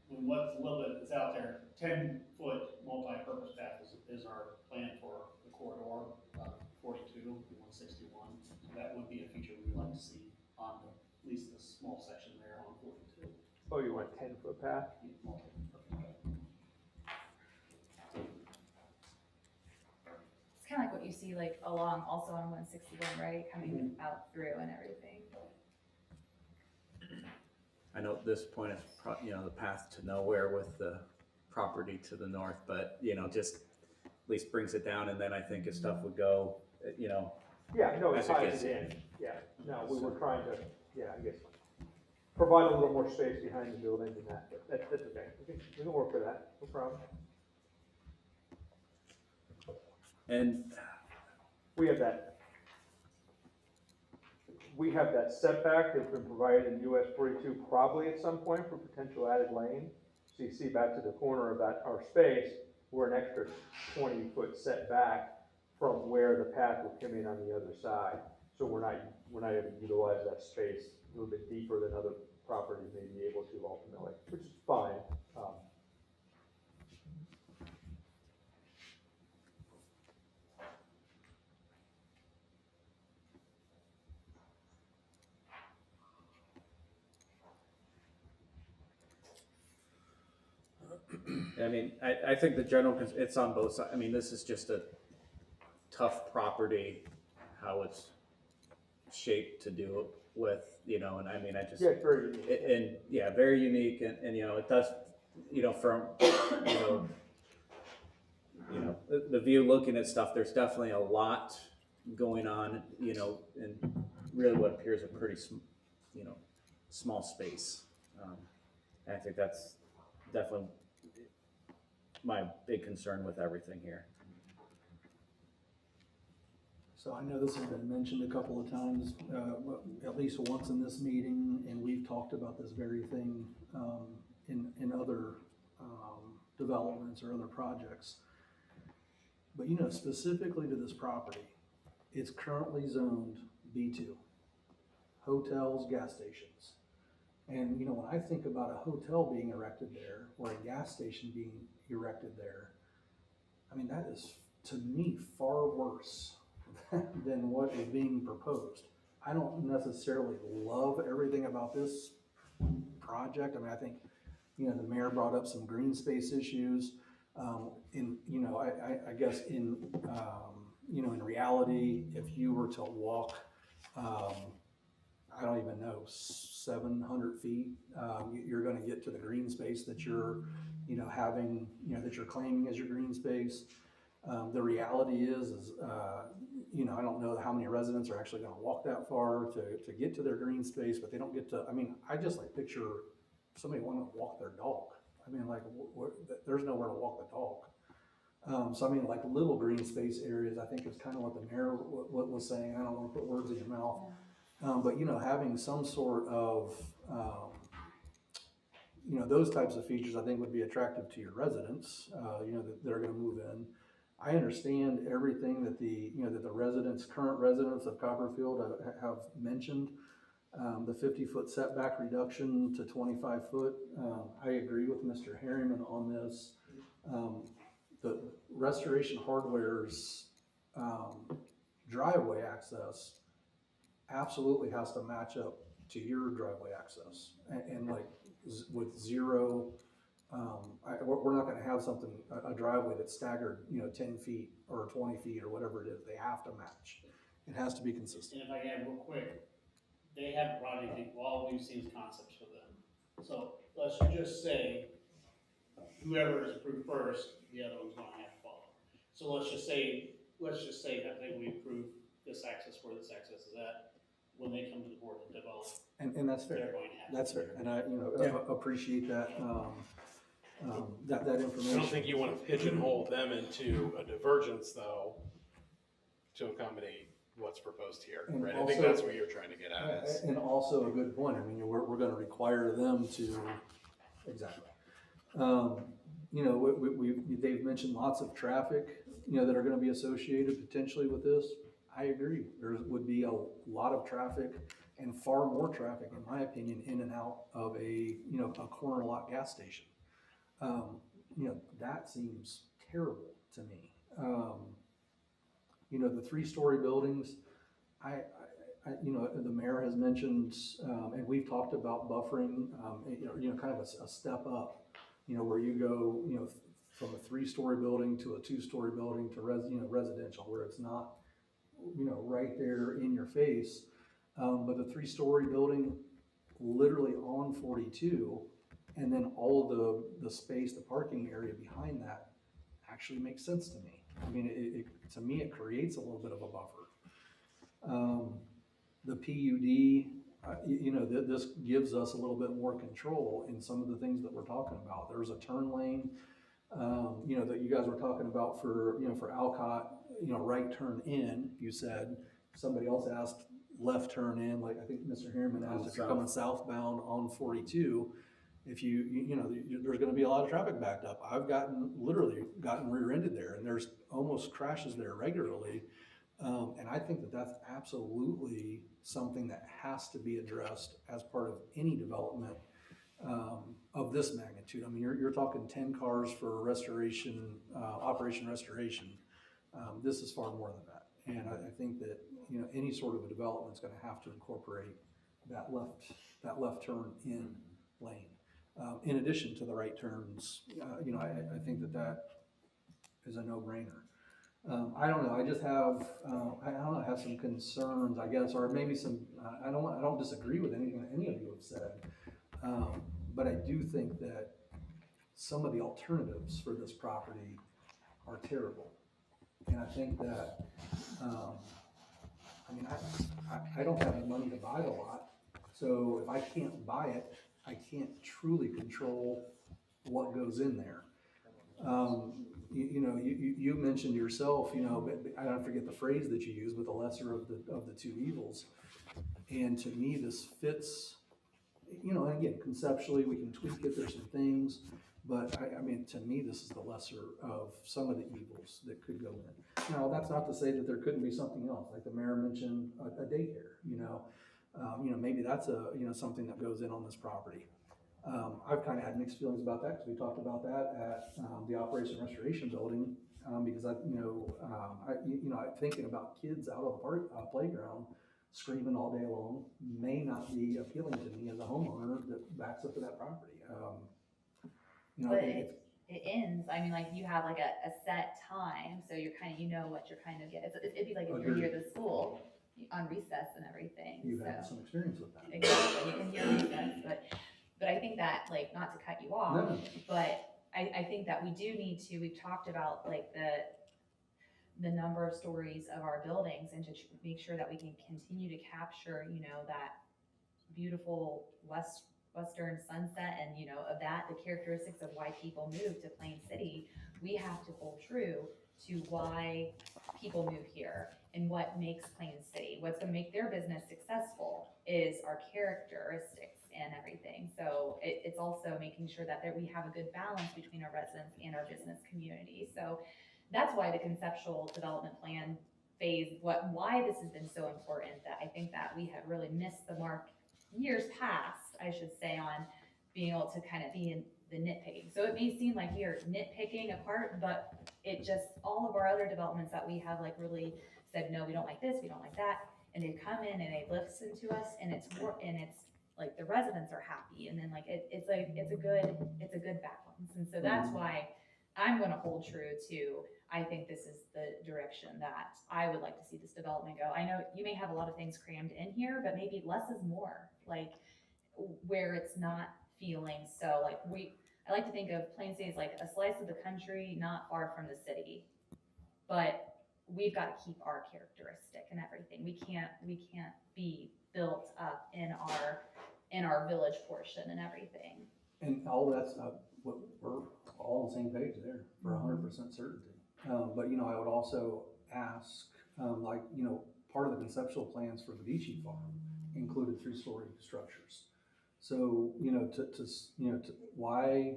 what's a little bit, it's out there, 10-foot multi-purpose path is our plan for the corridor, 42 and 161. So that would be a feature we'd like to see on at least the small section there on 42. Oh, you want 10-foot path? It's kind of like what you see like along also on 161, right, coming out through and everything. I know at this point it's you know, the path to nowhere with the property to the north, but you know, just at least brings it down, and then I think if stuff would go, you know. Yeah, no, it as it ties gets- it in, yeah, no, we were trying to, yeah, I guess, provide a little more space behind the building than that, but that's okay, we can work with that, no problem. And We have that setback that's been provided in US 42 probably at some point for potential added lane. So you see back to the corner of our space, we're an extra 20-foot setback from where the path would come in on the other side. So we're not able to utilize that space a little bit deeper than other properties may be able to ultimately, which is fine. I mean, I think the general, it's on both sides. I mean, this is just a tough property, how it's shaped to do with, you know, and I mean, I just. Yeah, it's very unique. And, yeah, very unique, and, you know, it does, you know, from, you know, the view looking at stuff, there's definitely a lot going on, you know, in really what appears a pretty, you know, small space. And I think that's definitely my big concern with everything here. So I know this has been mentioned a couple of times, at least once in this meeting, and we've talked about this very thing in other developments or other projects. But you know, specifically to this property, it's currently zoned B2, hotels, gas stations. And you know, when I think about a hotel being erected there or a gas station being erected there, I mean, that is to me far worse than what is being proposed. I don't necessarily love everything about this project. I mean, I think, you know, the mayor brought up some green space issues. In, you know, I guess in, you know, in reality, if you were to walk, I don't even know, 700 feet, you're gonna get to the green space that you're, you know, having, you know, that you're claiming as your green space. The reality is, you know, I don't know how many residents are actually gonna walk that far to get to their green space, but they don't get to, I mean, I just like picture somebody wanting to walk their dog. I mean, like, there's nowhere to walk the dog. So I mean, like little green space areas, I think is kind of what the mayor was saying. I don't want to put words in your mouth. But you know, having some sort of, you know, those types of features, I think would be attractive to your residents, you know, that are gonna move in. I understand everything that the, you know, that the residents, current residents of Copperfield have mentioned. The 50-foot setback reduction to 25 foot. I agree with Mr. Harriman on this. The Restoration Hardware's driveway access absolutely has to match up to your driveway access. And like with zero, we're not gonna have something, a driveway that's staggered, you know, 10 feet or 20 feet or whatever it is. They have to match. It has to be consistent. And if I can add real quick, they haven't brought anything, all we've seen is concepts for them. So let's just say, whoever is approved first, the other one's gonna have to follow. So let's just say that they we approve this access where this access is at, when they come to the board to develop. And that's fair. They're going to have That's to. fair. And I, you know, appreciate that, that I information. don't think you want to pigeonhole them into a divergence, though, to accommodate what's proposed here, And right? I think also- that's what you're trying to get at. Is, And also a good point, I mean, we're gonna require them to, exactly. You know, they've mentioned lots of traffic, you know, that are gonna be associated potentially with this. I agree, there would be a lot of traffic and far more traffic, in my opinion, in and out of a, you know, a corner lot gas station. You know, that seems terrible to me. You know, the 3-story buildings, you know, the mayor has mentioned, and we've talked about buffering, you know, kind of a step up, you know, where you go, you know, from a 3-story building to a 2-story building to residential, where it's not, you know, right there in your face. But the 3-story building, literally on 42, and then all of the space, the parking area behind that, actually makes sense to me. I mean, to me, it creates a little bit of a buffer. The PUD, you know, this gives us a little bit more control in some of the things that we're talking about. There's a turn lane, you know, that you guys were talking about for, you know, for Alcott, you know, right turn in, you said. Somebody else asked left turn in, like I think Mr. Harriman asked if you're coming southbound on 42, if you know, there's gonna be a lot of traffic backed up. I've literally gotten rear-ended there, and there's almost crashes there regularly And I think that that's absolutely something that has to be addressed as part of any development of this magnitude. I mean, you're talking 10 cars for restoration, operation restoration. This is far more than that. And I think that, you know, any sort of a development's gonna have to incorporate that left turn in lane. In addition to the right turns, you know, I think that is a no-brainer. I don't know, I just have, I don't know, have some concerns, I guess, or maybe some, I don't disagree with anything that any of you have said. But I do think that some of the alternatives for this property are terrible. And I think that, I mean, I don't have the money to buy the lot, so if I can't buy it, I can't truly control what goes in there. You know, you mentioned yourself, you know, I don't forget the phrase that you used, but the lesser of the two evils. And to me, this fits, you know, and again, conceptually, we can tweak it, there's some things, but I mean, to me, this is the lesser of some of the evils that could go in. Now, that's not to say that there couldn't be something else, like the mayor mentioned, a daycare, you know, maybe that's something that goes in on this property. I've kind of had mixed feelings about that, because we talked about that at the Operation Restoration Building, because I'm thinking about kids out on the playground screaming all day long may not be appealing to me as a homeowner that backs up to that property. You know, But it ends, I mean, like, you have like a set time, so you're kind of, you know what you're kind of getting. It'd be like if you're near the school on recess and everything. You've so. had some experience with that. Exactly, you can hear recess, but I think that, like, not to cut you off, No. but I think that we do need to, we've talked about like the number of stories of our buildings, and to make sure that we can continue to capture, you know, that beautiful western sunset, and, you know, of that, the characteristics of why people move to Plain City. We have to hold true to why people move here and what makes Plain City. What's gonna make their business successful is our characteristics and everything. So it's also making sure that we have a good balance between our residents and our business community. So that's why the conceptual development plan phase, why this has been so important, that I think that we have really missed the mark years past, I should say, on being able to kind of be in the nitpicking. So it may seem like we are nitpicking apart, but it just, all of our other developments that we have like really said, no, we don't like this, we don't like that, and they come in and they listen to us, and it's like the residents are happy, and then like it's a good balance. And so that's why I'm gonna hold true to, I think this is the direction that I would like to see this development go. I know you may have a lot of things crammed in here, but maybe less is more, like where it's not feeling so like I like to think of Plain City as like a slice of the country not far from the city, but we've got to keep our characteristic and everything. We can't be built up in our village portion and everything. And all that's, we're all on the same page there for 100% certainty. But, you know, I would also ask, like, you know, part of the conceptual plans for the Vici Farm included 3-story structures. So, you know, why,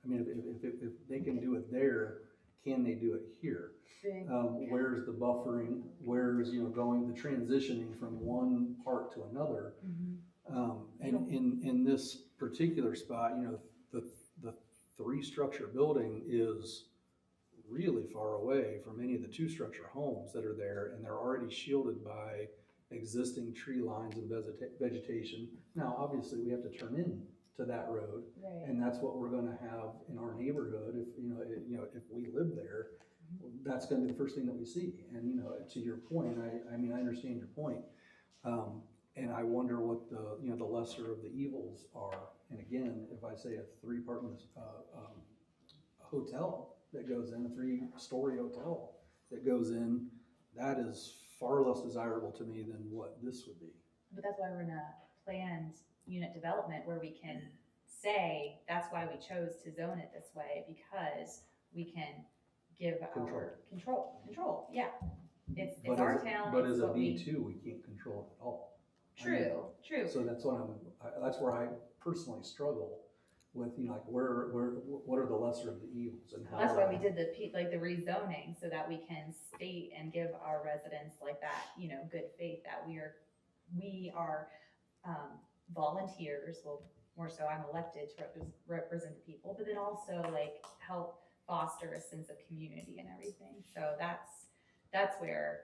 I mean, if they can do it there, can they do it here? Where's the buffering? Where's, you know, going, the transitioning from one part to another? And in this particular spot, you know, the 3-structure building is really far away from any of the 2-structure homes that are there, and they're already shielded by existing tree lines and vegetation. Now, obviously, we have to turn in to that road, and that's what we're gonna have in our neighborhood. If we live there, that's gonna be the first thing that we see. And, you know, to your point, I mean, I understand your point. And I wonder what the lesser of the evils are. And again, if I say a 3-apartment hotel that goes in, a 3-story hotel that goes in, that is far less desirable to me than what this would be. But that's why we're in a planned unit development, where we can say, that's why we chose to zone it this way, because we can give our control, yeah. It's our town. But as a B2, we can't control it at all. True. So that's where I personally struggle with, you know, like what are the lesser of the evils and how. That's why we did the rezoning, so that we can state and give our residents like that, you know, good faith that we are volunteers, well, more so I'm elected to represent the people, but then also like help foster a sense of community and everything. So that's where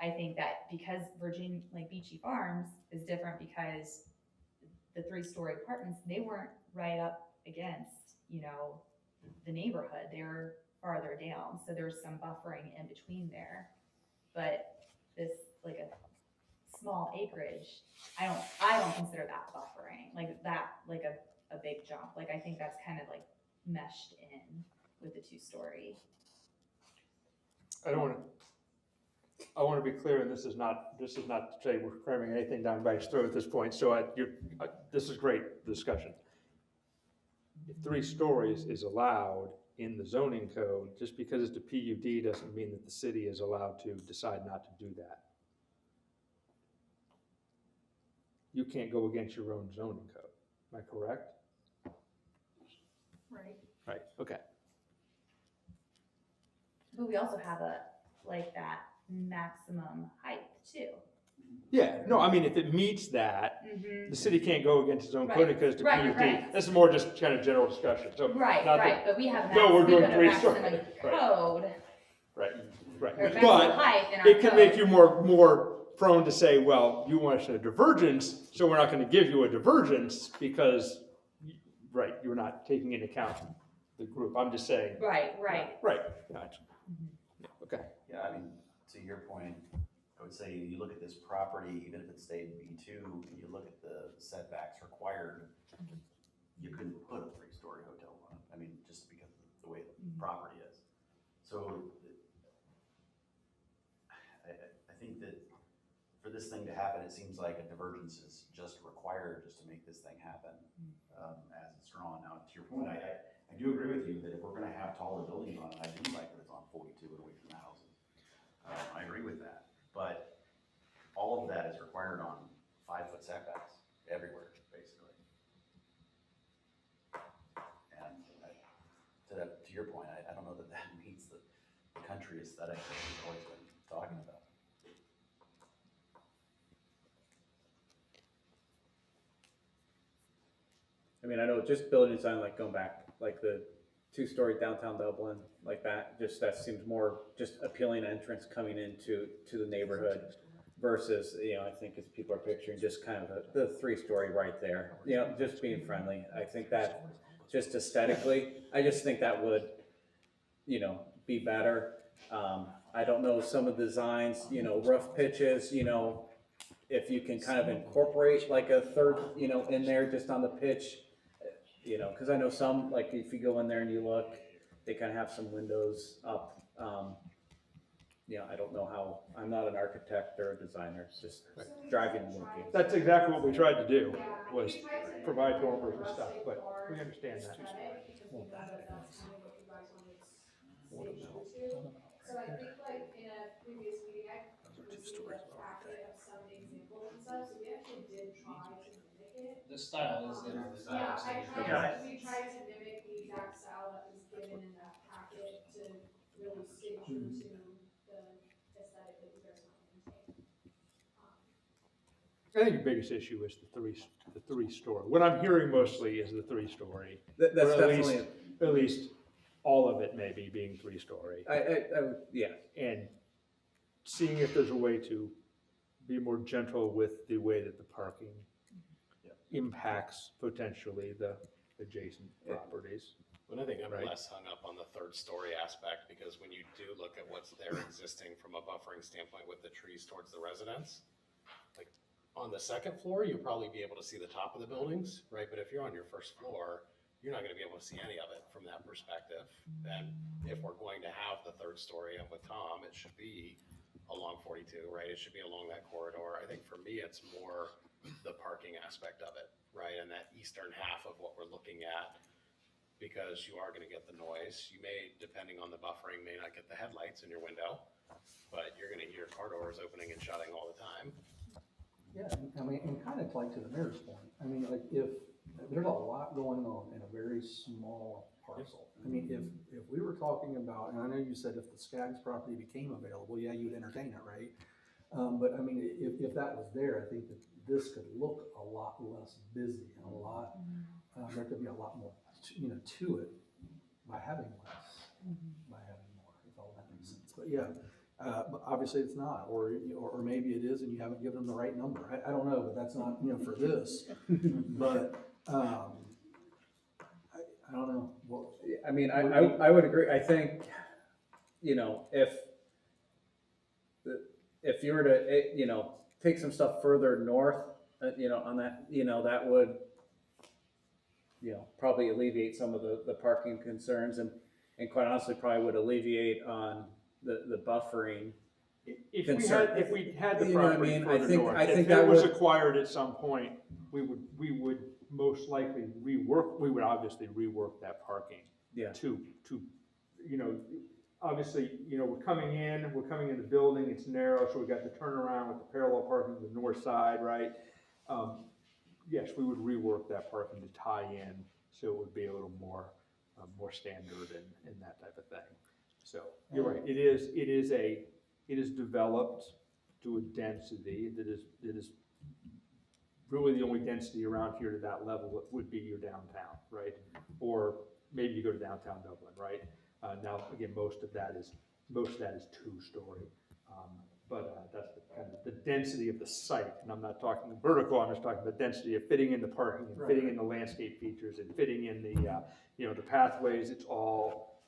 I think that because Virginia, like Beachy Farms is different because the 3-story apartments, they weren't right up against, you know, the neighborhood. They were farther down. So there's some buffering in between there. But this, like a small acreage, I don't consider that buffering. Like that, like a big jump. Like I think that's kind of like meshed in with the 2-story. I want to be clear, and this is not to say we're cramming anything down anybody's throat at this point, so this is great discussion. If 3 stories is allowed in the zoning code, just because it's a PUD doesn't mean that the city is allowed to decide not to do that. You can't go against your own zoning code, am I correct? Right. Right, okay. But we also have that maximum height too. Yeah, no, I mean, if it meets that, Mhm. the city can't go against its own code Right, because it's a right, PUD. right. This is more just kind of general discussion, so. Right, not right, that- but we have No, we're we doing put a 3 maximum stories. Right, code, right, right. or maximum But height in our it can make code. you more prone to say, well, you want a divergence, so we're not gonna give you a divergence because, right, you're not taking into account the group. I'm just saying. Right. Right, gotcha. Yeah, okay. Yeah, I mean, to your point, I would say you look at this property, even if it stayed in B2, you look at the setbacks required, you couldn't put a 3-story hotel on it. I mean, just because of the way the property is. So I think that for this thing to happen, it seems like a divergence is just required just to make this thing happen as it's drawn. Now, to your point, I do agree with you that if we're gonna have taller buildings on it, I do like that it's on 42 and away from the houses. I agree with that, but all of that is required on 5-foot setbacks everywhere, basically. And to your point, I don't know that meets the country aesthetic that we've always been talking about. I mean, I know just building design, like going back, like the 2-story downtown Dublin, like that seems more just appealing entrance coming into the neighborhood versus, you know, I think as people are picturing just kind of the 3-story right there, you know, just being friendly. I think that just aesthetically, I just think that would, you know, be better. I don't know some of the designs, you know, roof pitches, you know, if you can kind of incorporate like a third, you know, in there just on the pitch, you know, because I know some, like if you go in there and you look, they kind of have some windows up. You know, I don't know how, I'm not an architect or a designer, it's just driving and looking. That's exactly what we tried to do, was provide dormers and stuff, but we understand that. So I think like in a previous meeting, I received a packet of some examples and stuff, so we actually did try to mimic it. The style is in. Yeah, we tried to mimic the exact style that was given in that packet to really stay true to the aesthetic that you guys want to maintain. I think the biggest issue is the 3-story. What I'm hearing mostly is the 3-story. That's Or definitely at least all of it maybe being 3-story. Yeah. And seeing if there's a way to be more gentle with the way that the parking impacts potentially the adjacent properties. But I think I'm Right. less hung up on the 3rd-story aspect, because when you do look at what's there existing from a buffering standpoint with the trees towards the residents, like on the 2nd floor, you'll probably be able to see the top of the buildings, right? But if you're on your 1st floor, you're not gonna be able to see any of it from that perspective. And if we're going to have the 3rd story, and with Tom, it should be along 42, right? It should be along that corridor. I think for me, it's more the parking aspect of it, right? And that eastern half of what we're looking at, because you are gonna get the noise. You may, depending on the buffering, may not get the headlights in your window, but you're gonna hear car doors opening and shutting all the time. Yeah, I mean, and kind of like to the mayor's point, I mean, like if there's a lot going on in a very small parcel. I mean, if we were talking about, and I know you said if the Skaggs property became available, yeah, you'd entertain it, right? But I mean, if that was there, I think that this could look a lot less busy and a lot, there could be a lot more, to it by having less, by having more, if all that makes sense. But yeah, but obviously it's not, or maybe it is and you haven't given them the right number. I don't know, but that's not, for this. But, I don't know. Well, I mean, I would agree. I think, if you were to, take some stuff further north, on that, that would, probably alleviate some of the parking concerns and quite honestly, probably would alleviate on the buffering. If concern. we had the You know what I property mean? I further think- north, I think if that it was would- acquired at some point, we would most likely we would obviously rework that parking. Yeah. To, obviously, we're coming in the building, it's narrow, so we got the turnaround with the parallel parking to the north side, right? Yes, we would rework that parking to tie in, so it would be a little more standard and that type of thing. So, you're right, it is developed to a density that is really the only density around here to that level would be your downtown, right? Or maybe you go to downtown Dublin, right? Now, again, most of that is two-story. But that's the density of the site, and I'm not talking vertical, I'm just talking the density of fitting in the parking and fitting in the landscape features and fitting in the pathways. It's all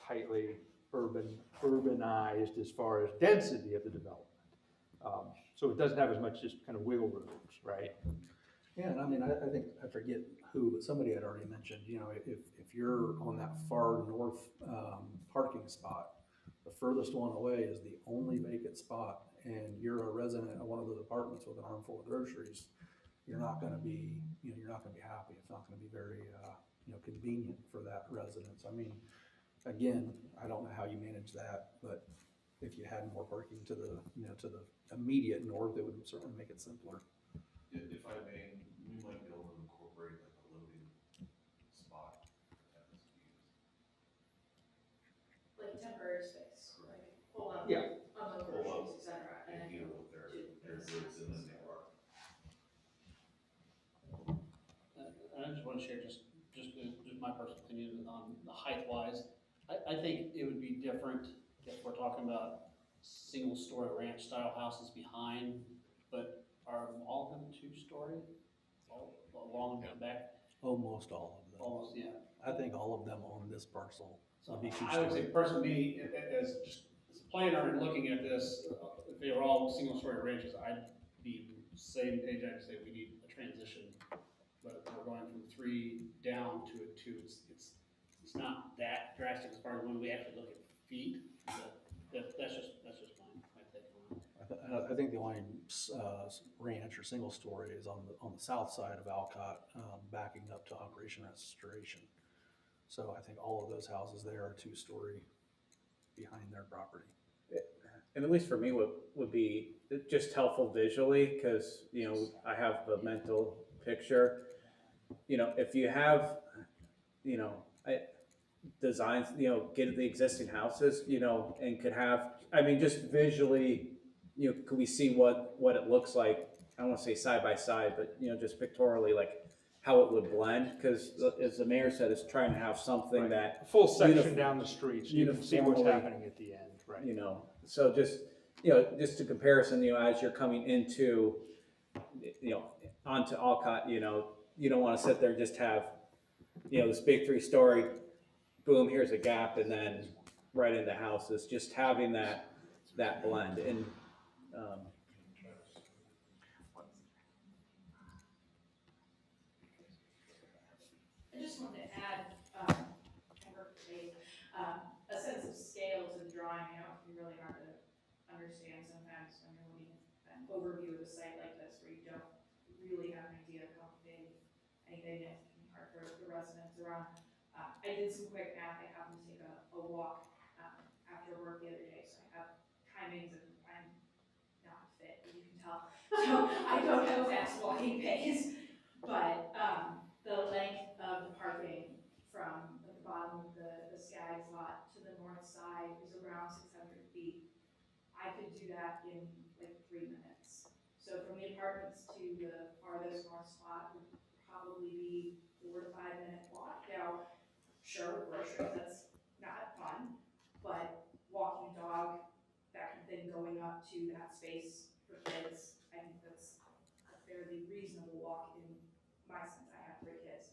tightly urbanized as far as density of the development. So it doesn't have as much just kind of wiggle room, right? yeah, and I mean, I think, I forget who, but somebody had already mentioned, if you're on that far north, parking spot, the furthest one away is the only vacant spot, and you're a resident of one of those apartments with an armful of groceries, you're not gonna be, you're not gonna be happy. It's not gonna be very, convenient for that residence. I mean, again, I don't know how you manage that, but if you had more parking to the, to the immediate north, it would certainly make it simpler. If I may, we might be able to incorporate like a loading spot that is used. Like temporary space, like pull up, Yeah. unload Pull up, groceries, et cetera, and then. you know, their goods and then they are. I just want to share just my personal opinion on the height wise. I think it would be different if we're talking about single-story ranch-style houses behind, but are all of them two-story? All along the back? Almost all of them. Almost, yeah. I think all of them on this parcel would be I would say two-story. personally, me, as a planner and looking at this, if they were all single-story ranches, I'd be same page. I'd say we need a transition. But if we're going from 3 down to a 2, it's not that drastic as far as when we actually look at feet. But that's just my take on it. I think the only ranch or single story is on the south side of Alcott, backing up to Operation Restoration. So I think all of those houses there are two-story behind their property. And at least for me, would be just helpful visually, because, I have the mental picture. If you have, designs, get the existing houses, and could have, just visually, could we see what it looks like? I don't want to say side by side, but, just pictorially, like how it would blend, because as the mayor said, it's trying to have something Right. that. Full section down the street, so you can see what's uniformly, happening at the end, right? So just a comparison, as you're coming into, onto Alcott, you don't want to sit there and just have, this big 3-story, boom, here's a gap, and then right into houses, just having that blend. And, I just wanted to add, a sense of scale to the drawing. I know it can be really hard to understand sometimes when you're looking at an overview of a site like this, where you don't really have an idea of how big anything is. It can be hard for the residents around. I did some quick math. I happened to take a walk after work the other day, so I have timings and I'm not fit, as you can tell. So I don't have a fast walking pace. But, the length of the parking from the bottom of the Skaggs lot to the north side is around 600 feet. I could do that in like 3 minutes. So from the apartments to the farthest north spot would probably be 4 to 5 minute walk. Now, sure, groceries, that's not fun, but walking a dog, that kind of thing, going up to that space for kids, I think that's a fairly reasonable walk in my sense. I have 3 kids.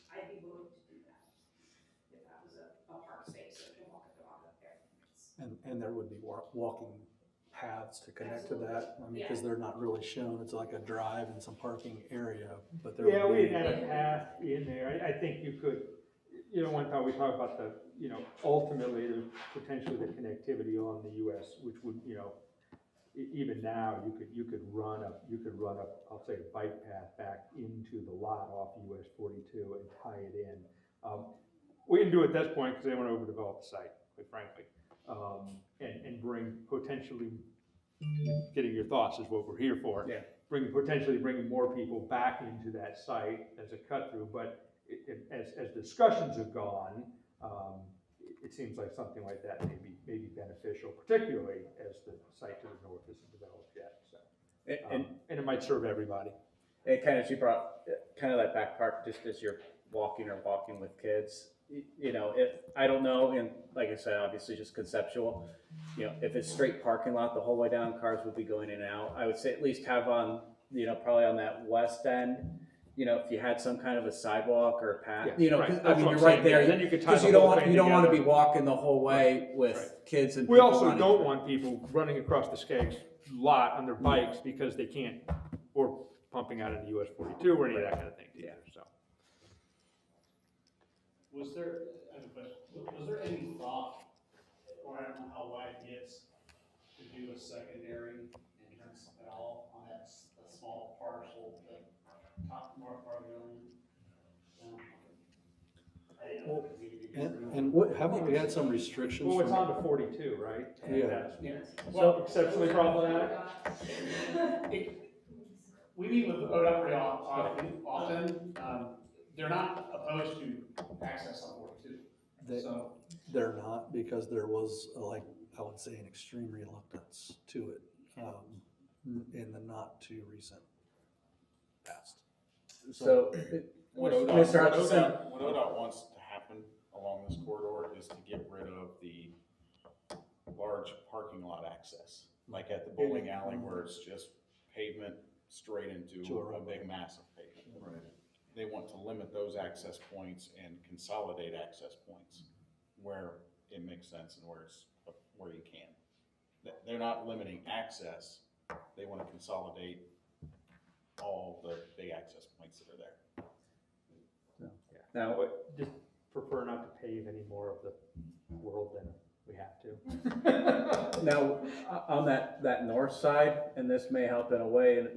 I'd be willing to do that if that was a park space, so I can walk a dog up there. And there would be walking paths to connect to that, I mean, because Yeah. they're not really shown, it's like a drive and some parking area, but there Yeah, would we be. had a path in there. I think you could, one time we talked about the, ultimately there's potentially the connectivity on the US, which would, even now, you could run up, I'll say, a bike path back into the lot off US 42 and tie it in. We didn't do it at this point because they want to overdevelop the site, quite frankly. And bring potentially, getting your thoughts is what we're here for. Yeah. Potentially bringing more people back into that site as a cut through, but as discussions have gone, it seems like something like that may be beneficial, particularly as the site to the north isn't developed yet, so. And it might serve everybody. It kind of, she brought kind of that back part just as you're walking with kids. I don't know, and like I said, obviously just conceptual. If it's straight parking lot the whole way down, cars would be going in and out. I would say at least have on, probably on that west end, if you had some kind of a sidewalk or a path, Yeah, right. 'cause, That's I mean, what you're I'm right saying. there. Yeah, then you could tie Because the you don't whole want, thing you don't want to be together. walking the whole way with Right. kids and We people also running don't through. want people running across the Skaggs lot on their bikes because they can't, or pumping out into US 42 or any of that kind of thing either, so. Was there, I have a question, was there any thought, or I don't know how wide it gets, to do a secondary entrance at all on that small parcel, the top north part of the building? I didn't know if it needed to be. And haven't we had some restrictions? Well, it's from- on to 42, right? Yeah. Well, exceptionally problematic. We meet with ODOT pretty often, they're not opposed to access on 42, They- so. They're not, because there was, I would say, an extreme reluctance to it, in the not too recent past. So, What Mr. Hutchinson, what ODOT wants to happen along this corridor is to get rid of the large parking lot access, like at the bowling alley where it's just pavement straight into a big mass of pavement. Right. They want to limit those access points and consolidate access points where it makes sense and where you can. They're not limiting access, they want to consolidate all the big access points that are there. now, Just prefer not to pave any more of the world than we have to. Now, on that north side, and this may help in a way, and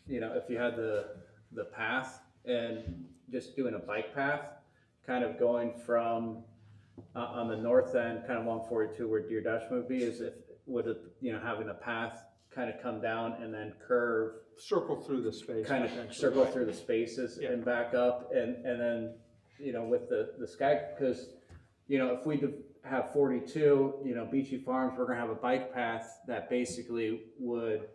if you had the path and just doing a bike path, kind of going from on the north end, kind of along 42 where Deer Dutch would be, having a path kind of come down and then curve, Circle through the space. kind of potentially, circle right? through the spaces Yeah. and back up, and then with the Skag, because if we have 42, Beachy Farms, we're gonna have a bike path that basically would,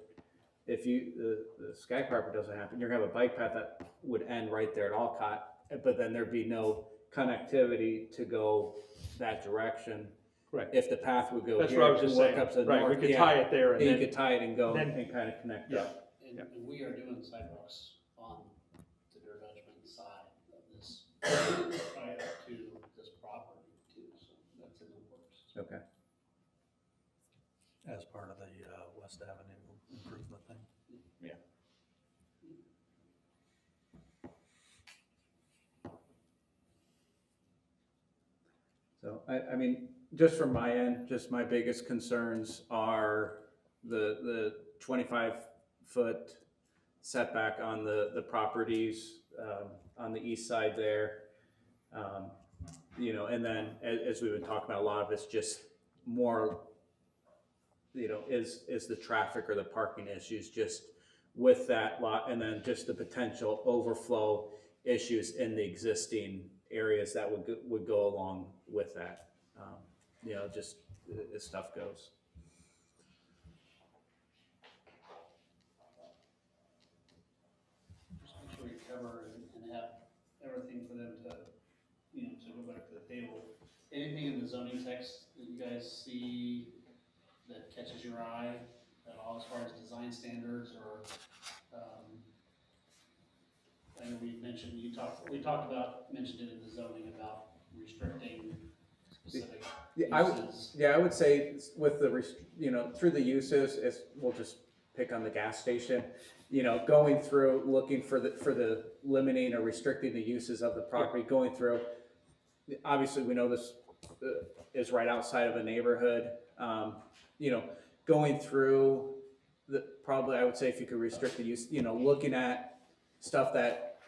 if the Skag property doesn't happen, you're gonna have a bike path that would end right there at Alcott, but then there'd be no connectivity to go that direction. Right. If the path would go That's here what I was to just work saying. up to the Right, north. we could yeah, tie it there and you then- could tie it and go then- and kind of connect Yeah. up. And we are doing sidewalks on the Deer Dutchman side of this, right up to this property too, so that's in the works. Okay. As part of the West Avenue improvement thing. Yeah. So, I mean, just from my end, just my biggest concerns are the 25-foot setback on the properties, on the east side there. And then as we've been talking about, a lot of it's just more, is the traffic or the parking issues just with that lot, and then just the potential overflow issues in the existing areas that would go along with that. You know, just as stuff goes. Just make sure we cover and have everything for them to, you know, to go back to the table. Anything in the zoning text that you guys see that catches your eye at all as far as design standards or, I know we mentioned, we talked about, mentioned it in the zoning about restricting specific uses. I would say with the, you know, through the uses, we'll just pick on the gas station, you know, going through, looking for the limiting or restricting the uses of the property, going through. Obviously, we know this is right outside of a neighborhood, you know, going through probably, I would say if you could restrict the use, you know, looking at stuff that,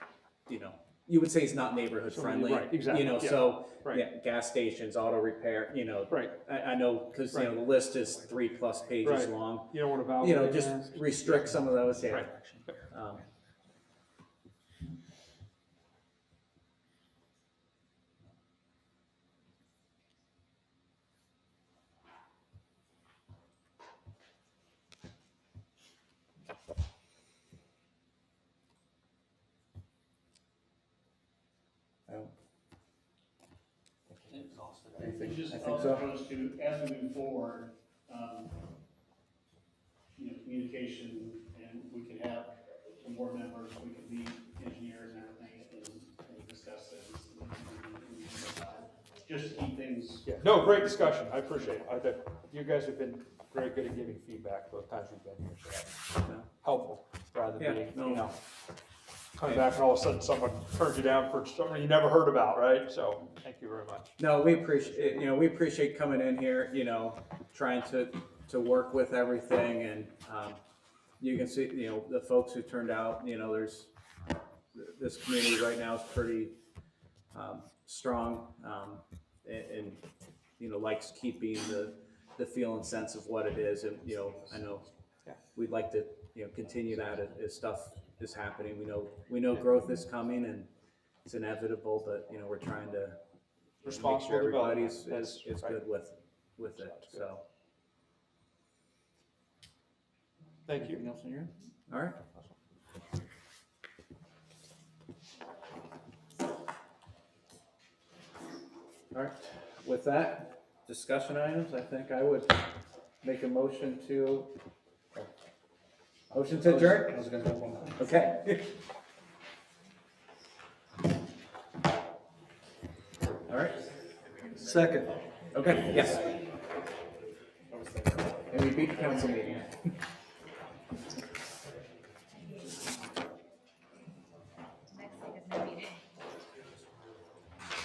you know, you would say is not neighborhood friendly. Right, exactly, You know, yeah, so, right. yeah, gas stations, auto repair, you know. Right. I know, cause you know, the list is 3+ pages Right. long. You don't want to validate. You know, just restrict some of those, yeah. Right. We just I think also so. opposed to, as we move forward, you know, communication, and we could have some board members, we could meet engineers and everything, and discuss things. Just to keep things. Yeah, no, great discussion, I appreciate it. You guys have been very good at giving feedback both times we've been here, so that's helpful, rather than being, you know, coming back and all of a sudden someone turns you down for something you never heard about, right? So, thank you very much. No, we appreciate, you know, we appreciate coming in here, you know, trying to work with everything, and, you can see, you know, the folks who turned out, you know, this community right now is pretty, strong, and, you know, likes keeping the feel and sense of what it is, and, you know, I know we'd like to, you know, continue that as stuff is happening. We know growth is coming and it's inevitable, but, you know, we're trying to make Responsible sure everybody's development. is Right. good with it, so. Thank you. Anything else on your end? All right. All right, with that, discussion items, I think I would make a motion to adjourn? I was gonna jump on that. Okay. All right, Second. okay, yes. And we beat the council meeting.